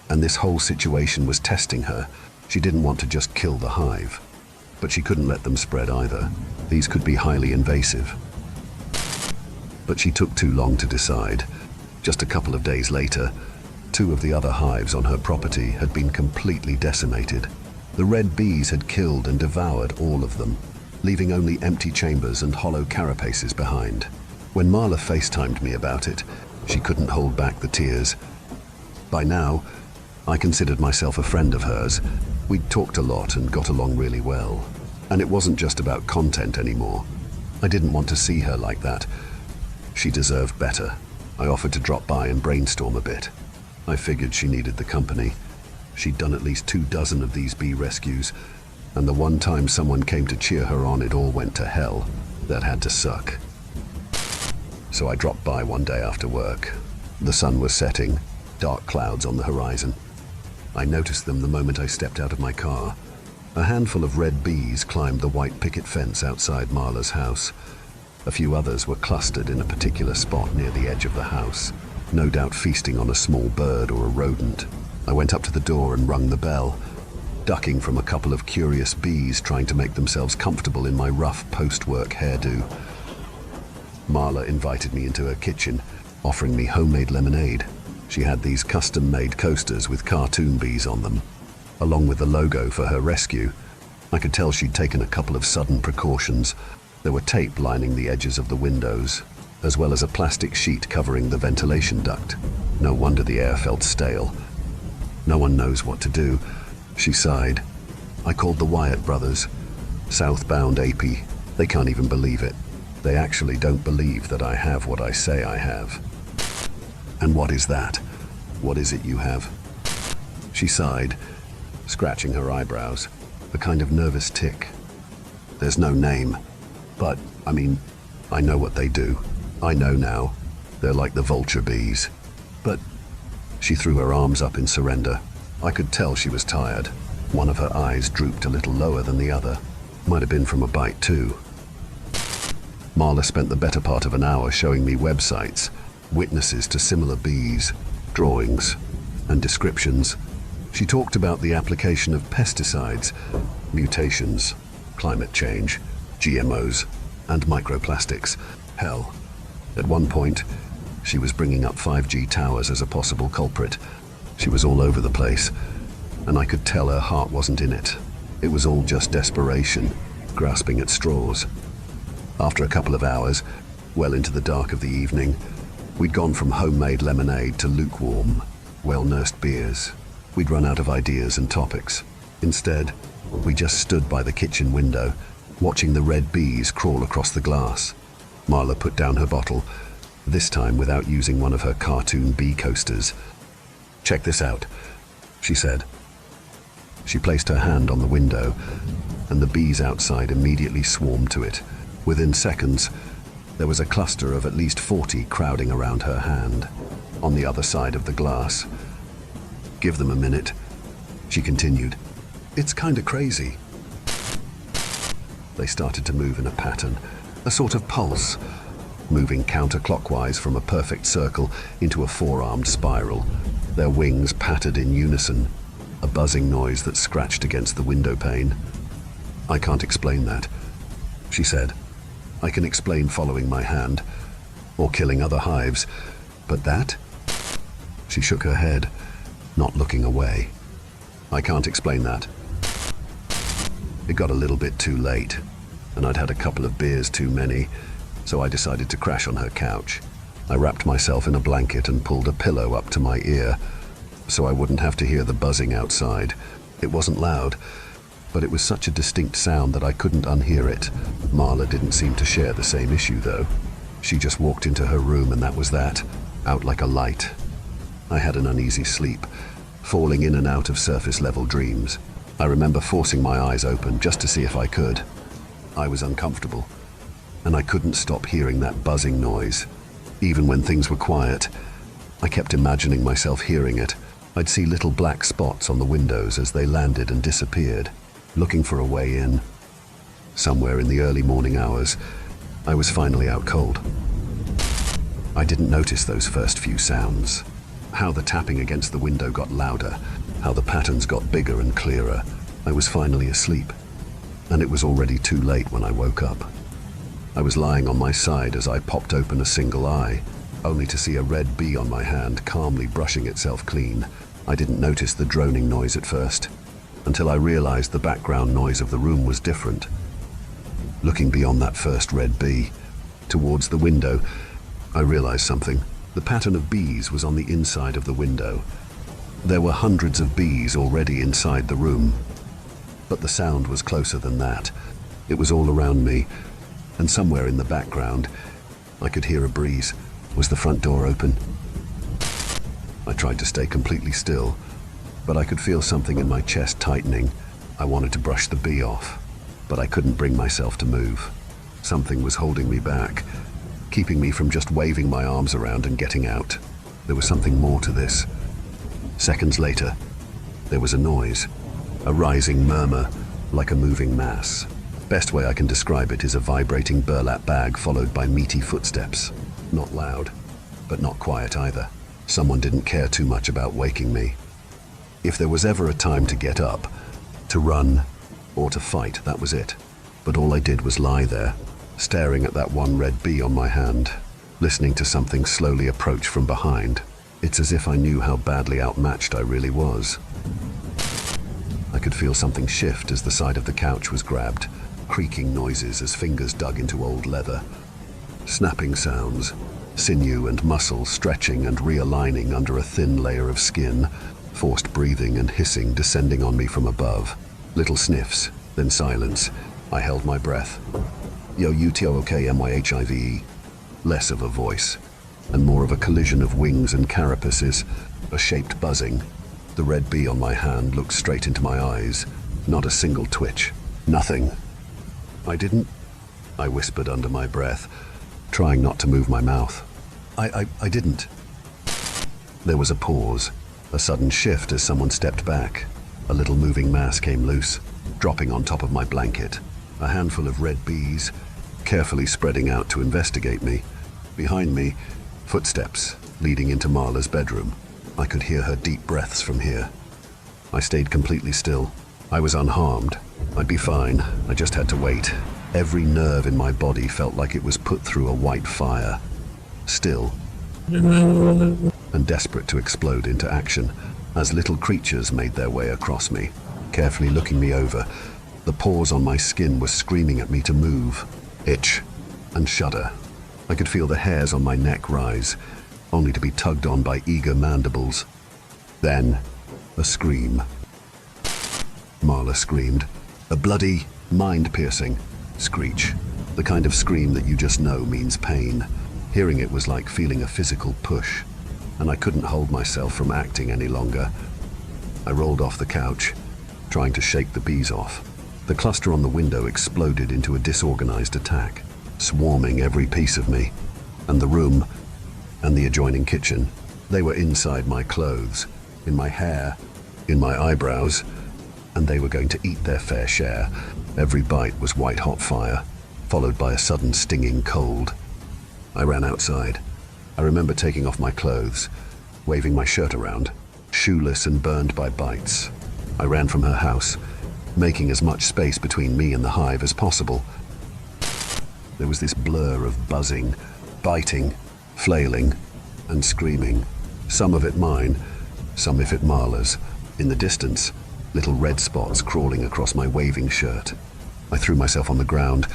and this whole situation was testing her. She didn't want to just kill the hive, but she couldn't let them spread either. These could be highly invasive. But she took too long to decide. Just a couple of days later, 2 of the other hives on her property had been completely decimated. The red bees had killed and devoured all of them, leaving only empty chambers and hollow carapaces behind. When Marla FaceTimed me about it, she couldn't hold back the tears. By now, I considered myself a friend of hers. We'd talked a lot and got along really well. And it wasn't just about content anymore. I didn't want to see her like that. She deserved better. I offered to drop by and brainstorm a bit. I figured she needed the company. She'd done at least 24 of these bee rescues, and the one time someone came to cheer her on, it all went to hell. That had to suck. So I dropped by one day after work. The sun was setting, dark clouds on the horizon. I noticed them the moment I stepped out of my car. A handful of red bees climbed the white picket fence outside Marla's house. A few others were clustered in a particular spot near the edge of the house, no doubt feasting on a small bird or a rodent. I went up to the door and rung the bell, ducking from a couple of curious bees trying to make themselves comfortable in my rough post-work hairdo. Marla invited me into her kitchen, offering me homemade lemonade. She had these custom-made coasters with cartoon bees on them, along with the logo for her rescue. I could tell she'd taken a couple of sudden precautions. There were tape lining the edges of the windows, as well as a plastic sheet covering the ventilation duct. No wonder the air felt stale. No one knows what to do, she sighed. I called the Wyatt brothers. Southbound AP. They can't even believe it. They actually don't believe that I have what I say I have. And what is that? What is it you have? She sighed, scratching her eyebrows, a kind of nervous tick. There's no name. But, I know what they do. I know now. They're like the vulture bees. But, she threw her arms up in surrender. I could tell she was tired. One of her eyes drooped a little lower than the other. Might have been from a bite too. Marla spent the better part of an hour showing me websites, witnesses to similar bees, drawings, and descriptions. She talked about the application of pesticides, mutations, climate change, GMOs, and microplastics. Hell, at one point, she was bringing up 5G towers as a possible culprit. She was all over the place, and I could tell her heart wasn't in it. It was all just desperation, grasping at straws. After a couple of hours, well into the dark of the evening, we'd gone from homemade lemonade to lukewarm, well-nursed beers. We'd run out of ideas and topics. Instead, we just stood by the kitchen window, watching the red bees crawl across the glass. Marla put down her bottle, this time without using one of her cartoon bee coasters. "Check this out," she said. She placed her hand on the window, and the bees outside immediately swarmed to it. Within seconds, there was a cluster of at least 40 crowding around her hand, on the other side of the glass. "Give them a minute," she continued. "It's kinda crazy." They started to move in a pattern, a sort of pulse, moving counterclockwise from a perfect circle into a four-armed spiral. Their wings pattered in unison, a buzzing noise that scratched against the window pane. "I can't explain that," she said. "I can explain following my hand, or killing other hives, but that?" She shook her head, not looking away. "I can't explain that." It got a little bit too late, and I'd had a couple of beers too many, so I decided to crash on her couch. I wrapped myself in a blanket and pulled a pillow up to my ear, so I wouldn't have to hear the buzzing outside. It wasn't loud, but it was such a distinct sound that I couldn't unhear it. Marla didn't seem to share the same issue, though. She just walked into her room, and that was that, out like a light. I had an uneasy sleep, falling in and out of surface-level dreams. I remember forcing my eyes open just to see if I could. I was uncomfortable, and I couldn't stop hearing that buzzing noise. Even when things were quiet, I kept imagining myself hearing it. I'd see little black spots on the windows as they landed and disappeared, looking for a way in. Somewhere in the early morning hours, I was finally out cold. I didn't notice those first few sounds. How the tapping against the window got louder, how the patterns got bigger and clearer. I was finally asleep, and it was already too late when I woke up. I was lying on my side as I popped open a single eye, only to see a red bee on my hand calmly brushing itself clean. I didn't notice the droning noise at first, until I realized the background noise of the room was different. Looking beyond that first red bee, towards the window, I realized something. The pattern of bees was on the inside of the window. There were hundreds of bees already inside the room, but the sound was closer than that. It was all around me, and somewhere in the background, I could hear a breeze. Was the front door open? I tried to stay completely still, but I could feel something in my chest tightening. I wanted to brush the bee off, but I couldn't bring myself to move. Something was holding me back, keeping me from just waving my arms around and getting out. There was something more to this. Seconds later, there was a noise, a rising murmur, like a moving mass. Best way I can describe it is a vibrating burlap bag followed by meaty footsteps. Not loud, but not quiet either. Someone didn't care too much about waking me. If there was ever a time to get up, to run, or to fight, that was it. But all I did was lie there, staring at that one red bee on my hand, listening to something slowly approach from behind. It's as if I knew how badly outmatched I really was. I could feel something shift as the side of the couch was grabbed. creaking noises as fingers dug into old leather. Snapping sounds, sinew and muscle stretching and realigning under a thin layer of skin, forced breathing and hissing descending on me from above. Little sniffs, then silence. I held my breath. Yo, UTOOKMYHIVE. Less of a voice, and more of a collision of wings and carapaces, a shaped buzzing. The red bee on my hand looked straight into my eyes. Not a single twitch. Nothing. I whispered under my breath, trying not to move my mouth. I didn't. There was a pause, a sudden shift as someone stepped back. A little moving mass came loose, dropping on top of my blanket. A handful of red bees, carefully spreading out to investigate me. Behind me, footsteps leading into Marla's bedroom. I could hear her deep breaths from here. I stayed completely still. I was unharmed. I'd be fine. I just had to wait. Every nerve in my body felt like it was put through a white fire. Still, and desperate to explode into action, as little creatures made their way across me, carefully looking me over. The pores on my skin were screaming at me to move, itch, and shudder. I could feel the hairs on my neck rise, only to be tugged on by eager mandibles. Then, a scream. Marla screamed. A bloody, mind-piercing screech. The kind of scream that you just know means pain. Hearing it was like feeling a physical push, and I couldn't hold myself from acting any longer. I rolled off the couch, trying to shake the bees off. The cluster on the window exploded into a disorganized attack, swarming every piece of me, and the room, and the adjoining kitchen. They were inside my clothes, in my hair, in my eyebrows, and they were going to eat their fair share. Every bite was white-hot fire, followed by a sudden stinging cold. I ran outside. I remember taking off my clothes, waving my shirt around, shoeless and burned by bites. I ran from her house, making as much space between me and the hive as possible. There was this blur of buzzing, biting, flailing, and screaming. Some of it mine, some of it Marla's. In the distance, little red spots crawling across my waving shirt. I threw myself on the ground,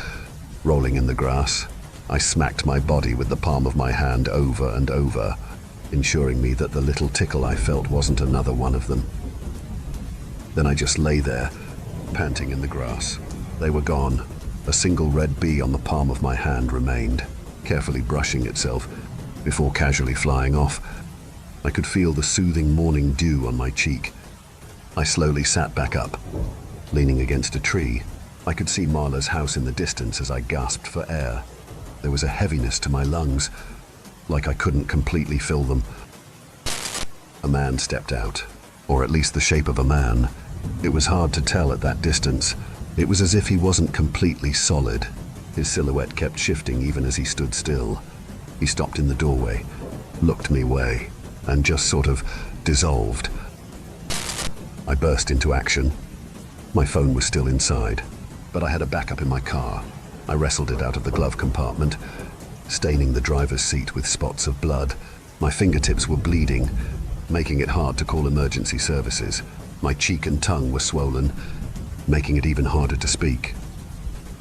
rolling in the grass. I smacked my body with the palm of my hand over and over, ensuring me that the little tickle I felt wasn't another one of them. Then I just lay there, panting in the grass. They were gone. A single red bee on the palm of my hand remained, carefully brushing itself before casually flying off. I could feel the soothing morning dew on my cheek. I slowly sat back up, leaning against a tree. I could see Marla's house in the distance as I gasped for air. There was a heaviness to my lungs, like I couldn't completely fill them. A man stepped out, or at least the shape of a man. It was hard to tell at that distance. It was as if he wasn't completely solid. His silhouette kept shifting even as he stood still. He stopped in the doorway, looked me way, and just sort of dissolved. I burst into action. My phone was still inside, but I had a backup in my car. I wrestled it out of the glove compartment, staining the driver's seat with spots of blood. My fingertips were bleeding, making it hard to call emergency services. My cheek and tongue were swollen, making it even harder to speak.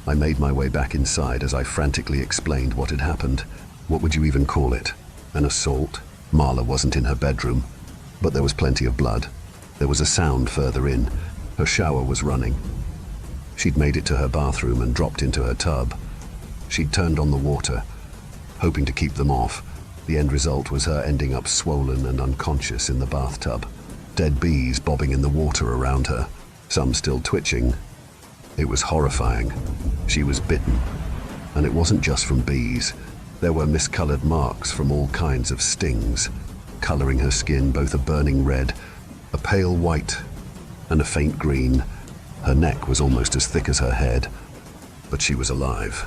I made my way back inside as I frantically explained what had happened. What would you even call it? An assault? Marla wasn't in her bedroom, but there was plenty of blood. There was a sound further in. Her shower was running. She'd made it to her bathroom and dropped into her tub. She'd turned on the water, hoping to keep them off. The end result was her ending up swollen and unconscious in the bathtub. Dead bees bobbing in the water around her, some still twitching. It was horrifying. She was bitten. And it wasn't just from bees. There were miscolored marks from all kinds of stings, coloring her skin both a burning red, a pale white, and a faint green. Her neck was almost as thick as her head, but she was alive.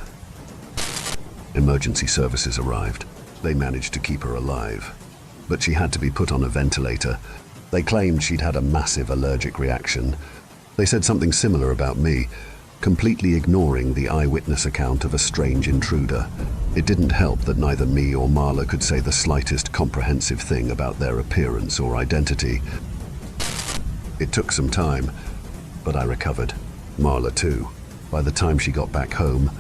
Emergency services arrived. They managed to keep her alive, but she had to be put on a ventilator. They claimed she'd had a massive allergic reaction. They said something similar about me, completely ignoring the eyewitness account of a strange intruder. It didn't help that neither me or Marla could say the slightest comprehensive thing about their appearance or identity. It took some time, but I recovered. Marla too. By the time she got back home,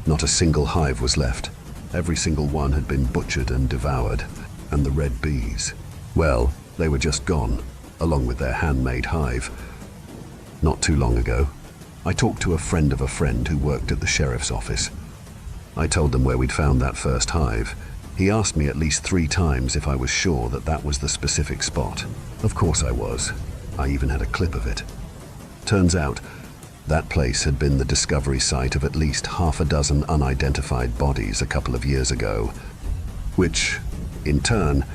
not a single hive was left. Every single one had been butchered and devoured. And the red bees, well, they were just gone, along with their handmade hive. Not too long ago, I talked to a friend of a friend who worked at the sheriff's office. I told them where we'd found that first hive. He asked me at least 3 times if I was sure that that was the specific spot. Of course I was. I even had a clip of it. Turns out, that place had been the discovery site of at least half a dozen unidentified bodies a couple of years ago, which, in turn,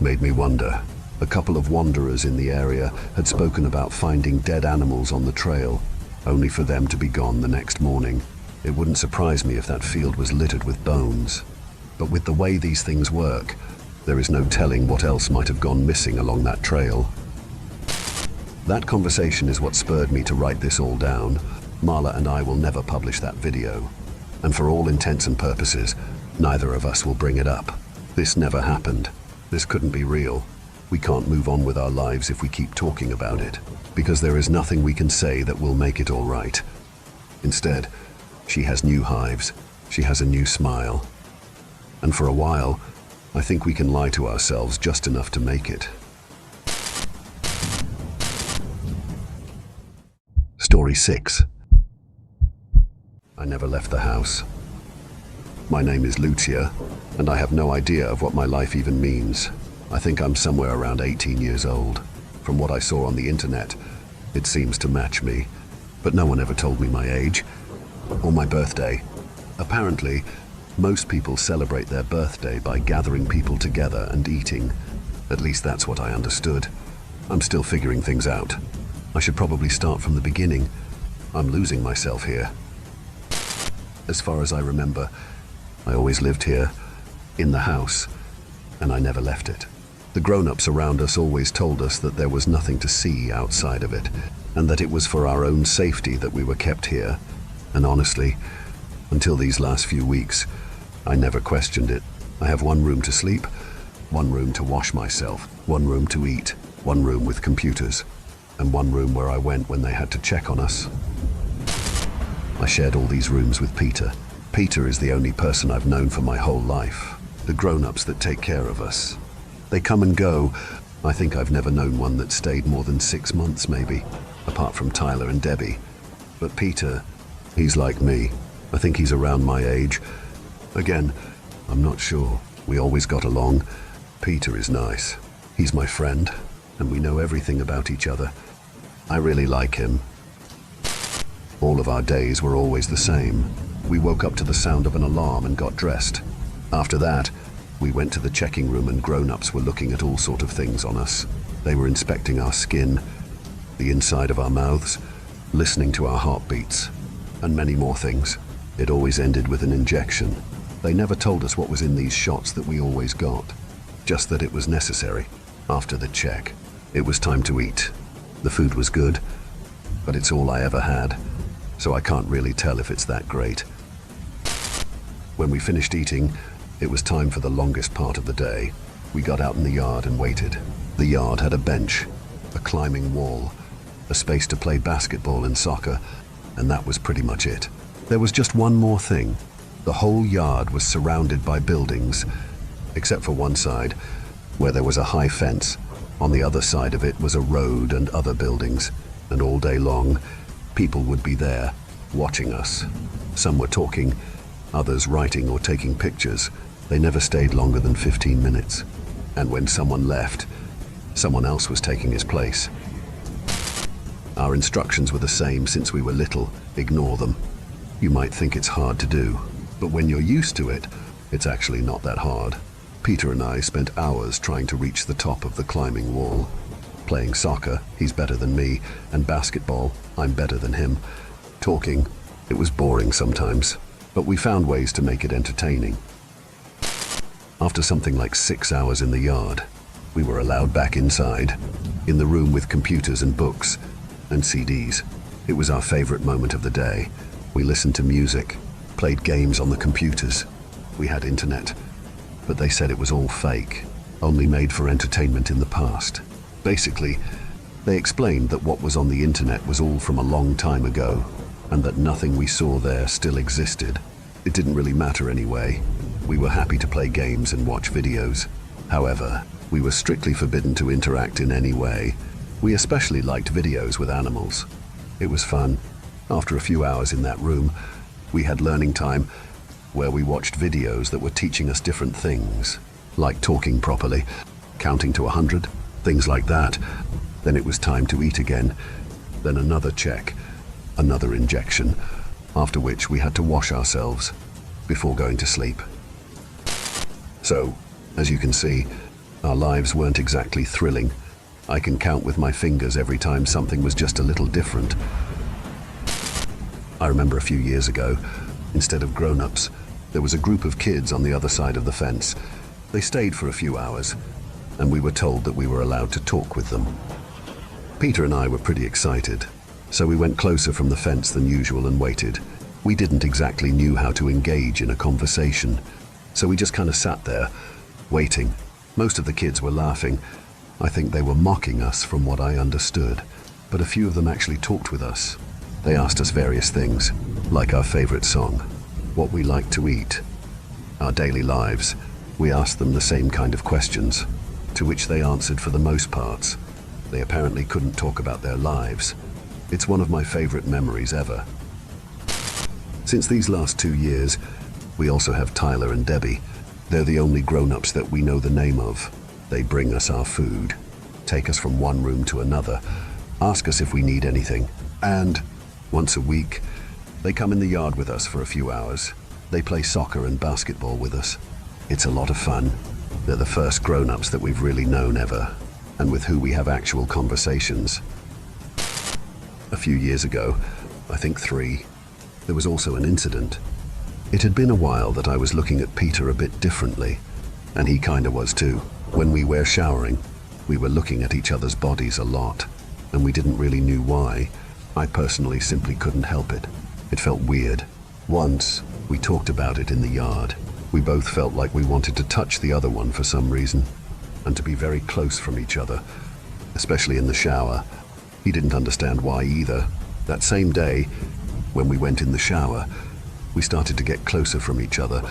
made me wonder. A couple of wanderers in the area had spoken about finding dead animals on the trail, only for them to be gone the next morning. It wouldn't surprise me if that field was littered with bones. But with the way these things work, there is no telling what else might have gone missing along that trail. That conversation is what spurred me to write this all down. Marla and I will never publish that video. And for all intents and purposes, neither of us will bring it up. This never happened. This couldn't be real. We can't move on with our lives if we keep talking about it, because there is nothing we can say that will make it all right. Instead, she has new hives. She has a new smile. And for a while, I think we can lie to ourselves just enough to make it. Story 6. I never left the house. My name is Lucia, and I have no idea of what my life even means. I think I'm somewhere around 18 years old. From what I saw on the internet, it seems to match me, but no one ever told me my age or my birthday. Apparently, most people celebrate their birthday by gathering people together and eating. At least that's what I understood. I'm still figuring things out. I should probably start from the beginning. I'm losing myself here. As far as I remember, I always lived here, in the house, and I never left it. The grown-ups around us always told us that there was nothing to see outside of it, and that it was for our own safety that we were kept here. And honestly, until these last few weeks, I never questioned it. I have one room to sleep, one room to wash myself, one room to eat, one room with computers, and one room where I went when they had to check on us. I shared all these rooms with Peter. Peter is the only person I've known for my whole life. The grown-ups that take care of us. They come and go. I think I've never known one that stayed more than 6 months maybe, apart from Tyler and Debbie. But Peter, he's like me. I think he's around my age. Again, I'm not sure. We always got along. Peter is nice. He's my friend, and we know everything about each other. I really like him. All of our days were always the same. We woke up to the sound of an alarm and got dressed. After that, we went to the checking room and grown-ups were looking at all sort of things on us. They were inspecting our skin, the inside of our mouths, listening to our heartbeats, and many more things. It always ended with an injection. They never told us what was in these shots that we always got, just that it was necessary. After the check, it was time to eat. The food was good, but it's all I ever had, so I can't really tell if it's that great. When we finished eating, it was time for the longest part of the day. We got out in the yard and waited. The yard had a bench, a climbing wall, a space to play basketball and soccer, and that was pretty much it. There was just one more thing. The whole yard was surrounded by buildings, except for one side, where there was a high fence. On the other side of it was a road and other buildings, and all day long, people would be there, watching us. Some were talking, others writing or taking pictures. They never stayed longer than 15 minutes. And when someone left, someone else was taking his place. Our instructions were the same since we were little. Ignore them. You might think it's hard to do, but when you're used to it, it's actually not that hard. Peter and I spent hours trying to reach the top of the climbing wall. Playing soccer, he's better than me, and basketball, I'm better than him. Talking, it was boring sometimes, but we found ways to make it entertaining. After something like 6 hours in the yard, we were allowed back inside, in the room with computers and books and CDs. It was our favorite moment of the day. We listened to music, played games on the computers. We had internet, but they said it was all fake, only made for entertainment in the past. Basically, they explained that what was on the internet was all from a long time ago, and that nothing we saw there still existed. It didn't really matter anyway. We were happy to play games and watch videos. However, we were strictly forbidden to interact in any way. We especially liked videos with animals. It was fun. After a few hours in that room, we had learning time where we watched videos that were teaching us different things, like talking properly, counting to 100, things like that. Then it was time to eat again. Then another check, another injection, after which we had to wash ourselves before going to sleep. So, as you can see, our lives weren't exactly thrilling. I can count with my fingers every time something was just a little different. I remember a few years ago, instead of grown-ups, there was a group of kids on the other side of the fence. They stayed for a few hours, and we were told that we were allowed to talk with them. Peter and I were pretty excited, so we went closer from the fence than usual and waited. We didn't exactly knew how to engage in a conversation, so we just kind of sat there, waiting. Most of the kids were laughing. I think they were mocking us from what I understood, but a few of them actually talked with us. They asked us various things, like our favorite song, what we like to eat, our daily lives. We asked them the same kind of questions, to which they answered for the most parts. They apparently couldn't talk about their lives. It's one of my favorite memories ever. Since these last 2 years, we also have Tyler and Debbie. They're the only grown-ups that we know the name of. They bring us our food, take us from one room to another, ask us if we need anything, and once a week, they come in the yard with us for a few hours. They play soccer and basketball with us. It's a lot of fun. They're the first grown-ups that we've really known ever, and with who we have actual conversations. A few years ago, I think 3, there was also an incident. It had been a while that I was looking at Peter a bit differently, and he kinda was too. When we were showering, we were looking at each other's bodies a lot, and we didn't really knew why. I personally simply couldn't help it. It felt weird. Once, we talked about it in the yard. We both felt like we wanted to touch the other one for some reason, and to be very close from each other, especially in the shower. He didn't understand why either. That same day, when we went in the shower, we started to get closer from each other,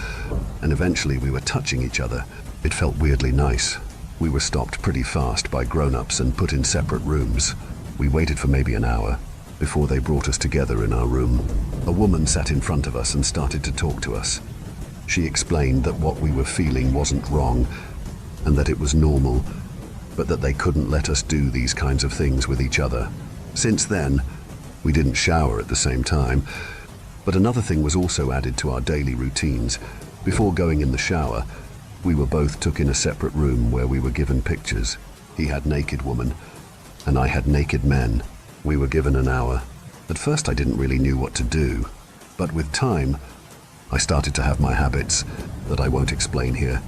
and eventually we were touching each other. It felt weirdly nice. We were stopped pretty fast by grown-ups and put in separate rooms. We waited for maybe an hour before they brought us together in our room. A woman sat in front of us and started to talk to us. She explained that what we were feeling wasn't wrong, and that it was normal, but that they couldn't let us do these kinds of things with each other. Since then, we didn't shower at the same time, but another thing was also added to our daily routines. Before going in the shower, we were both took in a separate room where we were given pictures. He had naked women, and I had naked men. We were given an hour. At first I didn't really know what to do, but with time, I started to have my habits that I won't explain here.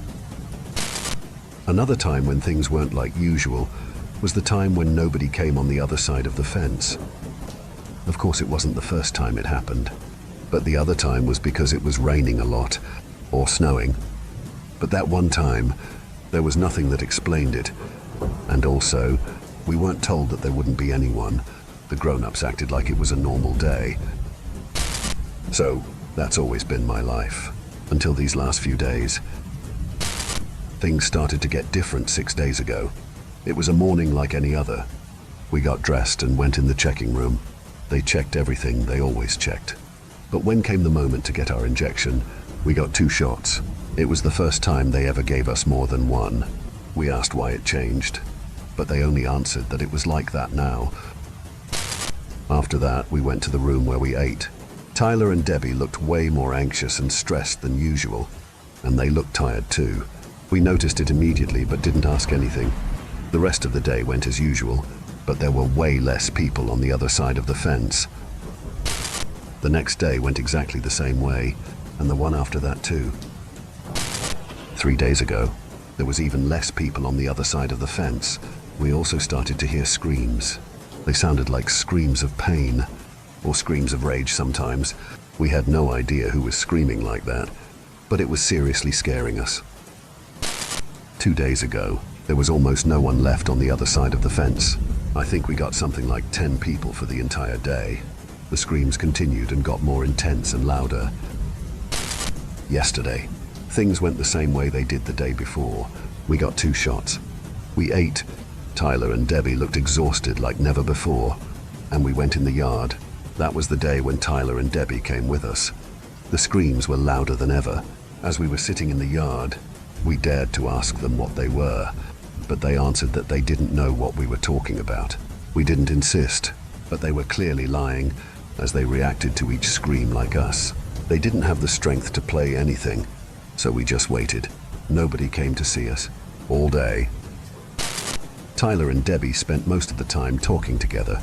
Another time when things weren't like usual was the time when nobody came on the other side of the fence. Of course, it wasn't the first time it happened, but the other time was because it was raining a lot, or snowing. But that one time, there was nothing that explained it, and also, we weren't told that there wouldn't be anyone. The grown-ups acted like it was a normal day. So, that's always been my life, until these last few days. Things started to get different 6 days ago. It was a morning like any other. We got dressed and went in the checking room. They checked everything they always checked. But when came the moment to get our injection, we got 2 shots. It was the first time they ever gave us more than one. We asked why it changed, but they only answered that it was like that now. After that, we went to the room where we ate. Tyler and Debbie looked way more anxious and stressed than usual, and they looked tired too. We noticed it immediately but didn't ask anything. The rest of the day went as usual, but there were way less people on the other side of the fence. The next day went exactly the same way, and the one after that too. 3 days ago, there was even less people on the other side of the fence. We also started to hear screams. They sounded like screams of pain, or screams of rage sometimes. We had no idea who was screaming like that, but it was seriously scaring us. 2 days ago, there was almost no one left on the other side of the fence. I think we got something like 10 people for the entire day. The screams continued and got more intense and louder. Yesterday, things went the same way they did the day before. We got 2 shots. We ate. Tyler and Debbie looked exhausted like never before, and we went in the yard. That was the day when Tyler and Debbie came with us. The screams were louder than ever. As we were sitting in the yard, we dared to ask them what they were, but they answered that they didn't know what we were talking about. We didn't insist, but they were clearly lying, as they reacted to each scream like us. They didn't have the strength to play anything, so we just waited. Nobody came to see us, all day. Tyler and Debbie spent most of the time talking together,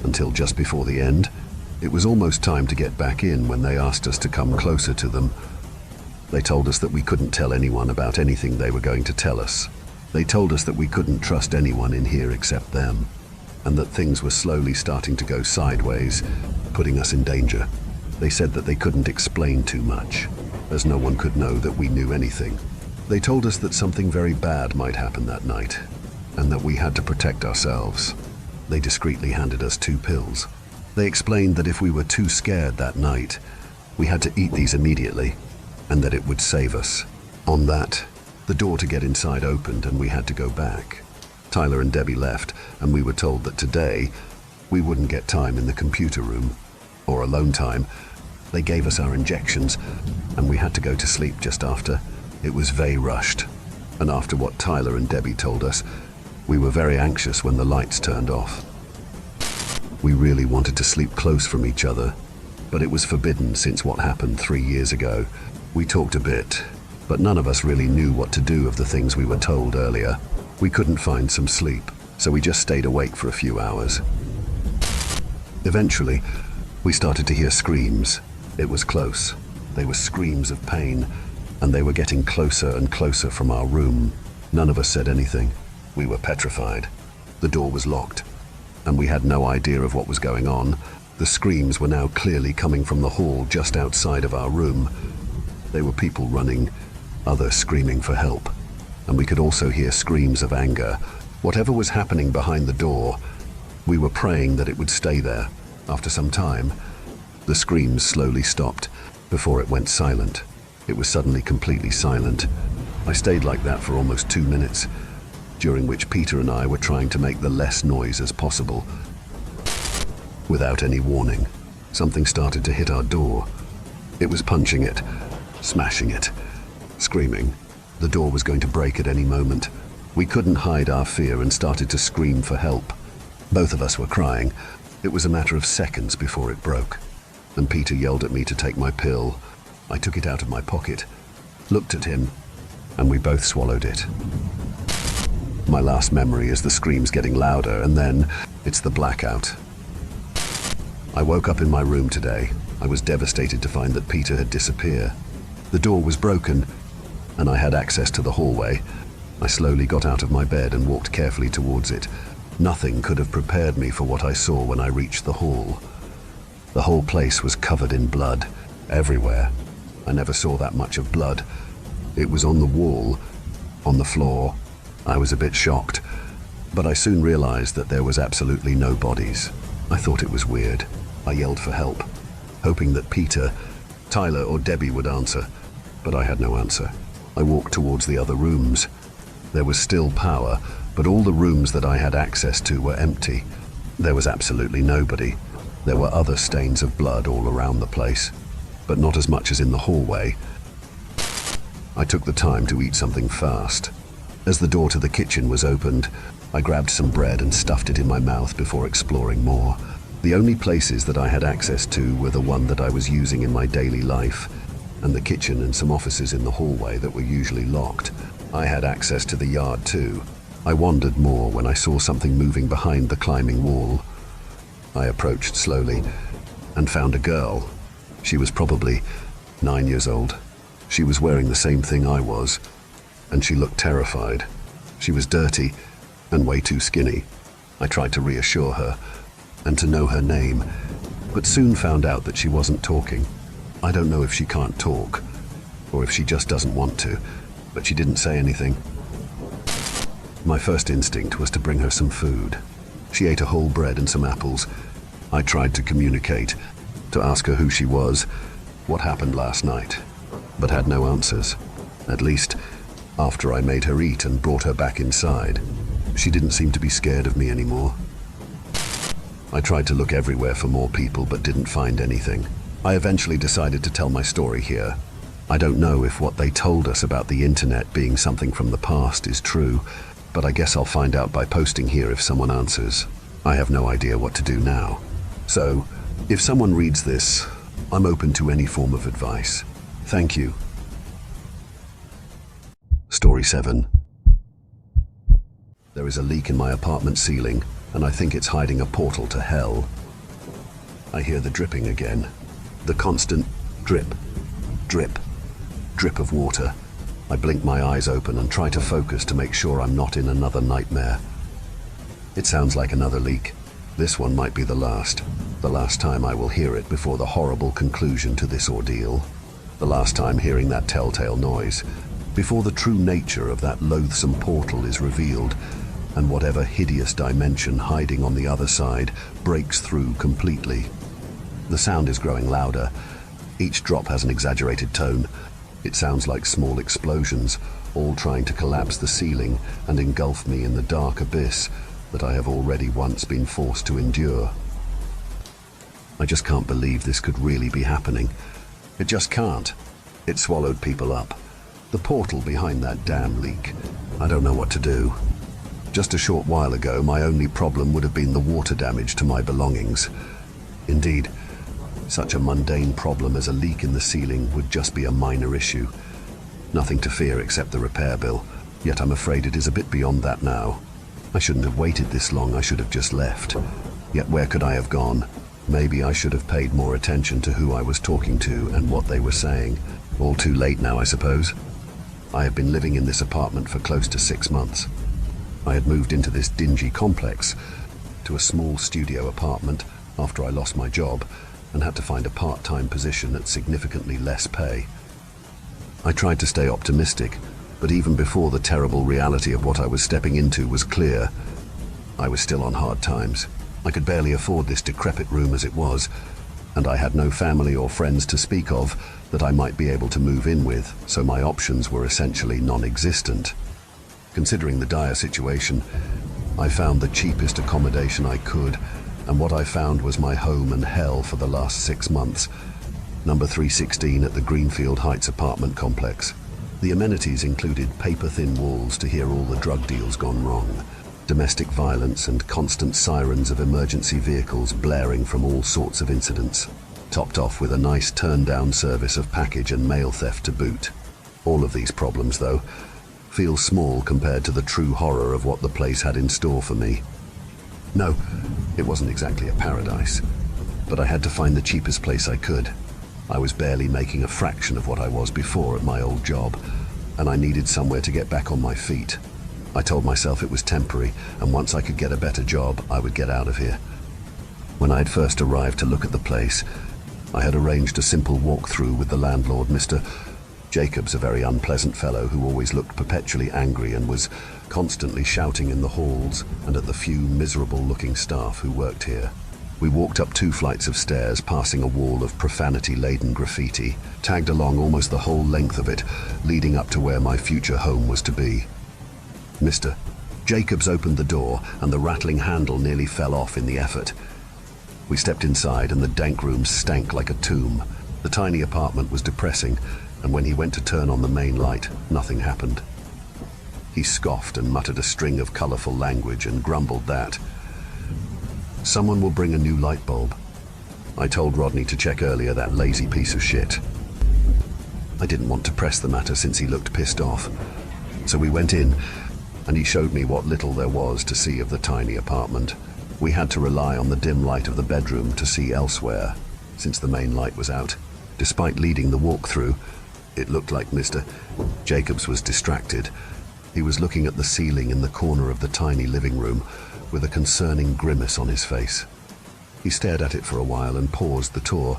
until just before the end. It was almost time to get back in when they asked us to come closer to them. They told us that we couldn't tell anyone about anything they were going to tell us. They told us that we couldn't trust anyone in here except them, and that things were slowly starting to go sideways, putting us in danger. They said that they couldn't explain too much, as no one could know that we knew anything. They told us that something very bad might happen that night, and that we had to protect ourselves. They discreetly handed us 2 pills. They explained that if we were too scared that night, we had to eat these immediately, and that it would save us. On that, the door to get inside opened and we had to go back. Tyler and Debbie left, and we were told that today we wouldn't get time in the computer room, or alone time. They gave us our injections, and we had to go to sleep just after. It was very rushed, and after what Tyler and Debbie told us, we were very anxious when the lights turned off. We really wanted to sleep close from each other, but it was forbidden since what happened 3 years ago. We talked a bit, but none of us really knew what to do of the things we were told earlier. We couldn't find some sleep, so we just stayed awake for a few hours. Eventually, we started to hear screams. It was close. They were screams of pain, and they were getting closer and closer from our room. None of us said anything. We were petrified. The door was locked, and we had no idea of what was going on. The screams were now clearly coming from the hall just outside of our room. They were people running, others screaming for help, and we could also hear screams of anger. Whatever was happening behind the door, we were praying that it would stay there. After some time, the screams slowly stopped before it went silent. It was suddenly completely silent. I stayed like that for almost 2 minutes, during which Peter and I were trying to make the less noise as possible. Without any warning, something started to hit our door. It was punching it, smashing it, screaming. The door was going to break at any moment. We couldn't hide our fear and started to scream for help. Both of us were crying. It was a matter of seconds before it broke, and Peter yelled at me to take my pill. I took it out of my pocket, looked at him, and we both swallowed it. My last memory is the screams getting louder, and then it's the blackout. I woke up in my room today. I was devastated to find that Peter had disappeared. The door was broken, and I had access to the hallway. I slowly got out of my bed and walked carefully towards it. Nothing could have prepared me for what I saw when I reached the hall. The whole place was covered in blood, everywhere. I never saw that much of blood. It was on the wall, on the floor. I was a bit shocked, but I soon realized that there was absolutely no bodies. I thought it was weird. I yelled for help, hoping that Peter, Tyler, or Debbie would answer, but I had no answer. I walked towards the other rooms. There was still power, but all the rooms that I had access to were empty. There was absolutely nobody. There were other stains of blood all around the place, but not as much as in the hallway. I took the time to eat something fast. As the door to the kitchen was opened, I grabbed some bread and stuffed it in my mouth before exploring more. The only places that I had access to were the one that I was using in my daily life, and the kitchen and some offices in the hallway that were usually locked. I had access to the yard too. I wandered more when I saw something moving behind the climbing wall. I approached slowly and found a girl. She was probably 9 years old. She was wearing the same thing I was, and she looked terrified. She was dirty and way too skinny. I tried to reassure her and to know her name, but soon found out that she wasn't talking. I don't know if she can't talk or if she just doesn't want to, but she didn't say anything. My first instinct was to bring her some food. She ate a whole bread and some apples, I tried to communicate, to ask her who she was, what happened last night, but had no answers. At least, after I made her eat and brought her back inside. She didn't seem to be scared of me anymore. I tried to look everywhere for more people, but didn't find anything. I eventually decided to tell my story here. I don't know if what they told us about the internet being something from the past is true, but I guess I'll find out by posting here if someone answers. I have no idea what to do now. So, if someone reads this, I'm open to any form of advice. Thank you. Story 7. There is a leak in my apartment ceiling, and I think it's hiding a portal to hell. I hear the dripping again. The constant drip, drip, drip of water. I blink my eyes open and try to focus to make sure I'm not in another nightmare. It sounds like another leak. This one might be the last time I will hear it before the horrible conclusion to this ordeal. The last time hearing that telltale noise, before the true nature of that loathsome portal is revealed, and whatever hideous dimension hiding on the other side breaks through completely. The sound is growing louder. Each drop has an exaggerated tone. It sounds like small explosions, all trying to collapse the ceiling and engulf me in the dark abyss that I have already once been forced to endure. I just can't believe this could really be happening. It just can't. It swallowed people up. The portal behind that damn leak. I don't know what to do. Just a short while ago, my only problem would have been the water damage to my belongings. Indeed, such a mundane problem as a leak in the ceiling would just be a minor issue. Nothing to fear except the repair bill, yet I'm afraid it is a bit beyond that now. I shouldn't have waited this long, I should have just left. Yet where could I have gone? Maybe I should have paid more attention to who I was talking to and what they were saying. All too late now, I suppose. I have been living in this apartment for close to 6 months. I had moved into this dingy complex, to a small studio apartment after I lost my job and had to find a part-time position at significantly less pay. I tried to stay optimistic, but even before the terrible reality of what I was stepping into was clear, I was still on hard times. I could barely afford this decrepit room as it was, and I had no family or friends to speak of that I might be able to move in with, so my options were essentially non-existent. Considering the dire situation, I found the cheapest accommodation I could, and what I found was my home and hell for the last 6 months. Number 316 at the Greenfield Heights apartment complex. The amenities included paper-thin walls to hear all the drug deals gone wrong, domestic violence and constant sirens of emergency vehicles blaring from all sorts of incidents, topped off with a nice turn-down service of package and mail theft to boot. All of these problems, though, feel small compared to the true horror of what the place had in store for me. No, it wasn't exactly a paradise, but I had to find the cheapest place I could. I was barely making a fraction of what I was before at my old job, and I needed somewhere to get back on my feet. I told myself it was temporary, and once I could get a better job, I would get out of here. When I had first arrived to look at the place, I had arranged a simple walk-through with the landlord, Mr. Jacobs, a very unpleasant fellow who always looked perpetually angry and was constantly shouting in the halls and at the few miserable-looking staff who worked here. We walked up 2 flights of stairs, passing a wall of profanity-laden graffiti, tagged along almost the whole length of it, leading up to where my future home was to be. Mr. Jacobs opened the door, and the rattling handle nearly fell off in the effort. We stepped inside, and the dank room stank like a tomb. The tiny apartment was depressing, and when he went to turn on the main light, nothing happened. He scoffed and muttered a string of colorful language and grumbled that someone will bring a new light bulb. I told Rodney to check earlier, that lazy piece of shit. I didn't want to press the matter since he looked pissed off. So we went in, and he showed me what little there was to see of the tiny apartment. We had to rely on the dim light of the bedroom to see elsewhere, since the main light was out. Despite leading the walk-through, it looked like Mr. Jacobs was distracted. He was looking at the ceiling in the corner of the tiny living room, with a concerning grimace on his face. He stared at it for a while and paused the tour.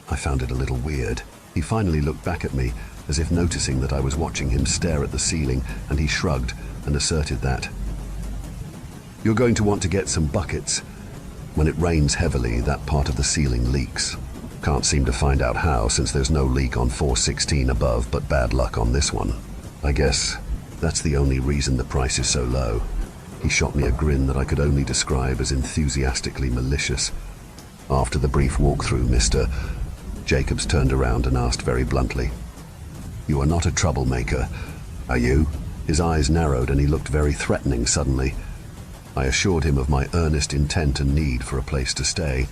I found it a little weird. He finally looked back at me, as if noticing that I was watching him stare at the ceiling, and he shrugged and asserted that, "You're going to want to get some buckets." When it rains heavily, that part of the ceiling leaks. Can't seem to find out how, since there's no leak on 416 above, but bad luck on this one. I guess that's the only reason the price is so low. He shot me a grin that I could only describe as enthusiastically malicious. After the brief walkthrough, Mr. Jacobs turned around and asked very bluntly, "You are not a troublemaker, are you?" His eyes narrowed and he looked very threatening suddenly. I assured him of my earnest intent and need for a place to stay,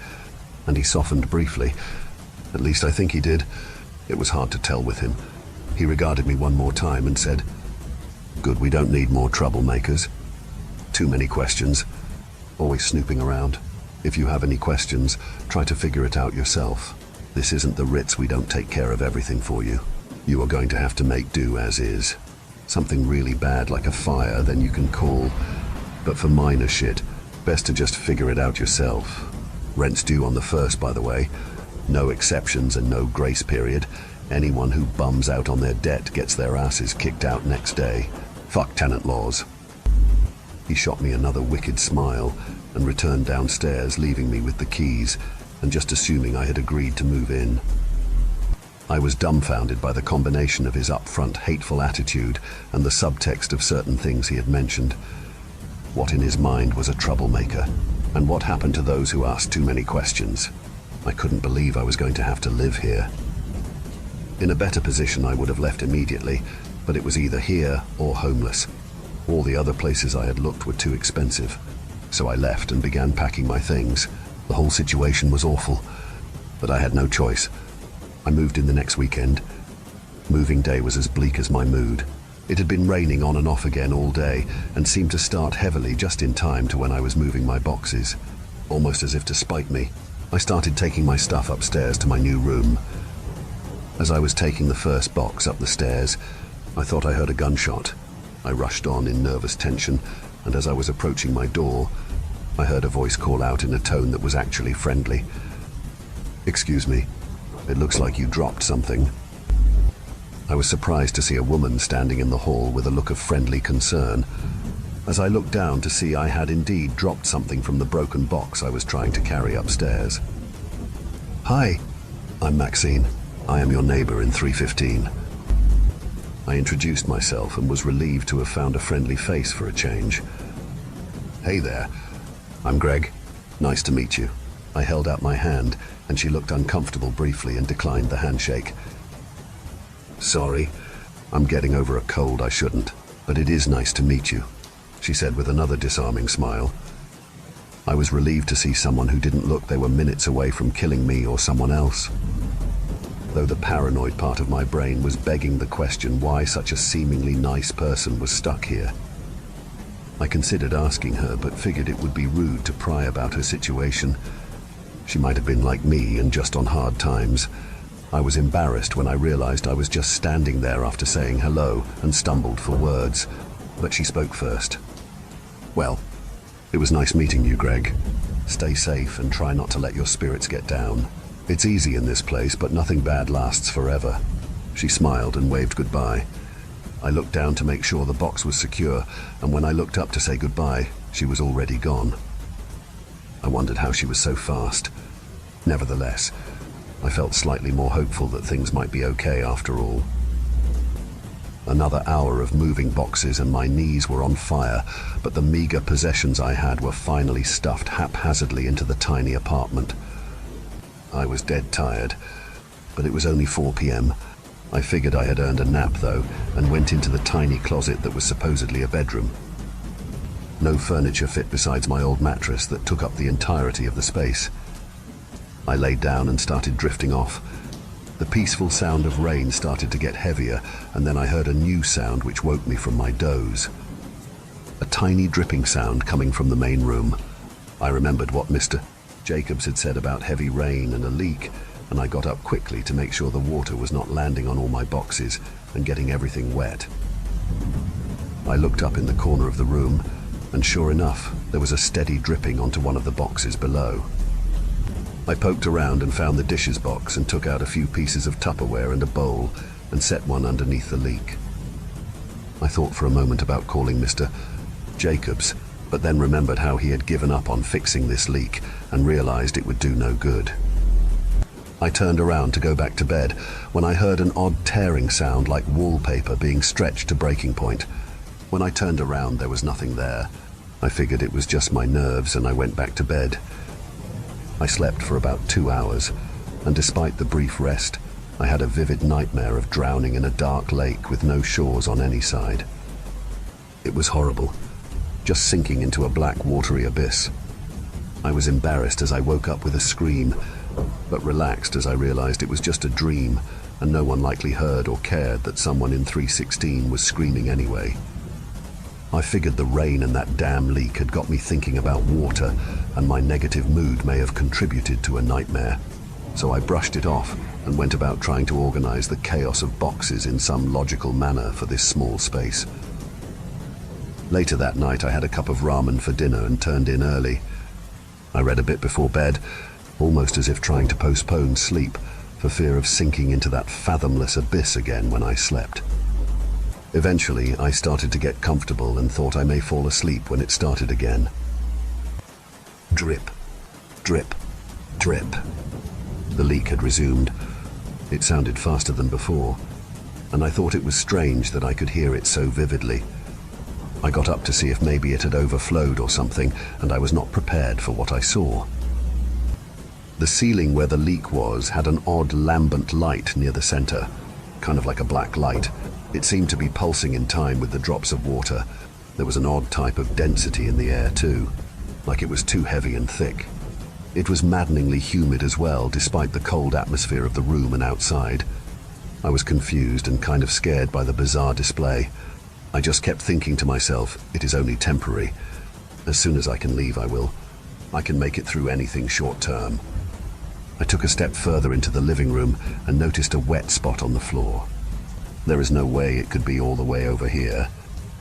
and he softened briefly. At least I think he did. It was hard to tell with him. He regarded me one more time and said, "Good, we don't need more troublemakers. Too many questions. Always snooping around. If you have any questions, try to figure it out yourself. This isn't the Ritz, we don't take care of everything for you. You are going to have to make do as is. Something really bad like a fire, then you can call. But for minor shit, best to just figure it out yourself. Rent's due on the 1st, by the way. No exceptions and no grace period. Anyone who bums out on their debt gets their asses kicked out next day. Fuck tenant laws." He shot me another wicked smile and returned downstairs, leaving me with the keys and just assuming I had agreed to move in. I was dumbfounded by the combination of his upfront hateful attitude and the subtext of certain things he had mentioned. What in his mind was a troublemaker? And what happened to those who asked too many questions? I couldn't believe I was going to have to live here. In a better position I would have left immediately, but it was either here or homeless. All the other places I had looked were too expensive. So I left and began packing my things. The whole situation was awful, but I had no choice. I moved in the next weekend. Moving day was as bleak as my mood. It had been raining on and off again all day and seemed to start heavily just in time to when I was moving my boxes. Almost as if to spite me, I started taking my stuff upstairs to my new room. As I was taking the first box up the stairs, I thought I heard a gunshot. I rushed on in nervous tension, and as I was approaching my door, I heard a voice call out in a tone that was actually friendly. "Excuse me, it looks like you dropped something." I was surprised to see a woman standing in the hall with a look of friendly concern. As I looked down to see I had indeed dropped something from the broken box I was trying to carry upstairs. "Hi, I'm Maxine. I am your neighbor in 315. I introduced myself and was relieved to have found a friendly face for a change. "Hey there, I'm Greg. Nice to meet you." I held out my hand, and she looked uncomfortable briefly and declined the handshake. "Sorry, I'm getting over a cold. I shouldn't, but it is nice to meet you," she said with another disarming smile. I was relieved to see someone who didn't look they were minutes away from killing me or someone else. Though the paranoid part of my brain was begging the question why such a seemingly nice person was stuck here. I considered asking her, but figured it would be rude to pry about her situation. She might have been like me and just on hard times. I was embarrassed when I realized I was just standing there after saying hello and stumbled for words, but she spoke first. "Well, it was nice meeting you, Greg. Stay safe and try not to let your spirits get down. It's easy in this place, but nothing bad lasts forever." She smiled and waved goodbye. I looked down to make sure the box was secure, and when I looked up to say goodbye, she was already gone. I wondered how she was so fast. Nevertheless, I felt slightly more hopeful that things might be okay after all. Another hour of moving boxes and my knees were on fire, but the meager possessions I had were finally stuffed haphazardly into the tiny apartment. I was dead tired, but it was only 4 p.m. I figured I had earned a nap though, and went into the tiny closet that was supposedly a bedroom. No furniture fit besides my old mattress that took up the entirety of the space. I laid down and started drifting off. The peaceful sound of rain started to get heavier, and then I heard a new sound which woke me from my doze. A tiny dripping sound coming from the main room. I remembered what Mr. Jacobs had said about heavy rain and a leak, and I got up quickly to make sure the water was not landing on all my boxes and getting everything wet. I looked up in the corner of the room, and sure enough, there was a steady dripping onto one of the boxes below. I poked around and found the dishes box and took out a few pieces of Tupperware and a bowl and set one underneath the leak. I thought for a moment about calling Mr. Jacobs, but then remembered how he had given up on fixing this leak and realized it would do no good. I turned around to go back to bed when I heard an odd tearing sound like wallpaper being stretched to breaking point. When I turned around, there was nothing there. I figured it was just my nerves and I went back to bed. I slept for about 2 hours, and despite the brief rest, I had a vivid nightmare of drowning in a dark lake with no shores on any side. It was horrible, just sinking into a black watery abyss. I was embarrassed as I woke up with a scream, but relaxed as I realized it was just a dream and no one likely heard or cared that someone in 316 was screaming anyway. I figured the rain and that damn leak had got me thinking about water, and my negative mood may have contributed to a nightmare. So I brushed it off and went about trying to organize the chaos of boxes in some logical manner for this small space. Later that night I had a cup of ramen for dinner and turned in early. I read a bit before bed, almost as if trying to postpone sleep for fear of sinking into that fathomless abyss again when I slept. Eventually, I started to get comfortable and thought I may fall asleep when it started again. Drip, drip, drip. The leak had resumed. It sounded faster than before, and I thought it was strange that I could hear it so vividly. I got up to see if maybe it had overflowed or something, and I was not prepared for what I saw. The ceiling where the leak was had an odd lambent light near the center, kind of like a black light. It seemed to be pulsing in time with the drops of water. There was an odd type of density in the air too, like it was too heavy and thick. It was maddeningly humid as well, despite the cold atmosphere of the room and outside. I was confused and kind of scared by the bizarre display. I just kept thinking to myself, it is only temporary. As soon as I can leave, I will. I can make it through anything short term. I took a step further into the living room and noticed a wet spot on the floor. There is no way it could be all the way over here.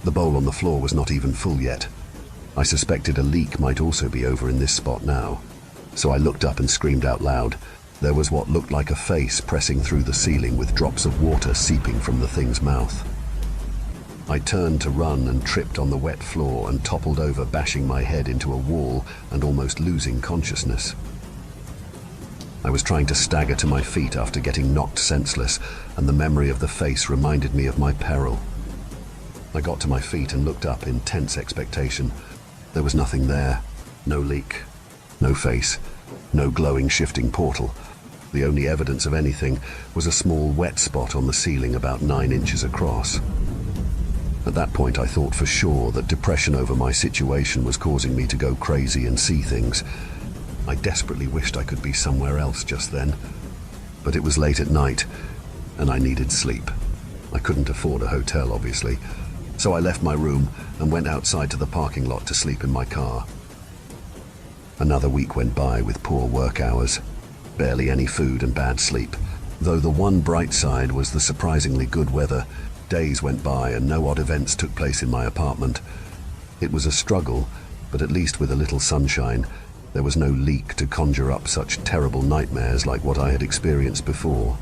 The bowl on the floor was not even full yet. I suspected a leak might also be over in this spot now. So I looked up and screamed out loud. There was what looked like a face pressing through the ceiling with drops of water seeping from the thing's mouth. I turned to run and tripped on the wet floor and toppled over, bashing my head into a wall and almost losing consciousness. I was trying to stagger to my feet after getting knocked senseless, and the memory of the face reminded me of my peril. I got to my feet and looked up in tense expectation. There was nothing there. No leak. No face. No glowing, shifting portal. The only evidence of anything was a small wet spot on the ceiling about 9 inches across. At that point I thought for sure that depression over my situation was causing me to go crazy and see things. I desperately wished I could be somewhere else just then. But it was late at night, and I needed sleep. I couldn't afford a hotel, obviously, so I left my room and went outside to the parking lot to sleep in my car. Another week went by with poor work hours, barely any food and bad sleep. Though the one bright side was the surprisingly good weather, days went by and no odd events took place in my apartment. It was a struggle, but at least with a little sunshine, there was no leak to conjure up such terrible nightmares like what I had experienced before.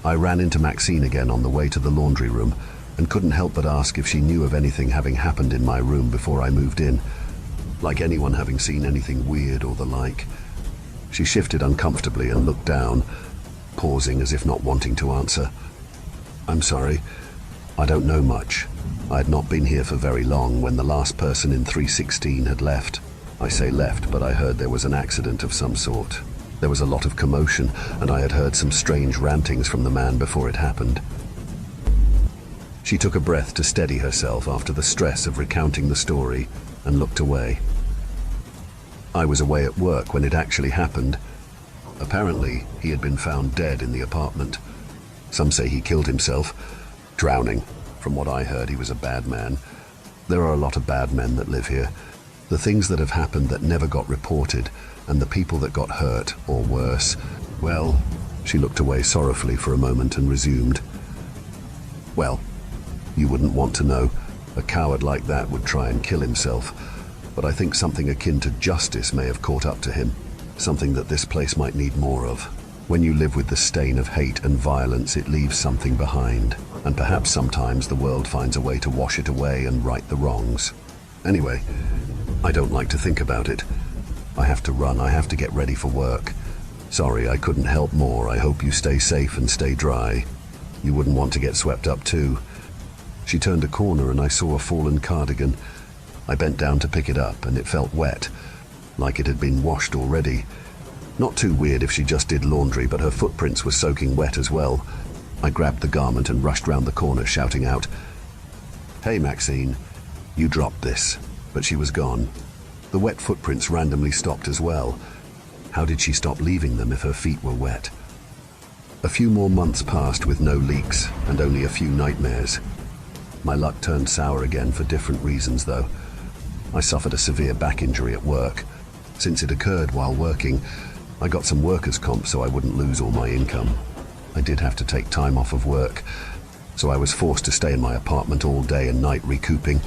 I ran into Maxine again on the way to the laundry room and couldn't help but ask if she knew of anything having happened in my room before I moved in, like anyone having seen anything weird or the like. She shifted uncomfortably and looked down, pausing as if not wanting to answer. I'm sorry, I don't know much. I had not been here for very long when the last person in 316 had left. I say left, but I heard there was an accident of some sort. There was a lot of commotion, and I had heard some strange rantings from the man before it happened. She took a breath to steady herself after the stress of recounting the story and looked away. I was away at work when it actually happened. Apparently, he had been found dead in the apartment. Some say he killed himself, drowning. From what I heard, he was a bad man. There are a lot of bad men that live here. The things that have happened that never got reported, and the people that got hurt, or worse, well, she looked away sorrowfully for a moment and resumed. Well, you wouldn't want to know. A coward like that would try and kill himself, but I think something akin to justice may have caught up to him, something that this place might need more of. When you live with the stain of hate and violence, it leaves something behind, and perhaps sometimes the world finds a way to wash it away and right the wrongs. Anyway, I don't like to think about it. I have to run, I have to get ready for work. Sorry, I couldn't help more. I hope you stay safe and stay dry. You wouldn't want to get swept up too. She turned a corner and I saw a fallen cardigan. I bent down to pick it up and it felt wet, like it had been washed already. Not too weird if she just did laundry, but her footprints were soaking wet as well. I grabbed the garment and rushed round the corner, shouting out, "Hey, Maxine, you dropped this." But she was gone. The wet footprints randomly stopped as well. How did she stop leaving them if her feet were wet? A few more months passed with no leaks and only a few nightmares. My luck turned sour again for different reasons, though. I suffered a severe back injury at work. Since it occurred while working, I got some workers' comp so I wouldn't lose all my income. I did have to take time off of work, so I was forced to stay in my apartment all day and night recouping.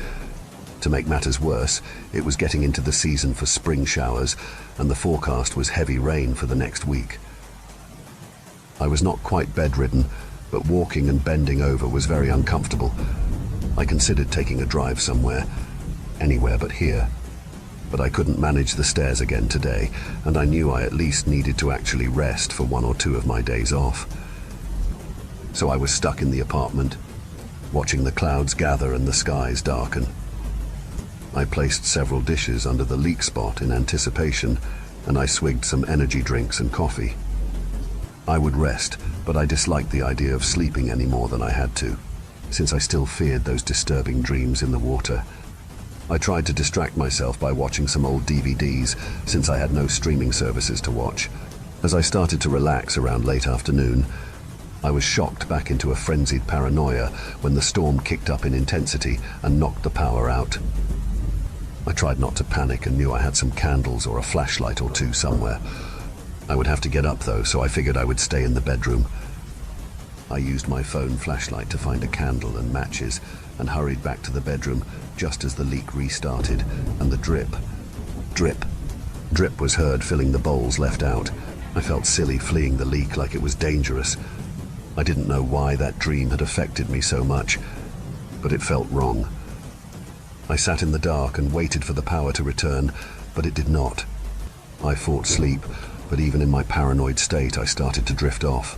To make matters worse, it was getting into the season for spring showers, and the forecast was heavy rain for the next week. I was not quite bedridden, but walking and bending over was very uncomfortable. I considered taking a drive somewhere, anywhere but here. But I couldn't manage the stairs again today, and I knew I at least needed to actually rest for 1 or 2 of my days off. So I was stuck in the apartment, watching the clouds gather and the skies darken. I placed several dishes under the leak spot in anticipation, and I swigged some energy drinks and coffee. I would rest, but I disliked the idea of sleeping any more than I had to, since I still feared those disturbing dreams in the water. I tried to distract myself by watching some old DVDs, since I had no streaming services to watch. As I started to relax around late afternoon, I was shocked back into a frenzied paranoia when the storm kicked up in intensity and knocked the power out. I tried not to panic and knew I had some candles or a flashlight or two somewhere. I would have to get up though, so I figured I would stay in the bedroom. I used my phone flashlight to find a candle and matches and hurried back to the bedroom just as the leak restarted and the drip was heard filling the bowls left out. I felt silly fleeing the leak like it was dangerous. I didn't know why that dream had affected me so much, but it felt wrong. I sat in the dark and waited for the power to return, but it did not. I fought sleep, but even in my paranoid state, I started to drift off.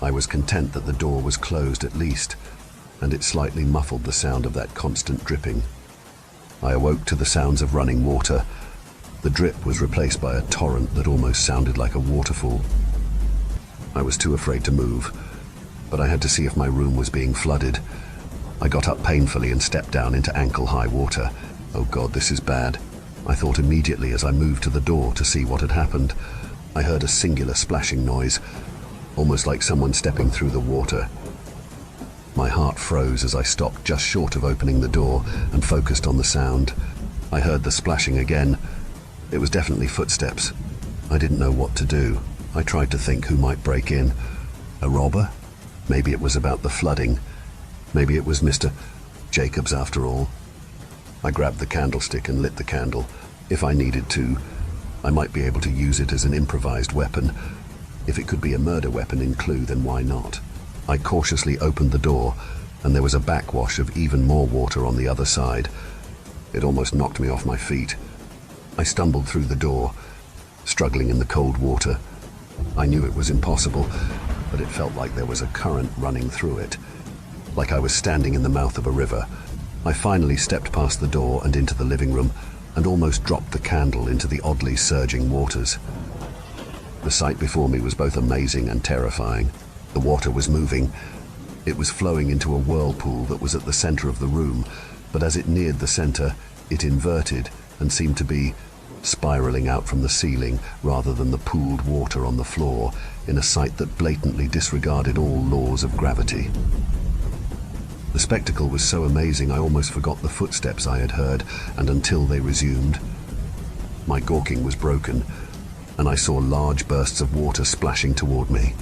I was content that the door was closed at least, and it slightly muffled the sound of that constant dripping. I awoke to the sounds of running water. The drip was replaced by a torrent that almost sounded like a waterfall. I was too afraid to move, but I had to see if my room was being flooded. I got up painfully and stepped down into ankle-high water. Oh God, this is bad. I thought immediately as I moved to the door to see what had happened. I heard a singular splashing noise, almost like someone stepping through the water. My heart froze as I stopped just short of opening the door and focused on the sound. I heard the splashing again. It was definitely footsteps. I didn't know what to do. I tried to think who might break in. A robber? Maybe it was about the flooding. Maybe it was Mr. Jacobs after all. I grabbed the candlestick and lit the candle. If I needed to, I might be able to use it as an improvised weapon. If it could be a murder weapon in Clue, then why not? I cautiously opened the door, and there was a backwash of even more water on the other side. It almost knocked me off my feet. I stumbled through the door, struggling in the cold water. I knew it was impossible, but it felt like there was a current running through it, like I was standing in the mouth of a river. I finally stepped past the door and into the living room, and almost dropped the candle into the oddly surging waters. The sight before me was both amazing and terrifying. The water was moving. It was flowing into a whirlpool that was at the center of the room, but as it neared the center, it inverted and seemed to be spiraling out from the ceiling rather than the pooled water on the floor, in a sight that blatantly disregarded all laws of gravity. The spectacle was so amazing I almost forgot the footsteps I had heard, and until they resumed, my gawking was broken, and I saw large bursts of water splashing toward me.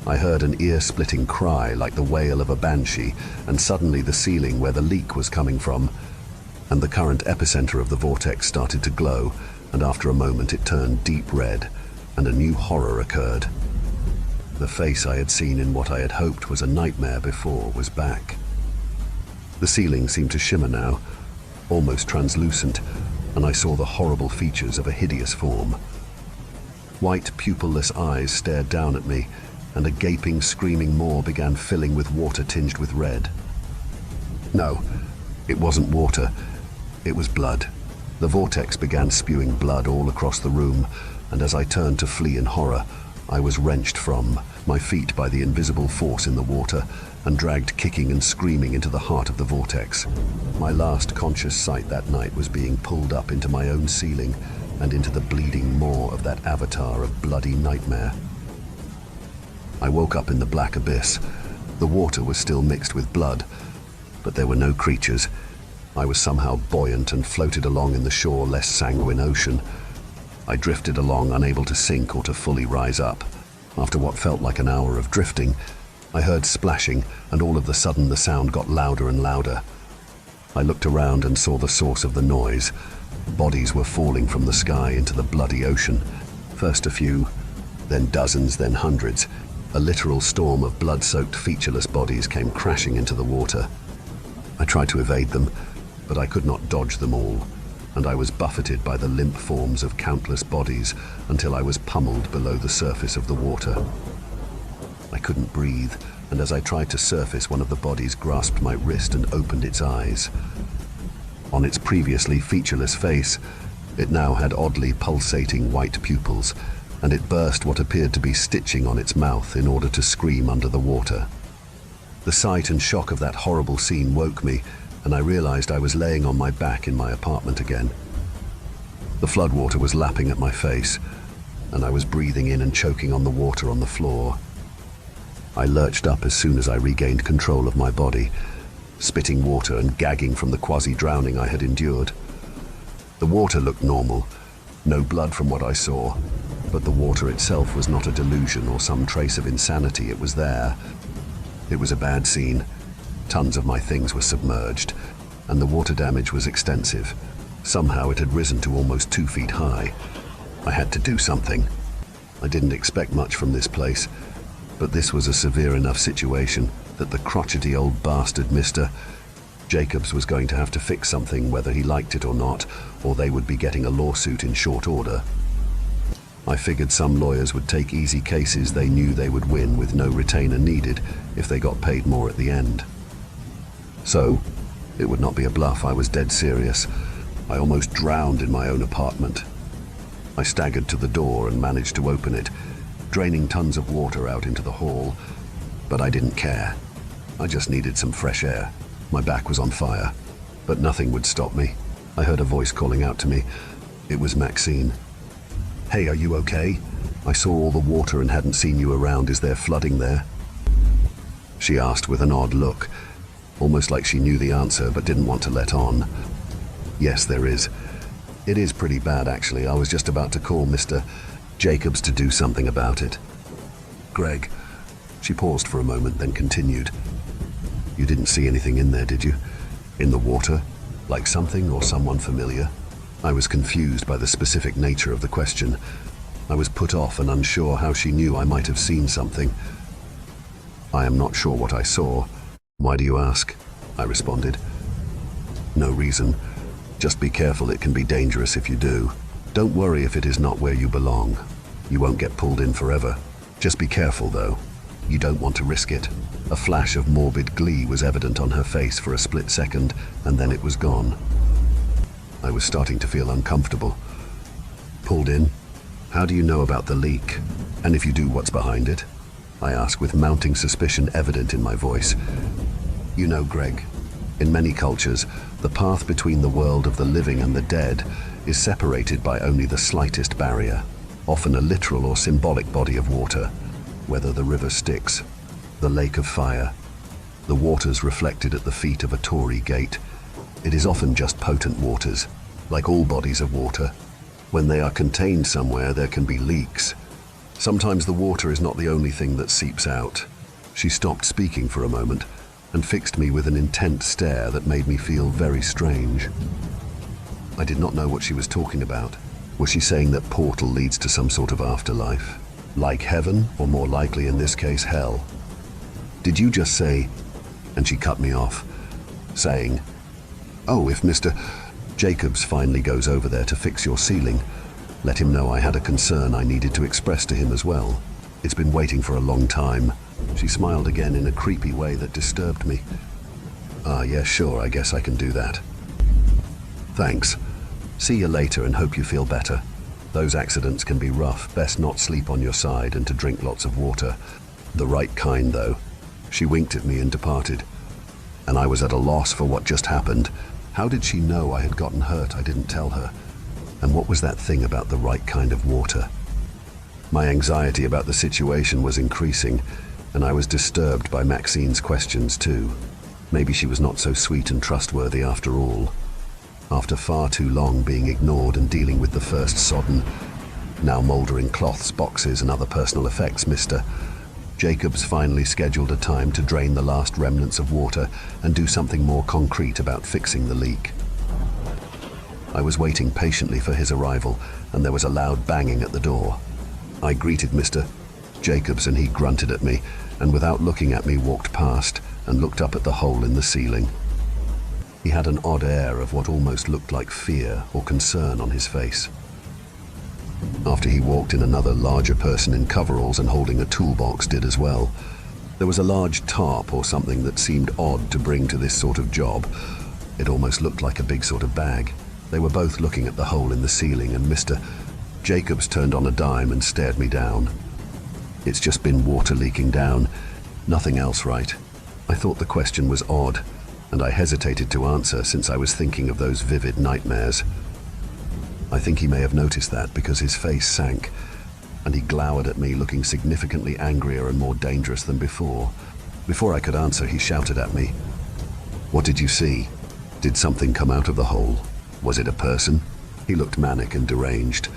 I heard an ear-splitting cry like the wail of a banshee, and suddenly the ceiling where the leak was coming from and the current epicenter of the vortex started to glow, and after a moment it turned deep red, and a new horror occurred. The face I had seen in what I had hoped was a nightmare before was back. The ceiling seemed to shimmer now, almost translucent, and I saw the horrible features of a hideous form. White, pupilless eyes stared down at me, and a gaping, screaming maw began filling with water tinged with red. No, it wasn't water. It was blood. The vortex began spewing blood all across the room, and as I turned to flee in horror, I was wrenched from my feet by the invisible force in the water and dragged kicking and screaming into the heart of the vortex. My last conscious sight that night was being pulled up into my own ceiling and into the bleeding maw of that avatar of bloody nightmare. I woke up in the black abyss. The water was still mixed with blood, but there were no creatures. I was somehow buoyant and floated along in the shore-less sanguine ocean. I drifted along, unable to sink or to fully rise up. After what felt like an hour of drifting, I heard splashing, and all of a sudden the sound got louder and louder. I looked around and saw the source of the noise. Bodies were falling from the sky into the bloody ocean. First a few, then dozens, then hundreds. A literal storm of blood-soaked, featureless bodies came crashing into the water. I tried to evade them, but I could not dodge them all, and I was buffeted by the limp forms of countless bodies until I was pummeled below the surface of the water. I couldn't breathe, and as I tried to surface, one of the bodies grasped my wrist and opened its eyes. On its previously featureless face, it now had oddly pulsating white pupils, and it burst what appeared to be stitching on its mouth in order to scream under the water. The sight and shock of that horrible scene woke me, and I realized I was laying on my back in my apartment again. The floodwater was lapping at my face, and I was breathing in and choking on the water on the floor. I lurched up as soon as I regained control of my body, spitting water and gagging from the quasi-drowning I had endured. The water looked normal, no blood from what I saw, but the water itself was not a delusion or some trace of insanity. It was there. It was a bad scene. Tons of my things were submerged, and the water damage was extensive. Somehow it had risen to almost 2 feet high. I had to do something. I didn't expect much from this place, but this was a severe enough situation that the crotchety old bastard Mr. Jacobs was going to have to fix something whether he liked it or not, or they would be getting a lawsuit in short order. I figured some lawyers would take easy cases they knew they would win with no retainer needed if they got paid more at the end. So, it would not be a bluff. I was dead serious. I almost drowned in my own apartment. I staggered to the door and managed to open it, draining tons of water out into the hall, but I didn't care. I just needed some fresh air. My back was on fire, but nothing would stop me. I heard a voice calling out to me. It was Maxine. "Hey, are you okay? I saw all the water and hadn't seen you around. Is there flooding there?" She asked with an odd look, almost like she knew the answer but didn't want to let on. "Yes, there is. It is pretty bad, actually. I was just about to call Mr. Jacobs to do something about it." "Greg." She paused for a moment, then continued. "You didn't see anything in there, did you? In the water? Like something or someone familiar?" I was confused by the specific nature of the question. I was put off and unsure how she knew I might have seen something. "I am not sure what I saw." "Why do you ask?" I responded. "No reason. Just be careful. It can be dangerous if you do. Don't worry if it is not where you belong. You won't get pulled in forever. Just be careful, though. You don't want to risk it." A flash of morbid glee was evident on her face for a split second, and then it was gone. I was starting to feel uncomfortable. "Pulled in? How do you know about the leak? And if you do, what's behind it?" I asked with mounting suspicion evident in my voice. "You know, Greg, in many cultures, the path between the world of the living and the dead is separated by only the slightest barrier, often a literal or symbolic body of water, whether the river Styx, the lake of fire, the waters reflected at the feet of a Tory gate. It is often just potent waters, like all bodies of water. When they are contained somewhere, there can be leaks. Sometimes the water is not the only thing that seeps out." She stopped speaking for a moment and fixed me with an intent stare that made me feel very strange. I did not know what she was talking about. Was she saying that portal leads to some sort of afterlife? Like heaven, or more likely in this case, hell? "Did you just say..." And she cut me off, saying, "Oh, if Mr. Jacobs finally goes over there to fix your ceiling. Let him know I had a concern I needed to express to him as well. It's been waiting for a long time. She smiled again in a creepy way that disturbed me. Ah, yeah, sure, I guess I can do that. Thanks. See you later and hope you feel better. Those accidents can be rough. Best not sleep on your side and to drink lots of water. The right kind, though. She winked at me and departed. And I was at a loss for what just happened. How did she know I had gotten hurt? I didn't tell her. And what was that thing about the right kind of water? My anxiety about the situation was increasing, and I was disturbed by Maxine's questions too. Maybe she was not so sweet and trustworthy after all. After far too long being ignored and dealing with the first sodden, now mouldering cloths, boxes and other personal effects, Mr. Jacobs finally scheduled a time to drain the last remnants of water and do something more concrete about fixing the leak. I was waiting patiently for his arrival, and there was a loud banging at the door. I greeted Mr. Jacobs and he grunted at me, and without looking at me walked past and looked up at the hole in the ceiling. He had an odd air of what almost looked like fear or concern on his face. After he walked in, another larger person in coveralls and holding a toolbox did as well. There was a large tarp or something that seemed odd to bring to this sort of job. It almost looked like a big sort of bag. They were both looking at the hole in the ceiling, and Mr. Jacobs turned on a dime and stared me down. It's just been water leaking down. Nothing else, right? I thought the question was odd, and I hesitated to answer since I was thinking of those vivid nightmares. I think he may have noticed that because his face sank, and he glowered at me, looking significantly angrier and more dangerous than before. Before I could answer, he shouted at me. What did you see? Did something come out of the hole? Was it a person? He looked manic and deranged,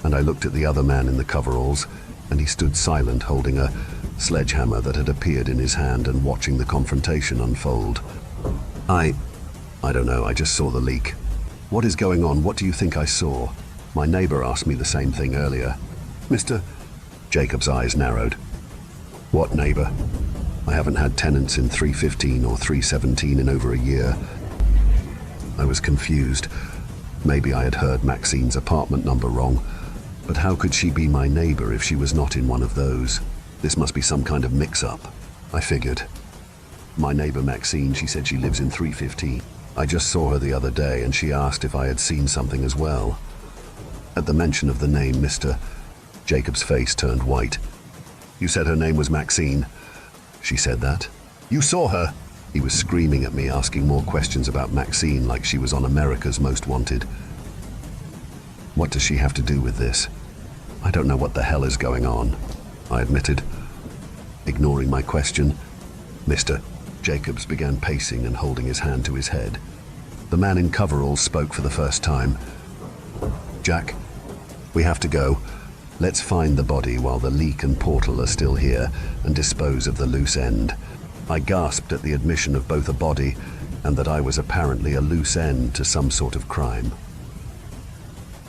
and I looked at the other man in the coveralls, and he stood silent, holding a sledgehammer that had appeared in his hand and watching the confrontation unfold. I don't know, I just saw the leak. What is going on? What do you think I saw? My neighbor asked me the same thing earlier. Mr. Jacob's eyes narrowed. What neighbor? I haven't had tenants in 315 or 317 in over a year. I was confused. Maybe I had heard Maxine's apartment number wrong, but how could she be my neighbor if she was not in one of those? This must be some kind of mix-up, I figured. My neighbor Maxine, she said she lives in 315. I just saw her the other day and she asked if I had seen something as well. At the mention of the name, Mr. Jacob's face turned white. You said her name was Maxine? She said that. You saw her? He was screaming at me, asking more questions about Maxine like she was on America's Most Wanted. What does she have to do with this? I don't know what the hell is going on, I admitted. Ignoring my question, Mr. Jacobs began pacing and holding his hand to his head. The man in coveralls spoke for the first time. Jack, we have to go. Let's find the body while the leak and portal are still here and dispose of the loose end. I gasped at the admission of both a body and that I was apparently a loose end to some sort of crime.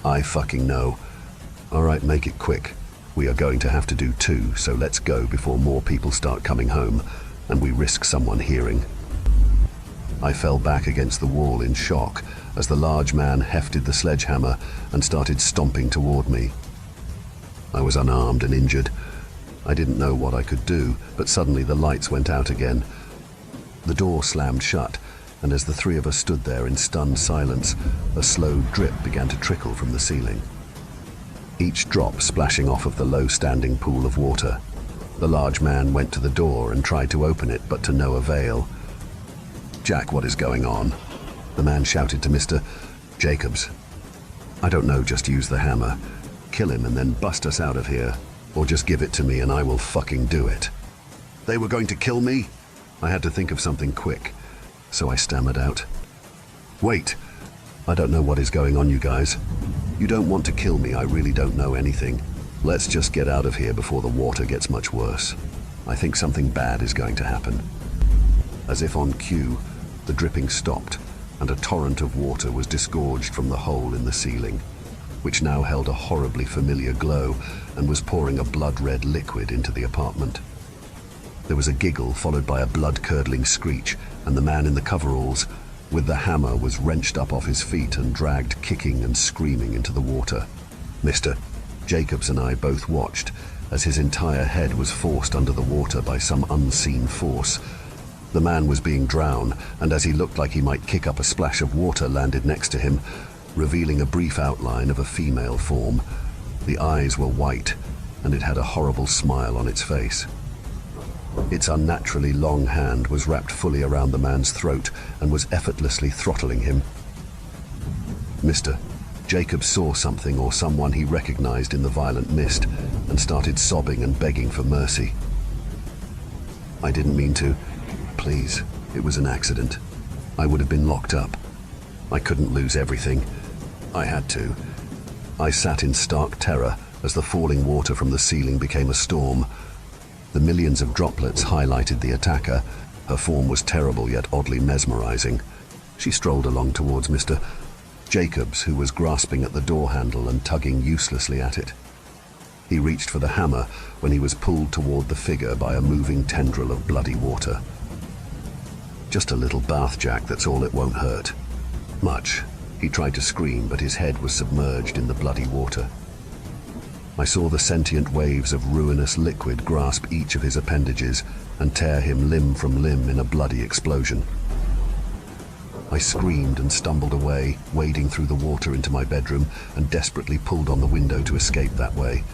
I fucking know. All right, make it quick. We are going to have to do two, so let's go before more people start coming home and we risk someone hearing. I fell back against the wall in shock as the large man hefted the sledgehammer and started stomping toward me. I was unarmed and injured. I didn't know what I could do, but suddenly the lights went out again. The door slammed shut, and as the three of us stood there in stunned silence, a slow drip began to trickle from the ceiling. Each drop splashing off of the low-standing pool of water. The large man went to the door and tried to open it, but to no avail. Jack, what is going on? The man shouted to Mr. Jacobs. I don't know, just use the hammer. Kill him and then bust us out of here. Or just give it to me and I will fucking do it. They were going to kill me? I had to think of something quick, so I stammered out. Wait, I don't know what is going on, you guys. You don't want to kill me, I really don't know anything. Let's just get out of here before the water gets much worse. I think something bad is going to happen. As if on cue, the dripping stopped and a torrent of water was disgorged from the hole in the ceiling, which now held a horribly familiar glow and was pouring a blood-red liquid into the apartment. There was a giggle followed by a blood-curdling screech, and the man in the coveralls with the hammer, was wrenched up off his feet and dragged kicking and screaming into the water. Mr. Jacobs and I both watched as his entire head was forced under the water by some unseen force. The man was being drowned, and as he looked like he might kick up, a splash of water landed next to him, revealing a brief outline of a female form. The eyes were white, and it had a horrible smile on its face. Its unnaturally long hand was wrapped fully around the man's throat and was effortlessly throttling him. Mr. Jacobs saw something or someone he recognized in the violent mist and started sobbing and begging for mercy. "I didn't mean to. Please, it was an accident. I would have been locked up. I couldn't lose everything. I had to." I sat in stark terror as the falling water from the ceiling became a storm. The millions of droplets highlighted the attacker. Her form was terrible yet oddly mesmerizing. She strolled along towards Mr. Jacobs, who was grasping at the door handle and tugging uselessly at it. He reached for the hammer when he was pulled toward the figure by a moving tendril of bloody water. "Just a little bath, Jack, that's all, it won't hurt." "Much." He tried to scream, but his head was submerged in the bloody water. I saw the sentient waves of ruinous liquid grasp each of his appendages and tear him limb from limb in a bloody explosion. I screamed and stumbled away, wading through the water into my bedroom, and desperately pulled on the window to escape that way.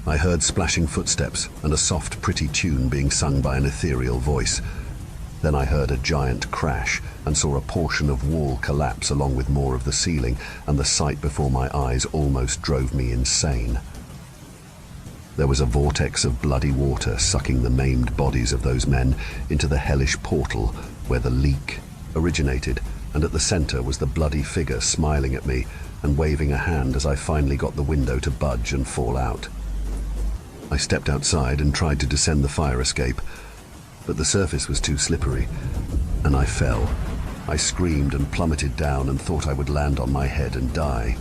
I heard splashing footsteps and a soft, pretty tune being sung by an ethereal voice. Then I heard a giant crash and saw a portion of wall collapse along with more of the ceiling, and the sight before my eyes almost drove me insane. There was a vortex of bloody water sucking the maimed bodies of those men into the hellish portal where the leak originated, and at the center was the bloody figure smiling at me and waving a hand as I finally got the window to budge and fall out. I stepped outside and tried to descend the fire escape, but the surface was too slippery, and I fell. I screamed and plummeted down and thought I would land on my head and die.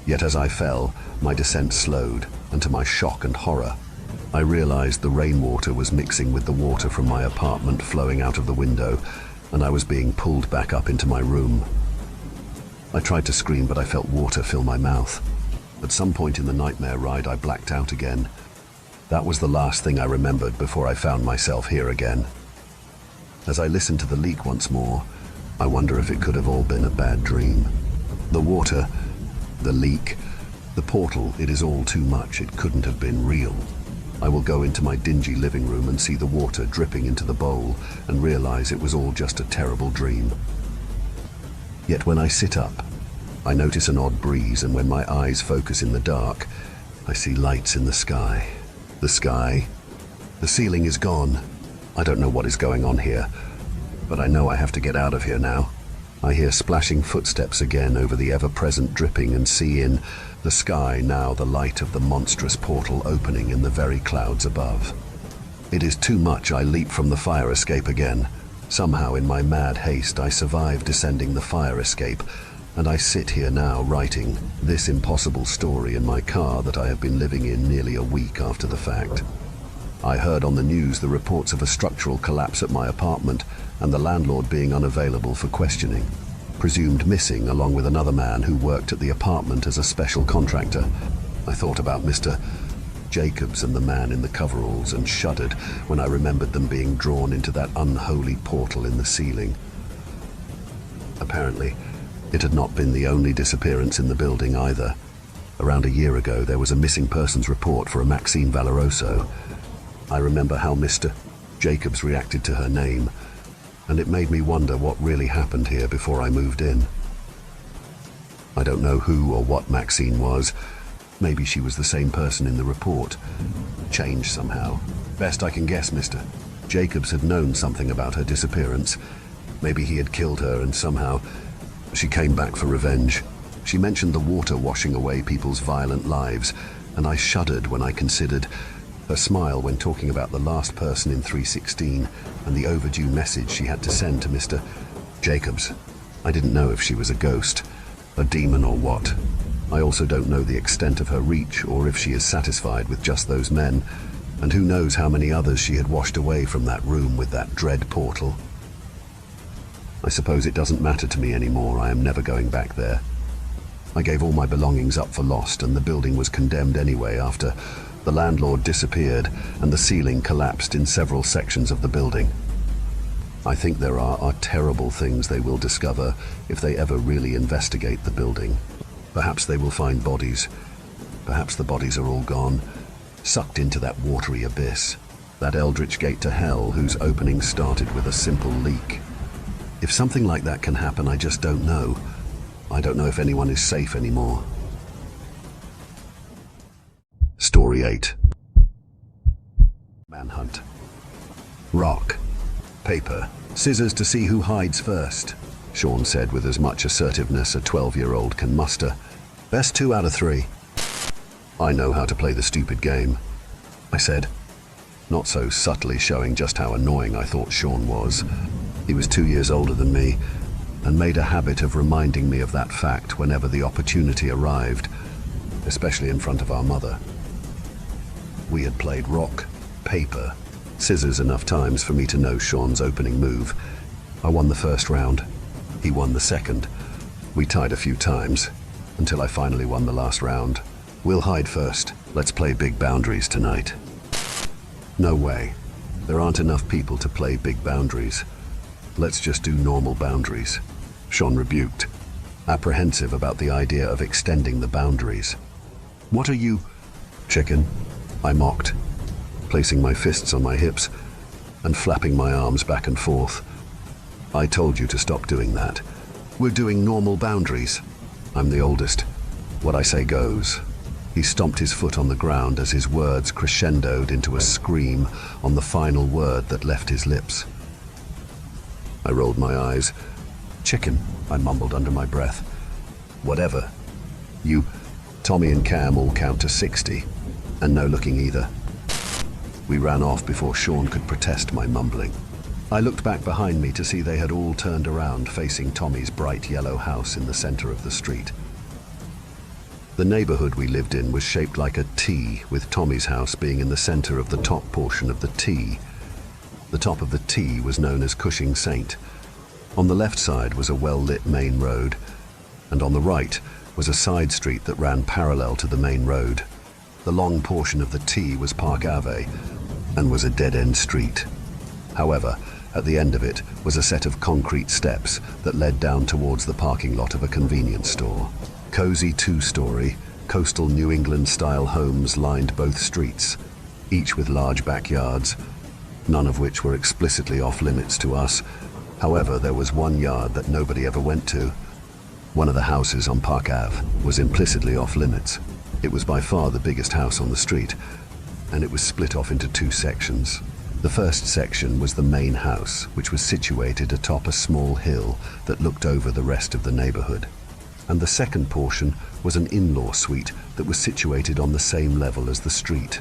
Yet as I fell, my descent slowed, and to my shock and horror, I realized the rainwater was mixing with the water from my apartment flowing out of the window, and I was being pulled back up into my room. I tried to scream, but I felt water fill my mouth. At some point in the nightmare ride, I blacked out again. That was the last thing I remembered before I found myself here again. As I listened to the leak once more, I wonder if it could have all been a bad dream. The water, the leak, the portal, it is all too much. It couldn't have been real. I will go into my dingy living room and see the water dripping into the bowl and realize it was all just a terrible dream. Yet when I sit up, I notice an odd breeze, and when my eyes focus in the dark, I see lights in the sky. The sky. The ceiling is gone. I don't know what is going on here, but I know I have to get out of here now. I hear splashing footsteps again over the ever-present dripping and see in the sky now the light of the monstrous portal opening in the very clouds above. It is too much. I leap from the fire escape again. Somehow in my mad haste I survive descending the fire escape, and I sit here now writing this impossible story in my car that I have been living in nearly a week after the fact. I heard on the news the reports of a structural collapse at my apartment and the landlord being unavailable for questioning, presumed missing along with another man who worked at the apartment as a special contractor. I thought about Mr. Jacobs and the man in the coveralls and shuddered when I remembered them being drawn into that unholy portal in the ceiling. Apparently, it had not been the only disappearance in the building either. Around a year ago, there was a missing persons report for a Maxine Valoroso. I remember how Mr. Jacobs reacted to her name, and it made me wonder what really happened here before I moved in. I don't know who or what Maxine was. Maybe she was the same person in the report, changed somehow. Best I can guess, Mr. Jacobs had known something about her disappearance. Maybe he had killed her and somehow she came back for revenge. She mentioned the water washing away people's violent lives, and I shuddered when I considered her smile when talking about the last person in 316 and the overdue message she had to send to Mr. Jacobs. I didn't know if she was a ghost, a demon, or what. I also don't know the extent of her reach or if she is satisfied with just those men, and who knows how many others she had washed away from that room with that dread portal. I suppose it doesn't matter to me anymore. I am never going back there. I gave all my belongings up for lost, and the building was condemned anyway after the landlord disappeared and the ceiling collapsed in several sections of the building. I think there are terrible things they will discover if they ever really investigate the building. Perhaps they will find bodies. Perhaps the bodies are all gone, sucked into that watery abyss, that eldritch gate to hell whose opening started with a simple leak. If something like that can happen, I just don't know. I don't know if anyone is safe anymore. Story 8. Manhunt. Rock, paper, scissors to see who hides first, Sean said with as much assertiveness a 12-year-old can muster. Best 2 out of 3. I know how to play the stupid game, I said, not so subtly showing just how annoying I thought Sean was. He was 2 years older than me, and made a habit of reminding me of that fact whenever the opportunity arrived, especially in front of our mother. We had played rock, paper, scissors enough times for me to know Sean's opening move. I won the first round. He won the second. We tied a few times, until I finally won the last round. We'll hide first. Let's play big boundaries tonight. No way. There aren't enough people to play big boundaries. Let's just do normal boundaries, Sean rebuked, apprehensive about the idea of extending the boundaries. What are you, chicken? I mocked, placing my fists on my hips and flapping my arms back and forth. I told you to stop doing that. We're doing normal boundaries. I'm the oldest. What I say goes. He stomped his foot on the ground as his words crescendoed into a scream on the final word that left his lips. I rolled my eyes. Chicken, I mumbled under my breath. Whatever. You, Tommy and Cam all count to 60, and no looking either. We ran off before Sean could protest my mumbling. I looked back behind me to see they had all turned around facing Tommy's bright yellow house in the center of the street. The neighborhood we lived in was shaped like a T, with Tommy's house being in the center of the top portion of the T. The top of the T was known as Cushing Saint. On the left side was a well-lit main road, and on the right was a side street that ran parallel to the main road. The long portion of the T was Park Ave and was a dead-end street. However, at the end of it was a set of concrete steps that led down towards the parking lot of a convenience store. Cozy 2-story, coastal New England-style homes lined both streets, each with large backyards, none of which were explicitly off-limits to us. However, there was one yard that nobody ever went to. One of the houses on Park Ave was implicitly off-limits. It was by far the biggest house on the street, and it was split off into 2 sections. The first section was the main house, which was situated atop a small hill that looked over the rest of the neighborhood. And the second portion was an in-law suite that was situated on the same level as the street.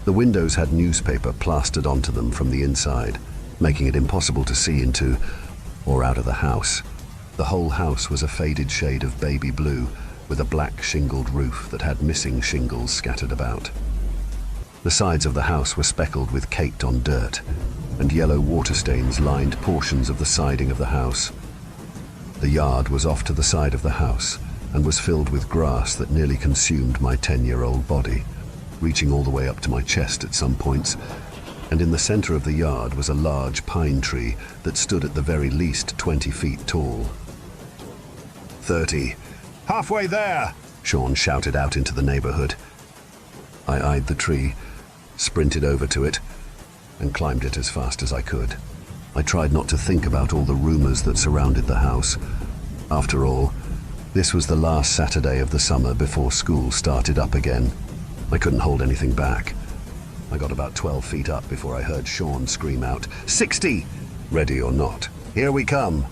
The windows had newspaper plastered onto them from the inside, making it impossible to see into or out of the house. The whole house was a faded shade of baby blue, with a black shingled roof that had missing shingles scattered about. The sides of the house were speckled with caked-on dirt, and yellow water stains lined portions of the siding of the house. The yard was off to the side of the house and was filled with grass that nearly consumed my 10-year-old body, reaching all the way up to my chest at some points, and in the center of the yard was a large pine tree that stood at the very least 20 feet tall. 30. Halfway there, Sean shouted out into the neighborhood. I eyed the tree, sprinted over to it, and climbed it as fast as I could. I tried not to think about all the rumors that surrounded the house. After all, this was the last Saturday of the summer before school started up again. I couldn't hold anything back. I got about 12 feet up before I heard Sean scream out, 60! Ready or not, here we come!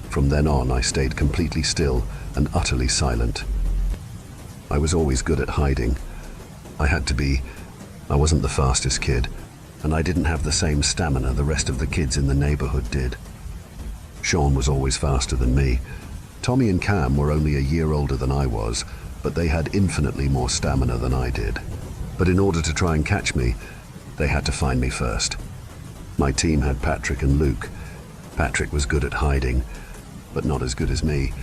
From then on, I stayed completely still and utterly silent. I was always good at hiding. I had to be. I wasn't the fastest kid, and I didn't have the same stamina the rest of the kids in the neighborhood did. Sean was always faster than me. Tommy and Cam were only a year older than I was, but they had infinitely more stamina than I did. But in order to try and catch me, they had to find me first. My team had Patrick and Luke, Patrick was good at hiding, but not as good as me,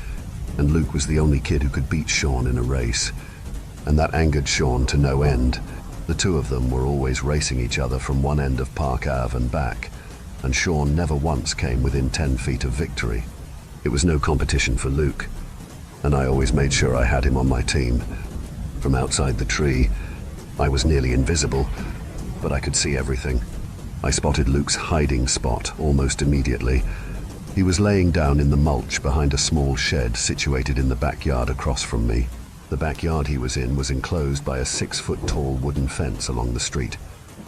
and Luke was the only kid who could beat Sean in a race. And that angered Sean to no end. The two of them were always racing each other from one end of Park Ave and back, and Sean never once came within 10 feet of victory. It was no competition for Luke, and I always made sure I had him on my team. From outside the tree, I was nearly invisible, but I could see everything. I spotted Luke's hiding spot almost immediately. He was laying down in the mulch behind a small shed situated in the backyard across from me. The backyard he was in was enclosed by a 6-foot-tall wooden fence along the street,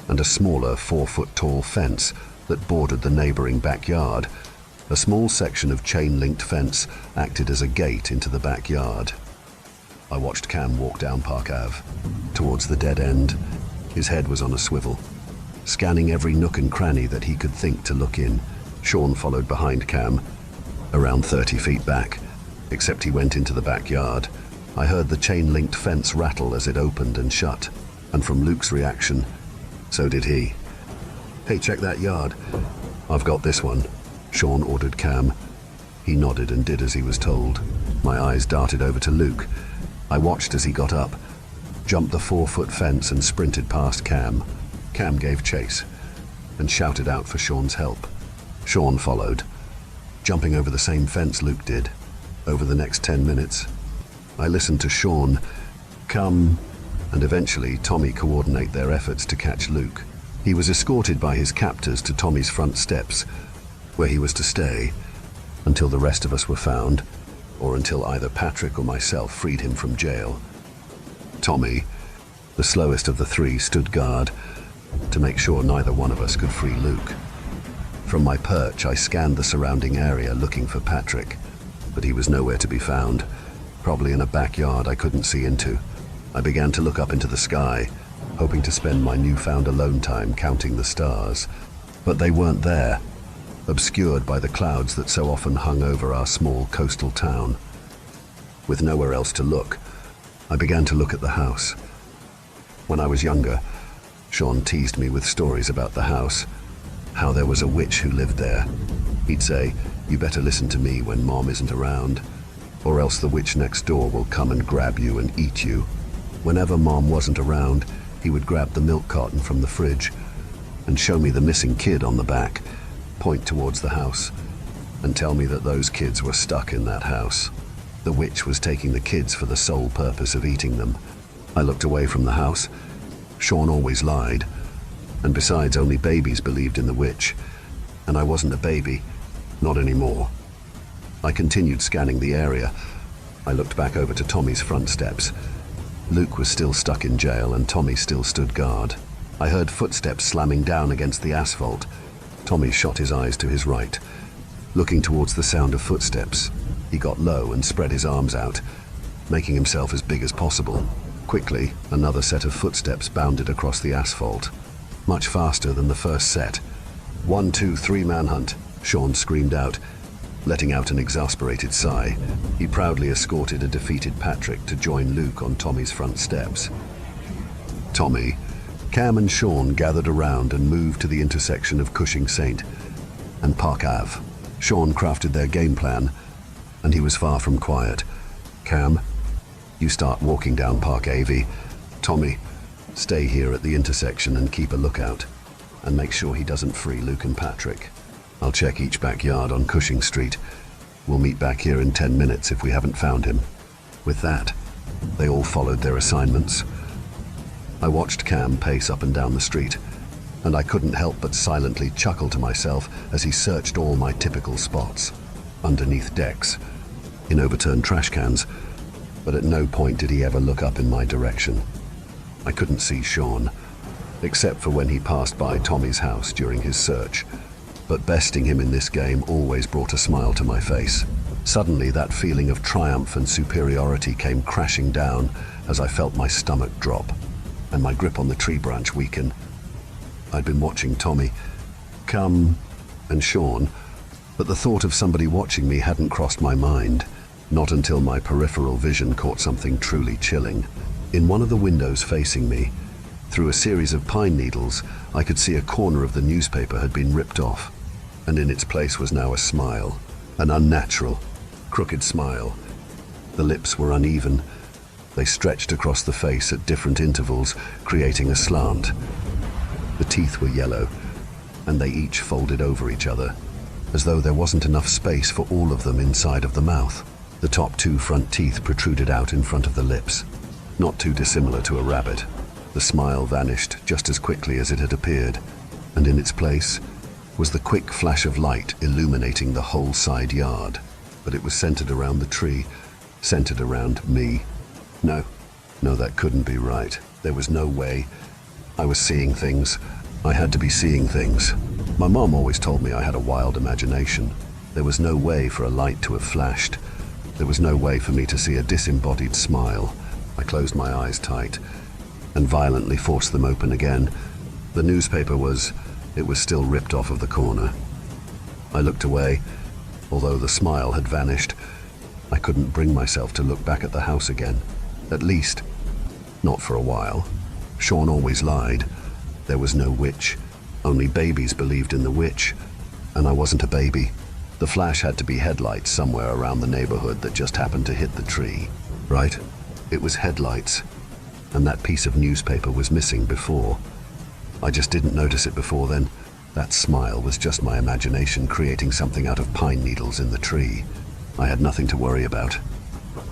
and a smaller 4-foot-tall fence that bordered the neighboring backyard. A small section of chain-linked fence acted as a gate into the backyard. I watched Cam walk down Park Ave, towards the dead end. His head was on a swivel, scanning every nook and cranny that he could think to look in. Sean followed behind Cam, around 30 feet back, except he went into the backyard. I heard the chain-linked fence rattle as it opened and shut, and from Luke's reaction, so did he. "Hey, check that yard." "I've got this one," Sean ordered Cam. He nodded and did as he was told. My eyes darted over to Luke. I watched as he got up, jumped the 4-foot fence and sprinted past Cam. Cam gave chase and shouted out for Sean's help. Sean followed, jumping over the same fence Luke did. Over the next 10 minutes, I listened to Sean, Cam, and eventually Tommy coordinate their efforts to catch Luke. He was escorted by his captors to Tommy's front steps, where he was to stay until the rest of us were found, or until either Patrick or myself freed him from jail. Tommy, the slowest of the three, stood guard to make sure neither one of us could free Luke. From my perch, I scanned the surrounding area looking for Patrick, but he was nowhere to be found, probably in a backyard I couldn't see into. I began to look up into the sky, hoping to spend my newfound alone time counting the stars, but they weren't there, obscured by the clouds that so often hung over our small coastal town. With nowhere else to look, I began to look at the house. When I was younger, Sean teased me with stories about the house, how there was a witch who lived there. He'd say, "You better listen to me when Mom isn't around, or else the witch next door will come and grab you and eat you." Whenever Mom wasn't around, he would grab the milk carton from the fridge and show me the missing kid on the back, point towards the house, and tell me that those kids were stuck in that house. The witch was taking the kids for the sole purpose of eating them. I looked away from the house. Sean always lied, and besides, only babies believed in the witch, and I wasn't a baby, not anymore. I continued scanning the area. I looked back over to Tommy's front steps. Luke was still stuck in jail and Tommy still stood guard. I heard footsteps slamming down against the asphalt. Tommy shot his eyes to his right, looking towards the sound of footsteps. He got low and spread his arms out, making himself as big as possible. Quickly, another set of footsteps bounded across the asphalt, much faster than the first set. 1, 2, 3 manhunt, Sean screamed out, letting out an exasperated sigh. He proudly escorted a defeated Patrick to join Luke on Tommy's front steps. Tommy, Cam and Sean gathered around and moved to the intersection of Cushing St. and Park Ave. Sean crafted their game plan, and he was far from quiet. "Cam, you start walking down Park Ave. Tommy, stay here at the intersection and keep a lookout, and make sure he doesn't free Luke and Patrick. I'll check each backyard on Cushing Street. We'll meet back here in 10 minutes if we haven't found him." With that, they all followed their assignments. I watched Cam pace up and down the street, and I couldn't help but silently chuckle to myself as he searched all my typical spots. Underneath decks, in overturned trash cans, but at no point did he ever look up in my direction. I couldn't see Sean, except for when he passed by Tommy's house during his search, but besting him in this game always brought a smile to my face. Suddenly, that feeling of triumph and superiority came crashing down as I felt my stomach drop and my grip on the tree branch weaken. I'd been watching Tommy, Cam, and Sean, but the thought of somebody watching me hadn't crossed my mind, not until my peripheral vision caught something truly chilling. In one of the windows facing me, through a series of pine needles, I could see a corner of the newspaper had been ripped off. and in its place was now a smile, an unnatural, crooked smile. The lips were uneven. They stretched across the face at different intervals, creating a slant. The teeth were yellow, and they each folded over each other, as though there wasn't enough space for all of them inside of the mouth. The top two front teeth protruded out in front of the lips, not too dissimilar to a rabbit. The smile vanished just as quickly as it had appeared, and in its place was the quick flash of light illuminating the whole side yard. But it was centered around the tree, centered around me. No, that couldn't be right. There was no way. I was seeing things. I had to be seeing things. My mom always told me I had a wild imagination. There was no way for a light to have flashed. There was no way for me to see a disembodied smile. I closed my eyes tight and violently forced them open again. The newspaper was still ripped off of the corner. I looked away. Although the smile had vanished, I couldn't bring myself to look back at the house again. At least, not for a while. Sean always lied. There was no witch. Only babies believed in the witch, and I wasn't a baby. The flash had to be headlights somewhere around the neighborhood that just happened to hit the tree, right? It was headlights, and that piece of newspaper was missing before. I just didn't notice it before then. That smile was just my imagination creating something out of pine needles in the tree. I had nothing to worry about.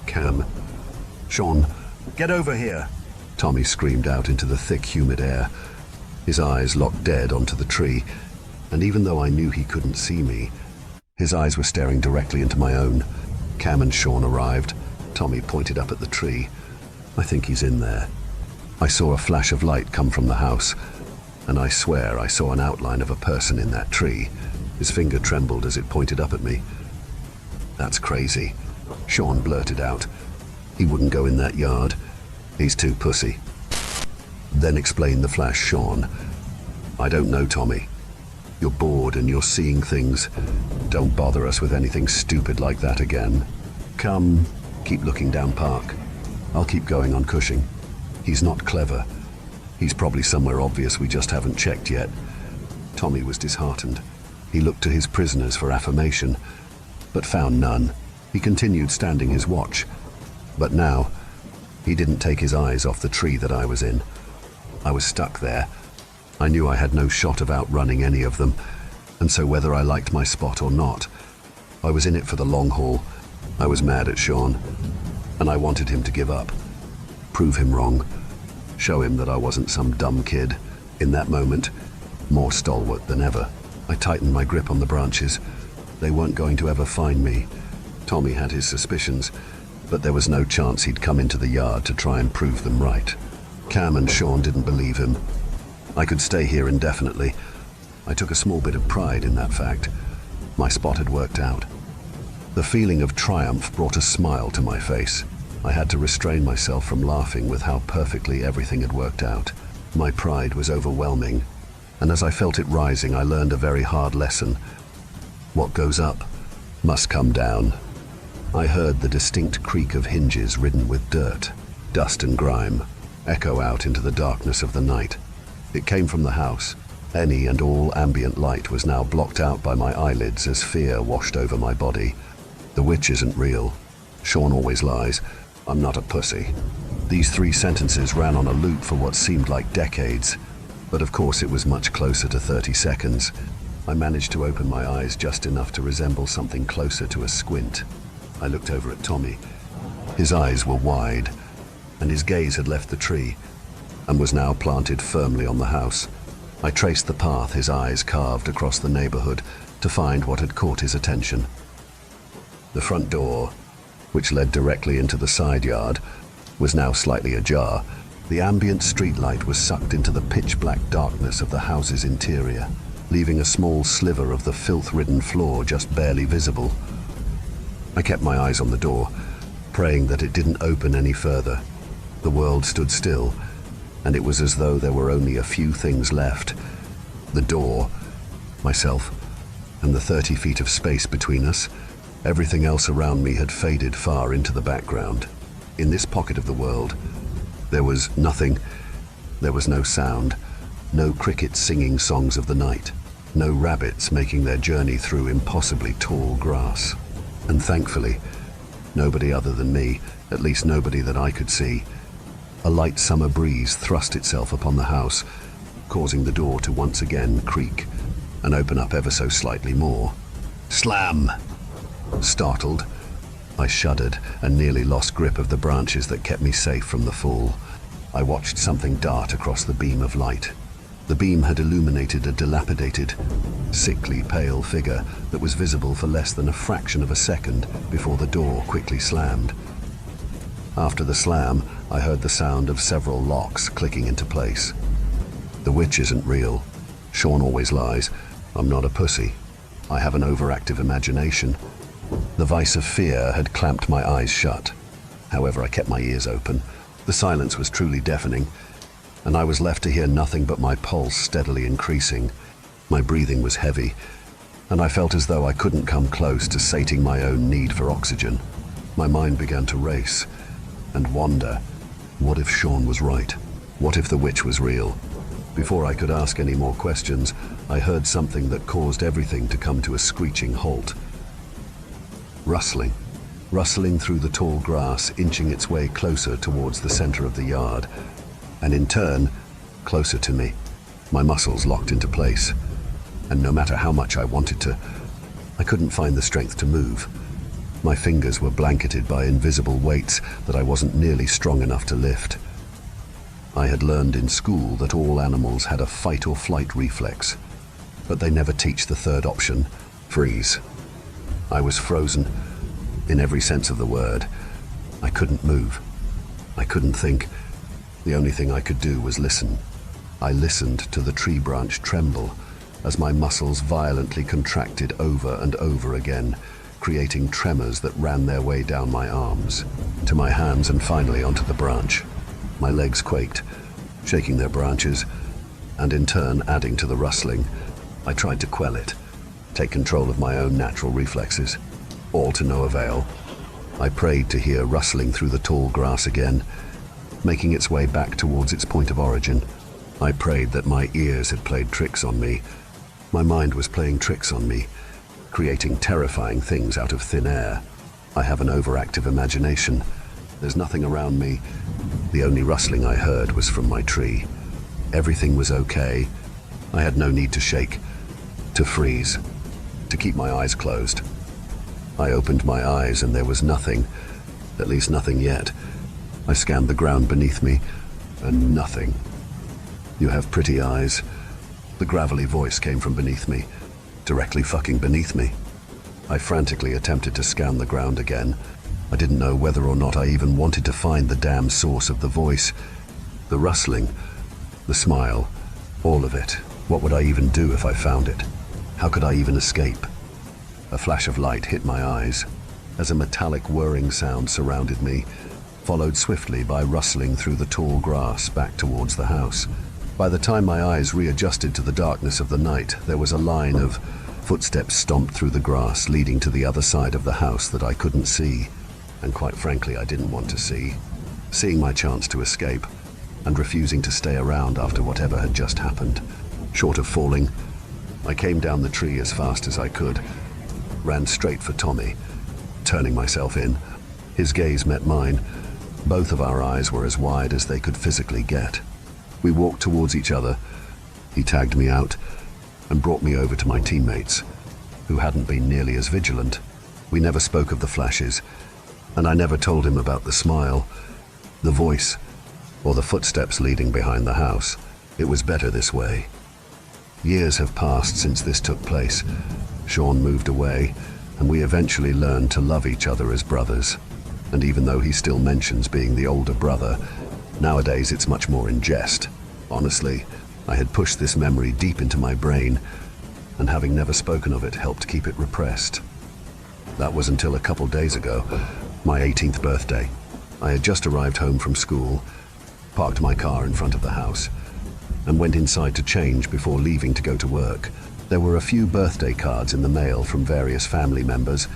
Cam. Sean, get over here! Tommy screamed out into the thick, humid air. His eyes locked dead onto the tree, and even though I knew he couldn't see me, his eyes were staring directly into my own. Cam and Sean arrived. Tommy pointed up at the tree. I think he's in there. I saw a flash of light come from the house, and I swear I saw an outline of a person in that tree. His finger trembled as it pointed up at me. That's crazy, Sean blurted out. He wouldn't go in that yard. He's too pussy. Then explained the flash, Sean. I don't know, Tommy. You're bored and you're seeing things. Don't bother us with anything stupid like that again. Come, keep looking down Park. I'll keep going on Cushing. He's not clever. He's probably somewhere obvious we just haven't checked yet. Tommy was disheartened. He looked to his prisoners for affirmation, but found none. He continued standing his watch. But now, he didn't take his eyes off the tree that I was in. I was stuck there. I knew I had no shot of outrunning any of them, and so whether I liked my spot or not, I was in it for the long haul. I was mad at Sean, and I wanted him to give up. Prove him wrong. Show him that I wasn't some dumb kid. In that moment, more stalwart than ever, I tightened my grip on the branches. They weren't going to ever find me. Tommy had his suspicions, but there was no chance he'd come into the yard to try and prove them right. Cam and Sean didn't believe him. I could stay here indefinitely. I took a small bit of pride in that fact. My spot had worked out. The feeling of triumph brought a smile to my face. I had to restrain myself from laughing with how perfectly everything had worked out. My pride was overwhelming, and as I felt it rising, I learned a very hard lesson. What goes up must come down. I heard the distinct creak of hinges ridden with dirt, dust and grime, echo out into the darkness of the night. It came from the house. Any and all ambient light was now blocked out by my eyelids as fear washed over my body. The witch isn't real. Sean always lies. I'm not a pussy. These 3 sentences ran on a loop for what seemed like decades, but of course it was much closer to 30 seconds. I managed to open my eyes just enough to resemble something closer to a squint. I looked over at Tommy. His eyes were wide, and his gaze had left the tree and was now planted firmly on the house. I traced the path his eyes carved across the neighborhood to find what had caught his attention. The front door, which led directly into the side yard, was now slightly ajar. The ambient streetlight was sucked into the pitch-black darkness of the house's interior, leaving a small sliver of the filth-ridden floor just barely visible. I kept my eyes on the door, praying that it didn't open any further. The world stood still, and it was as though there were only a few things left. The door, myself, and the 30 feet of space between us. Everything else around me had faded far into the background. In this pocket of the world, there was nothing. There was no sound, no crickets singing songs of the night. No rabbits making their journey through impossibly tall grass. And thankfully, nobody other than me, at least nobody that I could see. A light summer breeze thrust itself upon the house, causing the door to once again creak and open up ever so slightly more. Slam! Startled, I shuddered and nearly lost grip of the branches that kept me safe from the fall. I watched something dart across the beam of light. The beam had illuminated a dilapidated, sickly pale figure that was visible for less than a fraction of a second before the door quickly slammed. After the slam, I heard the sound of several locks clicking into place. The witch isn't real. Sean always lies. I'm not a pussy. I have an overactive imagination. The vice of fear had clamped my eyes shut. However, I kept my ears open. The silence was truly deafening, and I was left to hear nothing but my pulse steadily increasing. My breathing was heavy, and I felt as though I couldn't come close to sating my own need for oxygen. My mind began to race and wander. What if Sean was right? What if the witch was real? Before I could ask any more questions, I heard something that caused everything to come to a screeching halt. Rustling. Rustling through the tall grass, inching its way closer towards the center of the yard, and in turn, closer to me. My muscles locked into place, and no matter how much I wanted to, I couldn't find the strength to move. My fingers were blanketed by invisible weights that I wasn't nearly strong enough to lift. I had learned in school that all animals had a fight or flight reflex, but they never teach the third option, freeze. I was frozen, in every sense of the word. I couldn't move. I couldn't think. The only thing I could do was listen. I listened to the tree branch tremble as my muscles violently contracted over and over again, creating tremors that ran their way down my arms, to my hands and finally onto the branch. My legs quaked, shaking their branches, and in turn adding to the rustling. I tried to quell it, take control of my own natural reflexes, all to no avail. I prayed to hear rustling through the tall grass again, making its way back towards its point of origin. I prayed that my ears had played tricks on me. My mind was playing tricks on me, creating terrifying things out of thin air. I have an overactive imagination. There's nothing around me. The only rustling I heard was from my tree. Everything was okay. I had no need to shake, to freeze, to keep my eyes closed. I opened my eyes and there was nothing, at least nothing yet. I scanned the ground beneath me, and nothing. You have pretty eyes. The gravelly voice came from beneath me, directly fucking beneath me. I frantically attempted to scan the ground again. I didn't know whether or not I even wanted to find the damn source of the voice. The rustling, the smile, all of it. What would I even do if I found it? How could I even escape? A flash of light hit my eyes as a metallic whirring sound surrounded me, followed swiftly by rustling through the tall grass back towards the house. By the time my eyes readjusted to the darkness of the night, there was a line of footsteps stomped through the grass leading to the other side of the house that I couldn't see, and quite frankly I didn't want to see. Seeing my chance to escape, and refusing to stay around after whatever had just happened. Short of falling, I came down the tree as fast as I could, ran straight for Tommy, turning myself in. His gaze met mine. Both of our eyes were as wide as they could physically get. We walked towards each other. He tagged me out and brought me over to my teammates, who hadn't been nearly as vigilant. We never spoke of the flashes, and I never told him about the smile, the voice, or the footsteps leading behind the house. It was better this way. Years have passed since this took place. Sean moved away, and we eventually learned to love each other as brothers. And even though he still mentions being the older brother, nowadays it's much more in jest. Honestly, I had pushed this memory deep into my brain, and having never spoken of it helped keep it repressed. That was until a couple days ago, my 18th birthday. I had just arrived home from school, parked my car in front of the house, and went inside to change before leaving to go to work. There were a few birthday cards in the mail from various family members,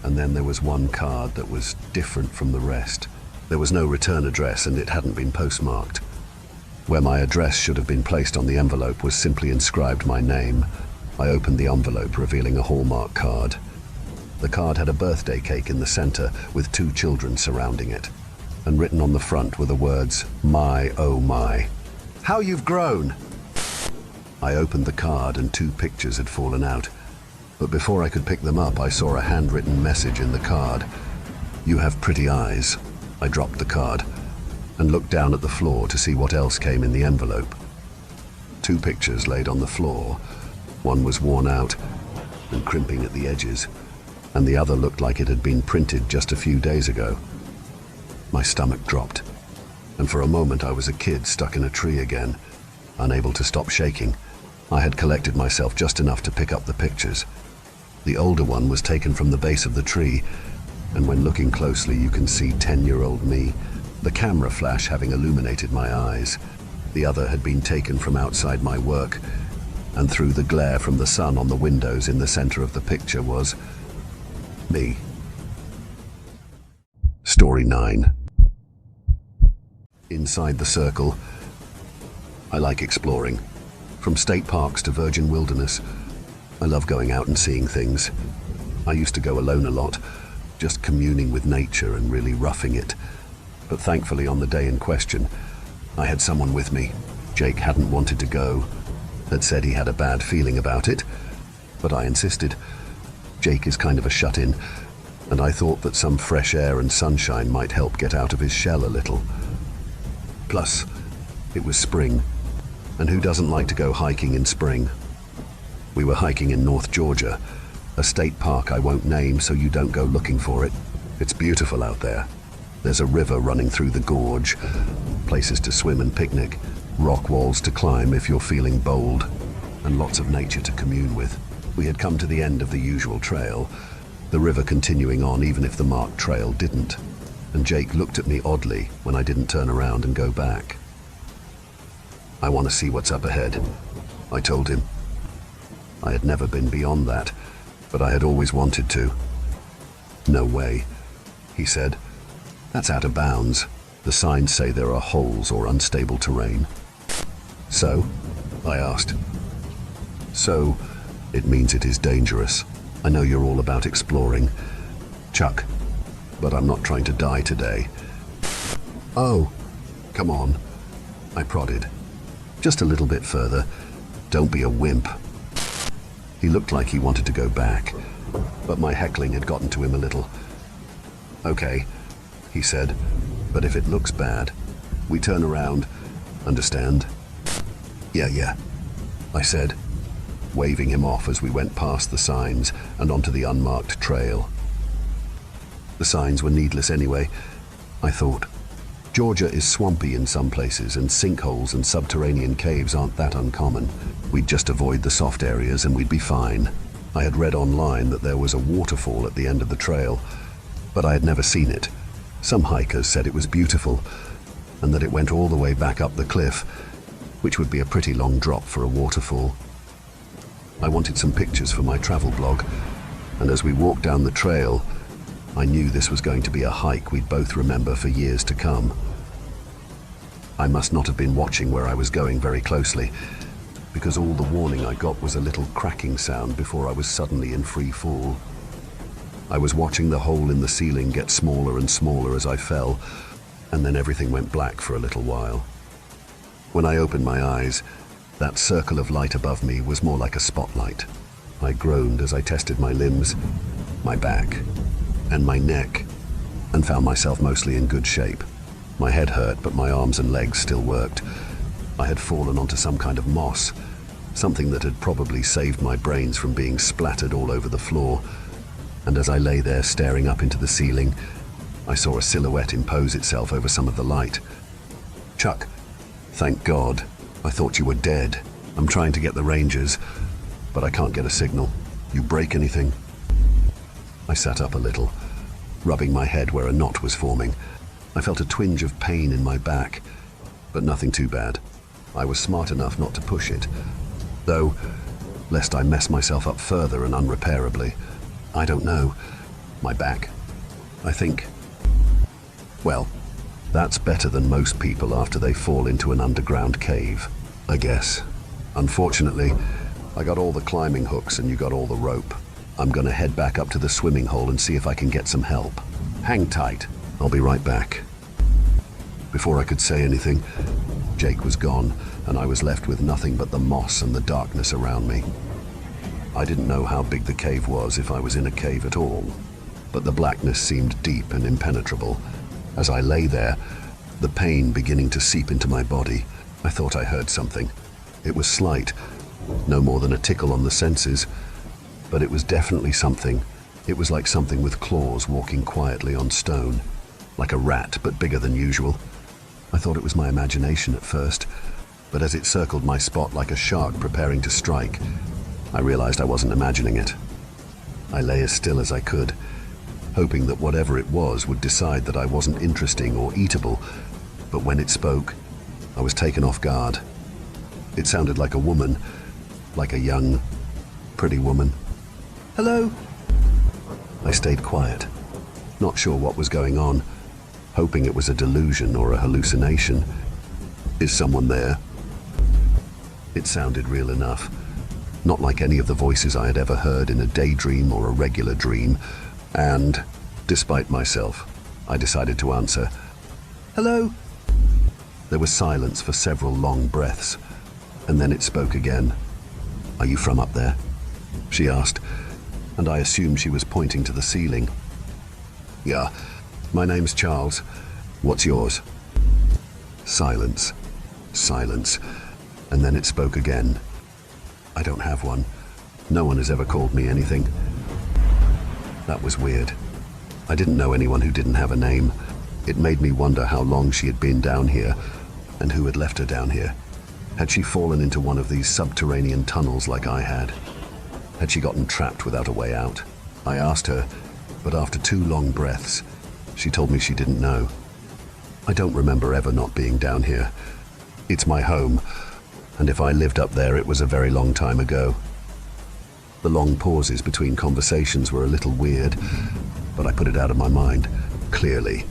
and then there was one card that was different from the rest. There was no return address and it hadn't been postmarked. Where my address should have been placed on the envelope was simply inscribed my name, I opened the envelope, revealing a Hallmark card. The card had a birthday cake in the center with 2 children surrounding it, and written on the front were the words, "My, oh my. How you've grown!" I opened the card and 2 pictures had fallen out, but before I could pick them up, I saw a handwritten message in the card. "You have pretty eyes." I dropped the card and looked down at the floor to see what else came in the envelope. 2 pictures laid on the floor. One was worn out and crimping at the edges, and the other looked like it had been printed just a few days ago. My stomach dropped, and for a moment I was a kid stuck in a tree again, unable to stop shaking. I had collected myself just enough to pick up the pictures. The older one was taken from the base of the tree, and when looking closely you can see 10-year-old me, the camera flash having illuminated my eyes. The other had been taken from outside my work, and through the glare from the sun on the windows in the center of the picture was me. Story 9. Inside the circle. I like exploring. From state parks to virgin wilderness, I love going out and seeing things. I used to go alone a lot, just communing with nature and really roughing it. But thankfully on the day in question, I had someone with me. Jake hadn't wanted to go, had said he had a bad feeling about it, but I insisted. Jake is kind of a shut-in, and I thought that some fresh air and sunshine might help get out of his shell a little. Plus, it was spring, and who doesn't like to go hiking in spring? We were hiking in North Georgia, a state park I won't name so you don't go looking for it. It's beautiful out there. There's a river running through the gorge, places to swim and picnic, rock walls to climb if you're feeling bold, and lots of nature to commune with. We had come to the end of the usual trail, the river continuing on even if the marked trail didn't, and Jake looked at me oddly when I didn't turn around and go back. "I want to see what's up ahead," I told him. I had never been beyond that, but I had always wanted to. "No way," he said. "That's out of bounds. The signs say there are holes or unstable terrain." "So?" I asked. "So, it means it is dangerous. I know you're all about exploring, Chuck, but I'm not trying to die today." "Oh, come on," I prodded. "Just a little bit further. Don't be a wimp." He looked like he wanted to go back, but my heckling had gotten to him a little. "Okay," he said, "but if it looks bad, we turn around. Understand?" Yeah, I said, waving him off as we went past the signs and onto the unmarked trail. The signs were needless anyway, I thought. Georgia is swampy in some places, and sinkholes and subterranean caves aren't that uncommon. We'd just avoid the soft areas and we'd be fine. I had read online that there was a waterfall at the end of the trail, but I had never seen it. Some hikers said it was beautiful, and that it went all the way back up the cliff, which would be a pretty long drop for a waterfall. I wanted some pictures for my travel blog, and as we walked down the trail, I knew this was going to be a hike we'd both remember for years to come. I must not have been watching where I was going very closely, because all the warning I got was a little cracking sound before I was suddenly in free fall. I was watching the hole in the ceiling get smaller and smaller as I fell, and then everything went black for a little while. When I opened my eyes, that circle of light above me was more like a spotlight. I groaned as I tested my limbs, my back, and my neck, and found myself mostly in good shape. My head hurt, but my arms and legs still worked. I had fallen onto some kind of moss, something that had probably saved my brains from being splattered all over the floor, and as I lay there staring up into the ceiling, I saw a silhouette impose itself over some of the light. "Chuck, thank God. I thought you were dead. I'm trying to get the rangers, but I can't get a signal. You break anything?" I sat up a little, rubbing my head where a knot was forming. I felt a twinge of pain in my back, but nothing too bad. I was smart enough not to push it, though, lest I mess myself up further and unrepairably. I don't know. My back, I think. Well, that's better than most people after they fall into an underground cave, I guess. Unfortunately, I got all the climbing hooks and you got all the rope. I'm gonna head back up to the swimming hole and see if I can get some help. Hang tight. I'll be right back. Before I could say anything, Jake was gone, and I was left with nothing but the moss and the darkness around me. I didn't know how big the cave was, if I was in a cave at all, but the blackness seemed deep and impenetrable. As I lay there, the pain beginning to seep into my body, I thought I heard something. It was slight, no more than a tickle on the senses, but it was definitely something. It was like something with claws walking quietly on stone, like a rat but bigger than usual. I thought it was my imagination at first, but as it circled my spot like a shark preparing to strike, I realized I wasn't imagining it. I lay as still as I could, hoping that whatever it was would decide that I wasn't interesting or eatable, but when it spoke, I was taken off guard. It sounded like a woman, like a young, pretty woman. "Hello?" I stayed quiet, not sure what was going on, hoping it was a delusion or a hallucination. "Is someone there?" It sounded real enough, not like any of the voices I had ever heard in a daydream or a regular dream, and, despite myself, I decided to answer. "Hello?" There was silence for several long breaths, and then it spoke again. "Are you from up there?" she asked, and I assumed she was pointing to the ceiling. "Yeah, my name's Charles. What's yours?" Silence. Silence. And then it spoke again. "I don't have one. No one has ever called me anything." That was weird. I didn't know anyone who didn't have a name. It made me wonder how long she had been down here, and who had left her down here. Had she fallen into one of these subterranean tunnels like I had? Had she gotten trapped without a way out? I asked her, but after 2 long breaths, she told me she didn't know. I don't remember ever not being down here. It's my home, and if I lived up there, it was a very long time ago. The long pauses between conversations were a little weird, but I put it out of my mind. Clearly,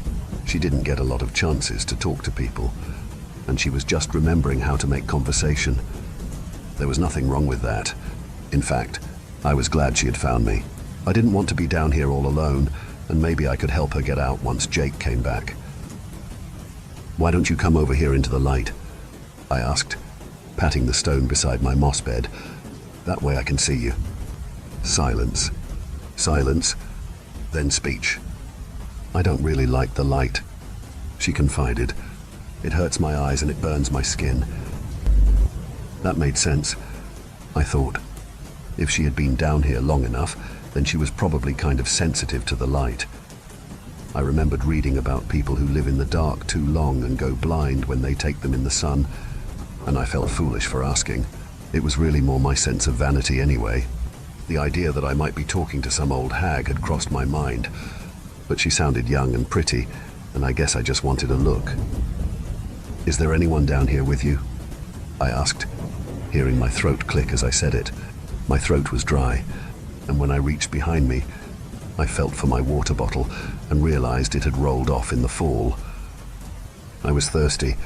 she didn't get a lot of chances to talk to people, and she was just remembering how to make conversation. There was nothing wrong with that. In fact, I was glad she had found me. I didn't want to be down here all alone, and maybe I could help her get out once Jake came back. "Why don't you come over here into the light?" I asked, patting the stone beside my moss bed. "That way I can see you." Silence. Silence. Then speech. "I don't really like the light," she confided. "It hurts my eyes and it burns my skin." That made sense, I thought. If she had been down here long enough, then she was probably kind of sensitive to the light. I remembered reading about people who live in the dark too long and go blind when they take them in the sun, and I felt foolish for asking. It was really more my sense of vanity anyway. The idea that I might be talking to some old hag had crossed my mind, but she sounded young and pretty, and I guess I just wanted a look. "Is there anyone down here with you?" I asked, hearing my throat click as I said it. My throat was dry, and when I reached behind me, I felt for my water bottle and realized it had rolled off in the fall. I was thirsty,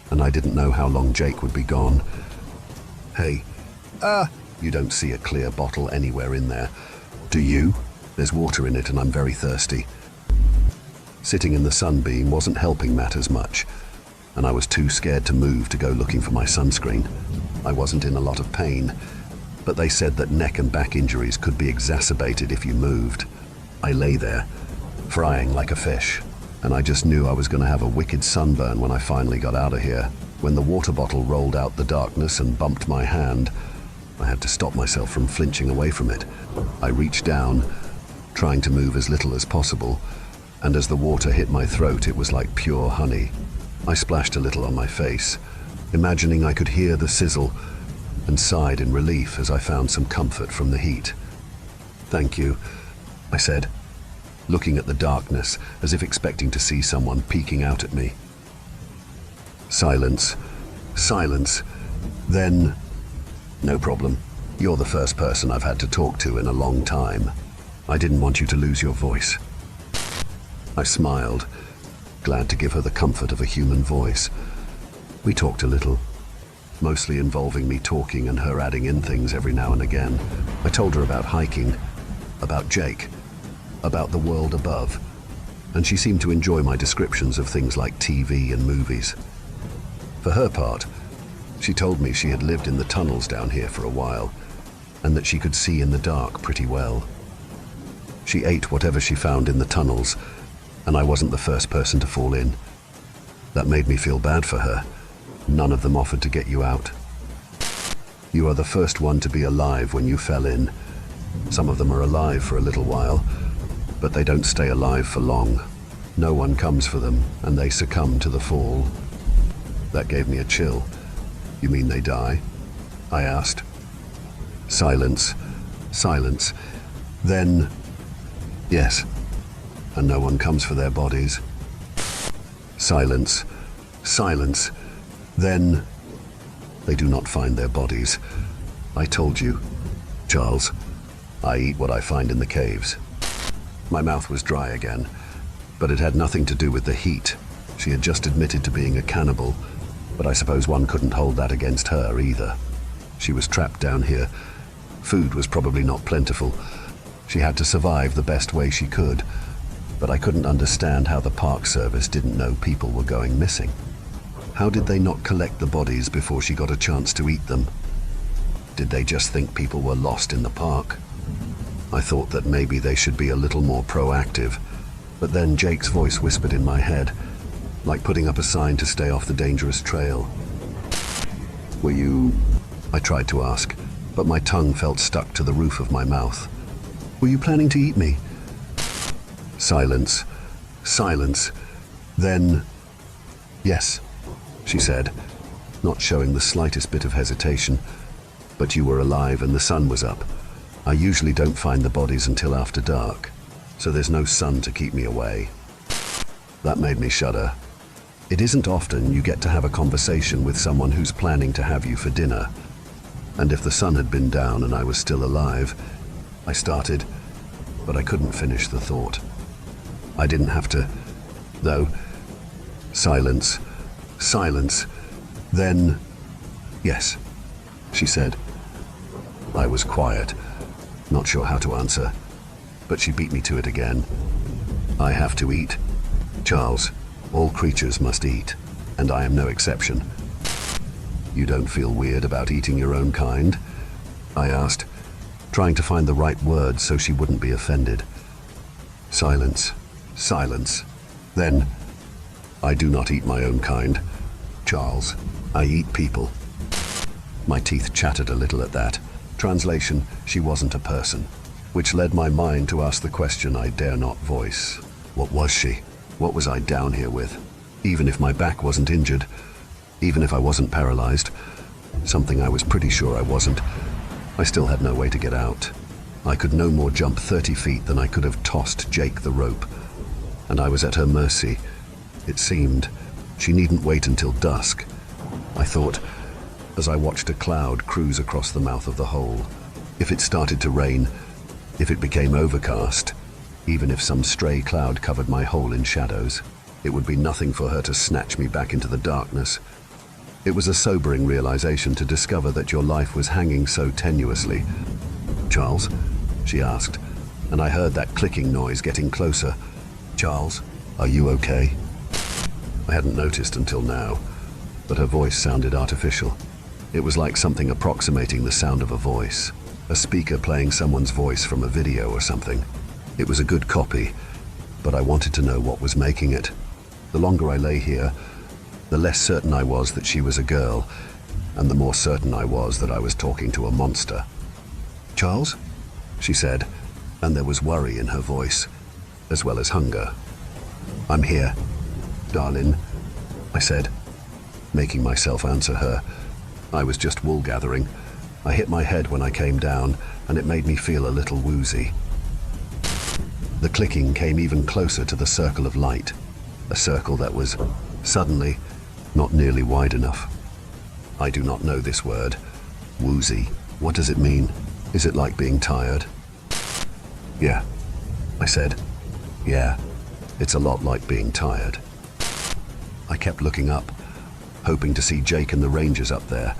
and I didn't know how long Jake would be gone. "Hey, you don't see a clear bottle anywhere in there, do you? There's water in it and I'm very thirsty." Sitting in the sunbeam wasn't helping matters much, and I was too scared to move to go looking for my sunscreen. I wasn't in a lot of pain, but they said that neck and back injuries could be exacerbated if you moved. I lay there, frying like a fish, and I just knew I was going to have a wicked sunburn when I finally got out of here. When the water bottle rolled out the darkness and bumped my hand, I had to stop myself from flinching away from it. I reached down, trying to move as little as possible, and as the water hit my throat, it was like pure honey. I splashed a little on my face, imagining I could hear the sizzle, and sighed in relief as I found some comfort from the heat. "Thank you," I said, looking at the darkness as if expecting to see someone peeking out at me. Silence. Silence. Then, "No problem. You're the first person I've had to talk to in a long time. I didn't want you to lose your voice." I smiled, glad to give her the comfort of a human voice. We talked a little. mostly involving me talking and her adding in things every now and again. I told her about hiking, about Jake, about the world above, and she seemed to enjoy my descriptions of things like TV and movies. For her part, she told me she had lived in the tunnels down here for a while, and that she could see in the dark pretty well. She ate whatever she found in the tunnels, and I wasn't the first person to fall in. That made me feel bad for her. None of them offered to get you out. You are the first one to be alive when you fell in. Some of them are alive for a little while, but they don't stay alive for long. No one comes for them, and they succumb to the fall. That gave me a chill. You mean they die? I asked. Silence. Silence. Then, yes. And no one comes for their bodies. Silence. Silence. Then, they do not find their bodies. I told you, Charles. I eat what I find in the caves. My mouth was dry again, but it had nothing to do with the heat. She had just admitted to being a cannibal, but I suppose one couldn't hold that against her either. She was trapped down here. Food was probably not plentiful. She had to survive the best way she could, but I couldn't understand how the park service didn't know people were going missing. How did they not collect the bodies before she got a chance to eat them? Did they just think people were lost in the park? I thought that maybe they should be a little more proactive, but then Jake's voice whispered in my head, like putting up a sign to stay off the dangerous trail. Were you... I tried to ask, but my tongue felt stuck to the roof of my mouth. Were you planning to eat me? Silence. Silence. Then... Yes, she said, not showing the slightest bit of hesitation. But you were alive and the sun was up. I usually don't find the bodies until after dark, so there's no sun to keep me away. That made me shudder. It isn't often you get to have a conversation with someone who's planning to have you for dinner. And if the sun had been down and I was still alive, I started, but I couldn't finish the thought. I didn't have to, though. Silence. Silence. Then, yes, she said. I was quiet, not sure how to answer, but she beat me to it again. I have to eat. Charles, all creatures must eat, and I am no exception. You don't feel weird about eating your own kind? I asked, trying to find the right words so she wouldn't be offended. Silence. Silence. Then, I do not eat my own kind. Charles, I eat people. My teeth chattered a little at that. Translation, she wasn't a person, which led my mind to ask the question I dare not voice. What was she? What was I down here with? Even if my back wasn't injured, even if I wasn't paralyzed, something I was pretty sure I wasn't, I still had no way to get out. I could no more jump 30 feet than I could have tossed Jake the rope, and I was at her mercy. It seemed she needn't wait until dusk, I thought, as I watched a cloud cruise across the mouth of the hole. If it started to rain, if it became overcast, even if some stray cloud covered my hole in shadows, it would be nothing for her to snatch me back into the darkness. It was a sobering realization to discover that your life was hanging so tenuously. Charles? She asked, and I heard that clicking noise getting closer. Charles, are you okay? I hadn't noticed until now, but her voice sounded artificial. It was like something approximating the sound of a voice, a speaker playing someone's voice from a video or something. It was a good copy, but I wanted to know what was making it. The longer I lay here, the less certain I was that she was a girl, and the more certain I was that I was talking to a monster. Charles? She said, and there was worry in her voice, as well as hunger. I'm here, darling, I said, making myself answer her. I was just wool gathering. I hit my head when I came down, and it made me feel a little woozy. The clicking came even closer to the circle of light, a circle that was, suddenly, not nearly wide enough. I do not know this word. Woozy. What does it mean? Is it like being tired? Yeah, I said. Yeah, it's a lot like being tired. I kept looking up, hoping to see Jake and the rangers up there,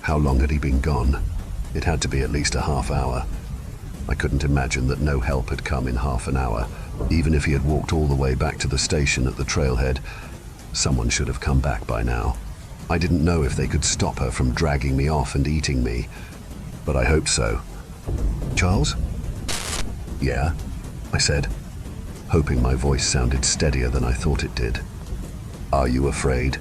How long had he been gone? It had to be at least a half hour. I couldn't imagine that no help had come in half an hour. Even if he had walked all the way back to the station at the trailhead, someone should have come back by now. I didn't know if they could stop her from dragging me off and eating me, but I hoped so. Charles? Yeah, I said, hoping my voice sounded steadier than I thought it did. Are you afraid?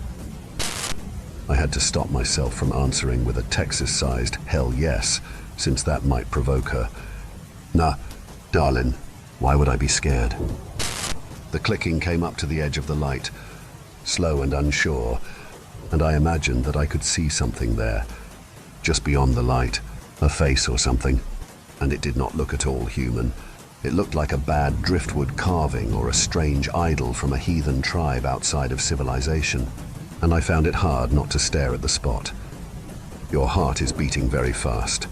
I had to stop myself from answering with a Texas-sized hell yes, since that might provoke her. Nah, darling, why would I be scared? The clicking came up to the edge of the light, slow and unsure, and I imagined that I could see something there, just beyond the light, a face or something, and it did not look at all human. It looked like a bad driftwood carving or a strange idol from a heathen tribe outside of civilization, and I found it hard not to stare at the spot. Your heart is beating very fast.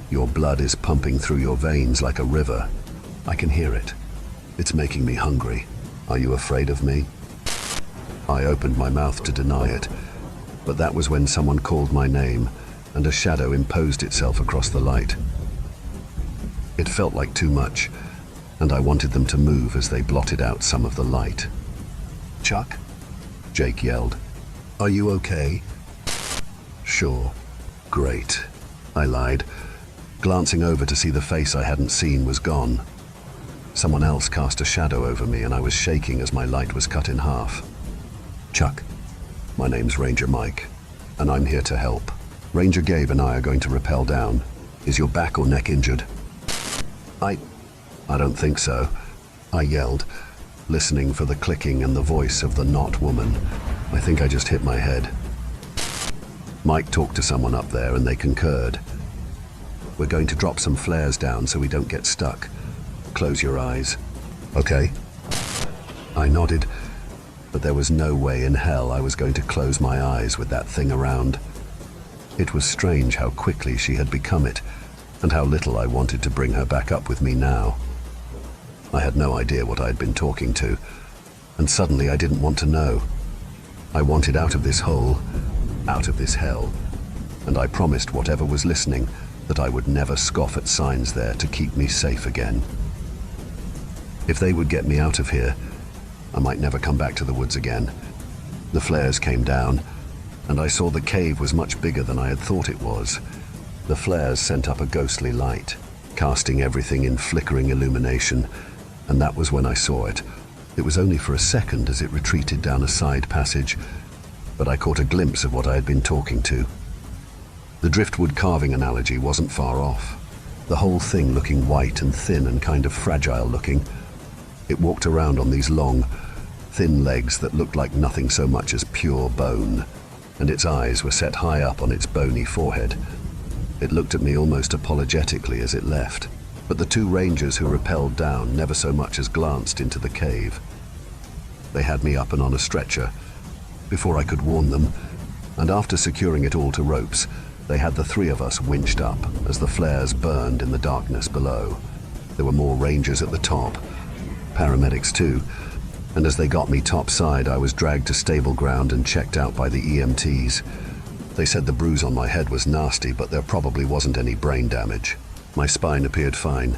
Your blood is pumping through your veins like a river. I can hear it. It's making me hungry. Are you afraid of me? I opened my mouth to deny it, but that was when someone called my name, and a shadow imposed itself across the light. It felt like too much, and I wanted them to move as they blotted out some of the light. Chuck? Jake yelled. Are you okay? Sure. Great. I lied, glancing over to see the face I hadn't seen was gone. Someone else cast a shadow over me and I was shaking as my light was cut in half. Chuck, my name's Ranger Mike, and I'm here to help. Ranger Gabe and I are going to rappel down. Is your back or neck injured? I don't think so, I yelled, listening for the clicking and the voice of the not woman. I think I just hit my head. Mike talked to someone up there and they concurred. We're going to drop some flares down so we don't get stuck. Close your eyes. Okay? I nodded, but there was no way in hell I was going to close my eyes with that thing around. It was strange how quickly she had become it, and how little I wanted to bring her back up with me now. I had no idea what I'd been talking to, and suddenly I didn't want to know. I wanted out of this hole, out of this hell, and I promised whatever was listening that I would never scoff at signs there to keep me safe again. If they would get me out of here, I might never come back to the woods again. The flares came down, and I saw the cave was much bigger than I had thought it was. The flares sent up a ghostly light, casting everything in flickering illumination, and that was when I saw it. It was only for a second as it retreated down a side passage, but I caught a glimpse of what I had been talking to. The driftwood carving analogy wasn't far off, the whole thing looking white and thin and kind of fragile looking. It walked around on these long, thin legs that looked like nothing so much as pure bone, and its eyes were set high up on its bony forehead. It looked at me almost apologetically as it left, but the two rangers who rappelled down never so much as glanced into the cave. They had me up and on a stretcher before I could warn them, and after securing it all to ropes, they had the three of us winched up as the flares burned in the darkness below. There were more rangers at the top, paramedics too, and as they got me topside, I was dragged to stable ground and checked out by the EMTs. They said the bruise on my head was nasty, but there probably wasn't any brain damage. My spine appeared fine,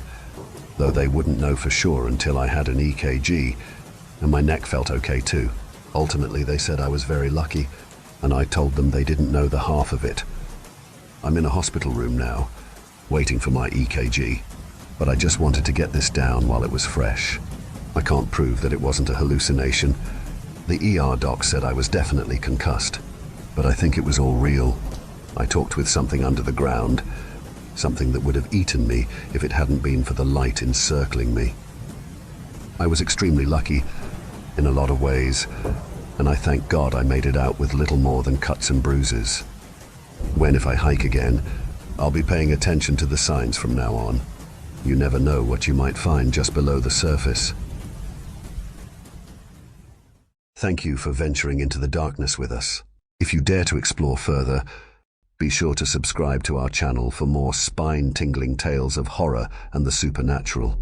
though they wouldn't know for sure until I had an EKG, and my neck felt okay too. Ultimately, they said I was very lucky, and I told them they didn't know the half of it. I'm in a hospital room now, waiting for my EKG, but I just wanted to get this down while it was fresh. I can't prove that it wasn't a hallucination. The ER doc said I was definitely concussed, but I think it was all real. I talked with something under the ground, something that would have eaten me if it hadn't been for the light encircling me. I was extremely lucky in a lot of ways, and I thank God I made it out with little more than cuts and bruises. When, if I hike again, I'll be paying attention to the signs from now on. You never know what you might find just below the surface. Thank you for venturing into the darkness with us. If you dare to explore further, be sure to subscribe to our channel for more spine-tingling tales of horror and the supernatural.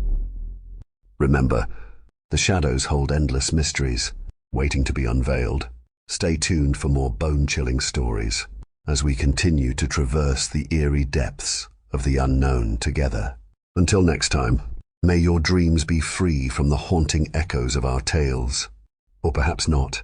Remember, the shadows hold endless mysteries, waiting to be unveiled. Stay tuned for more bone-chilling stories. as we continue to traverse the eerie depths of the unknown together. Until next time, may your dreams be free from the haunting echoes of our tales. Or perhaps not.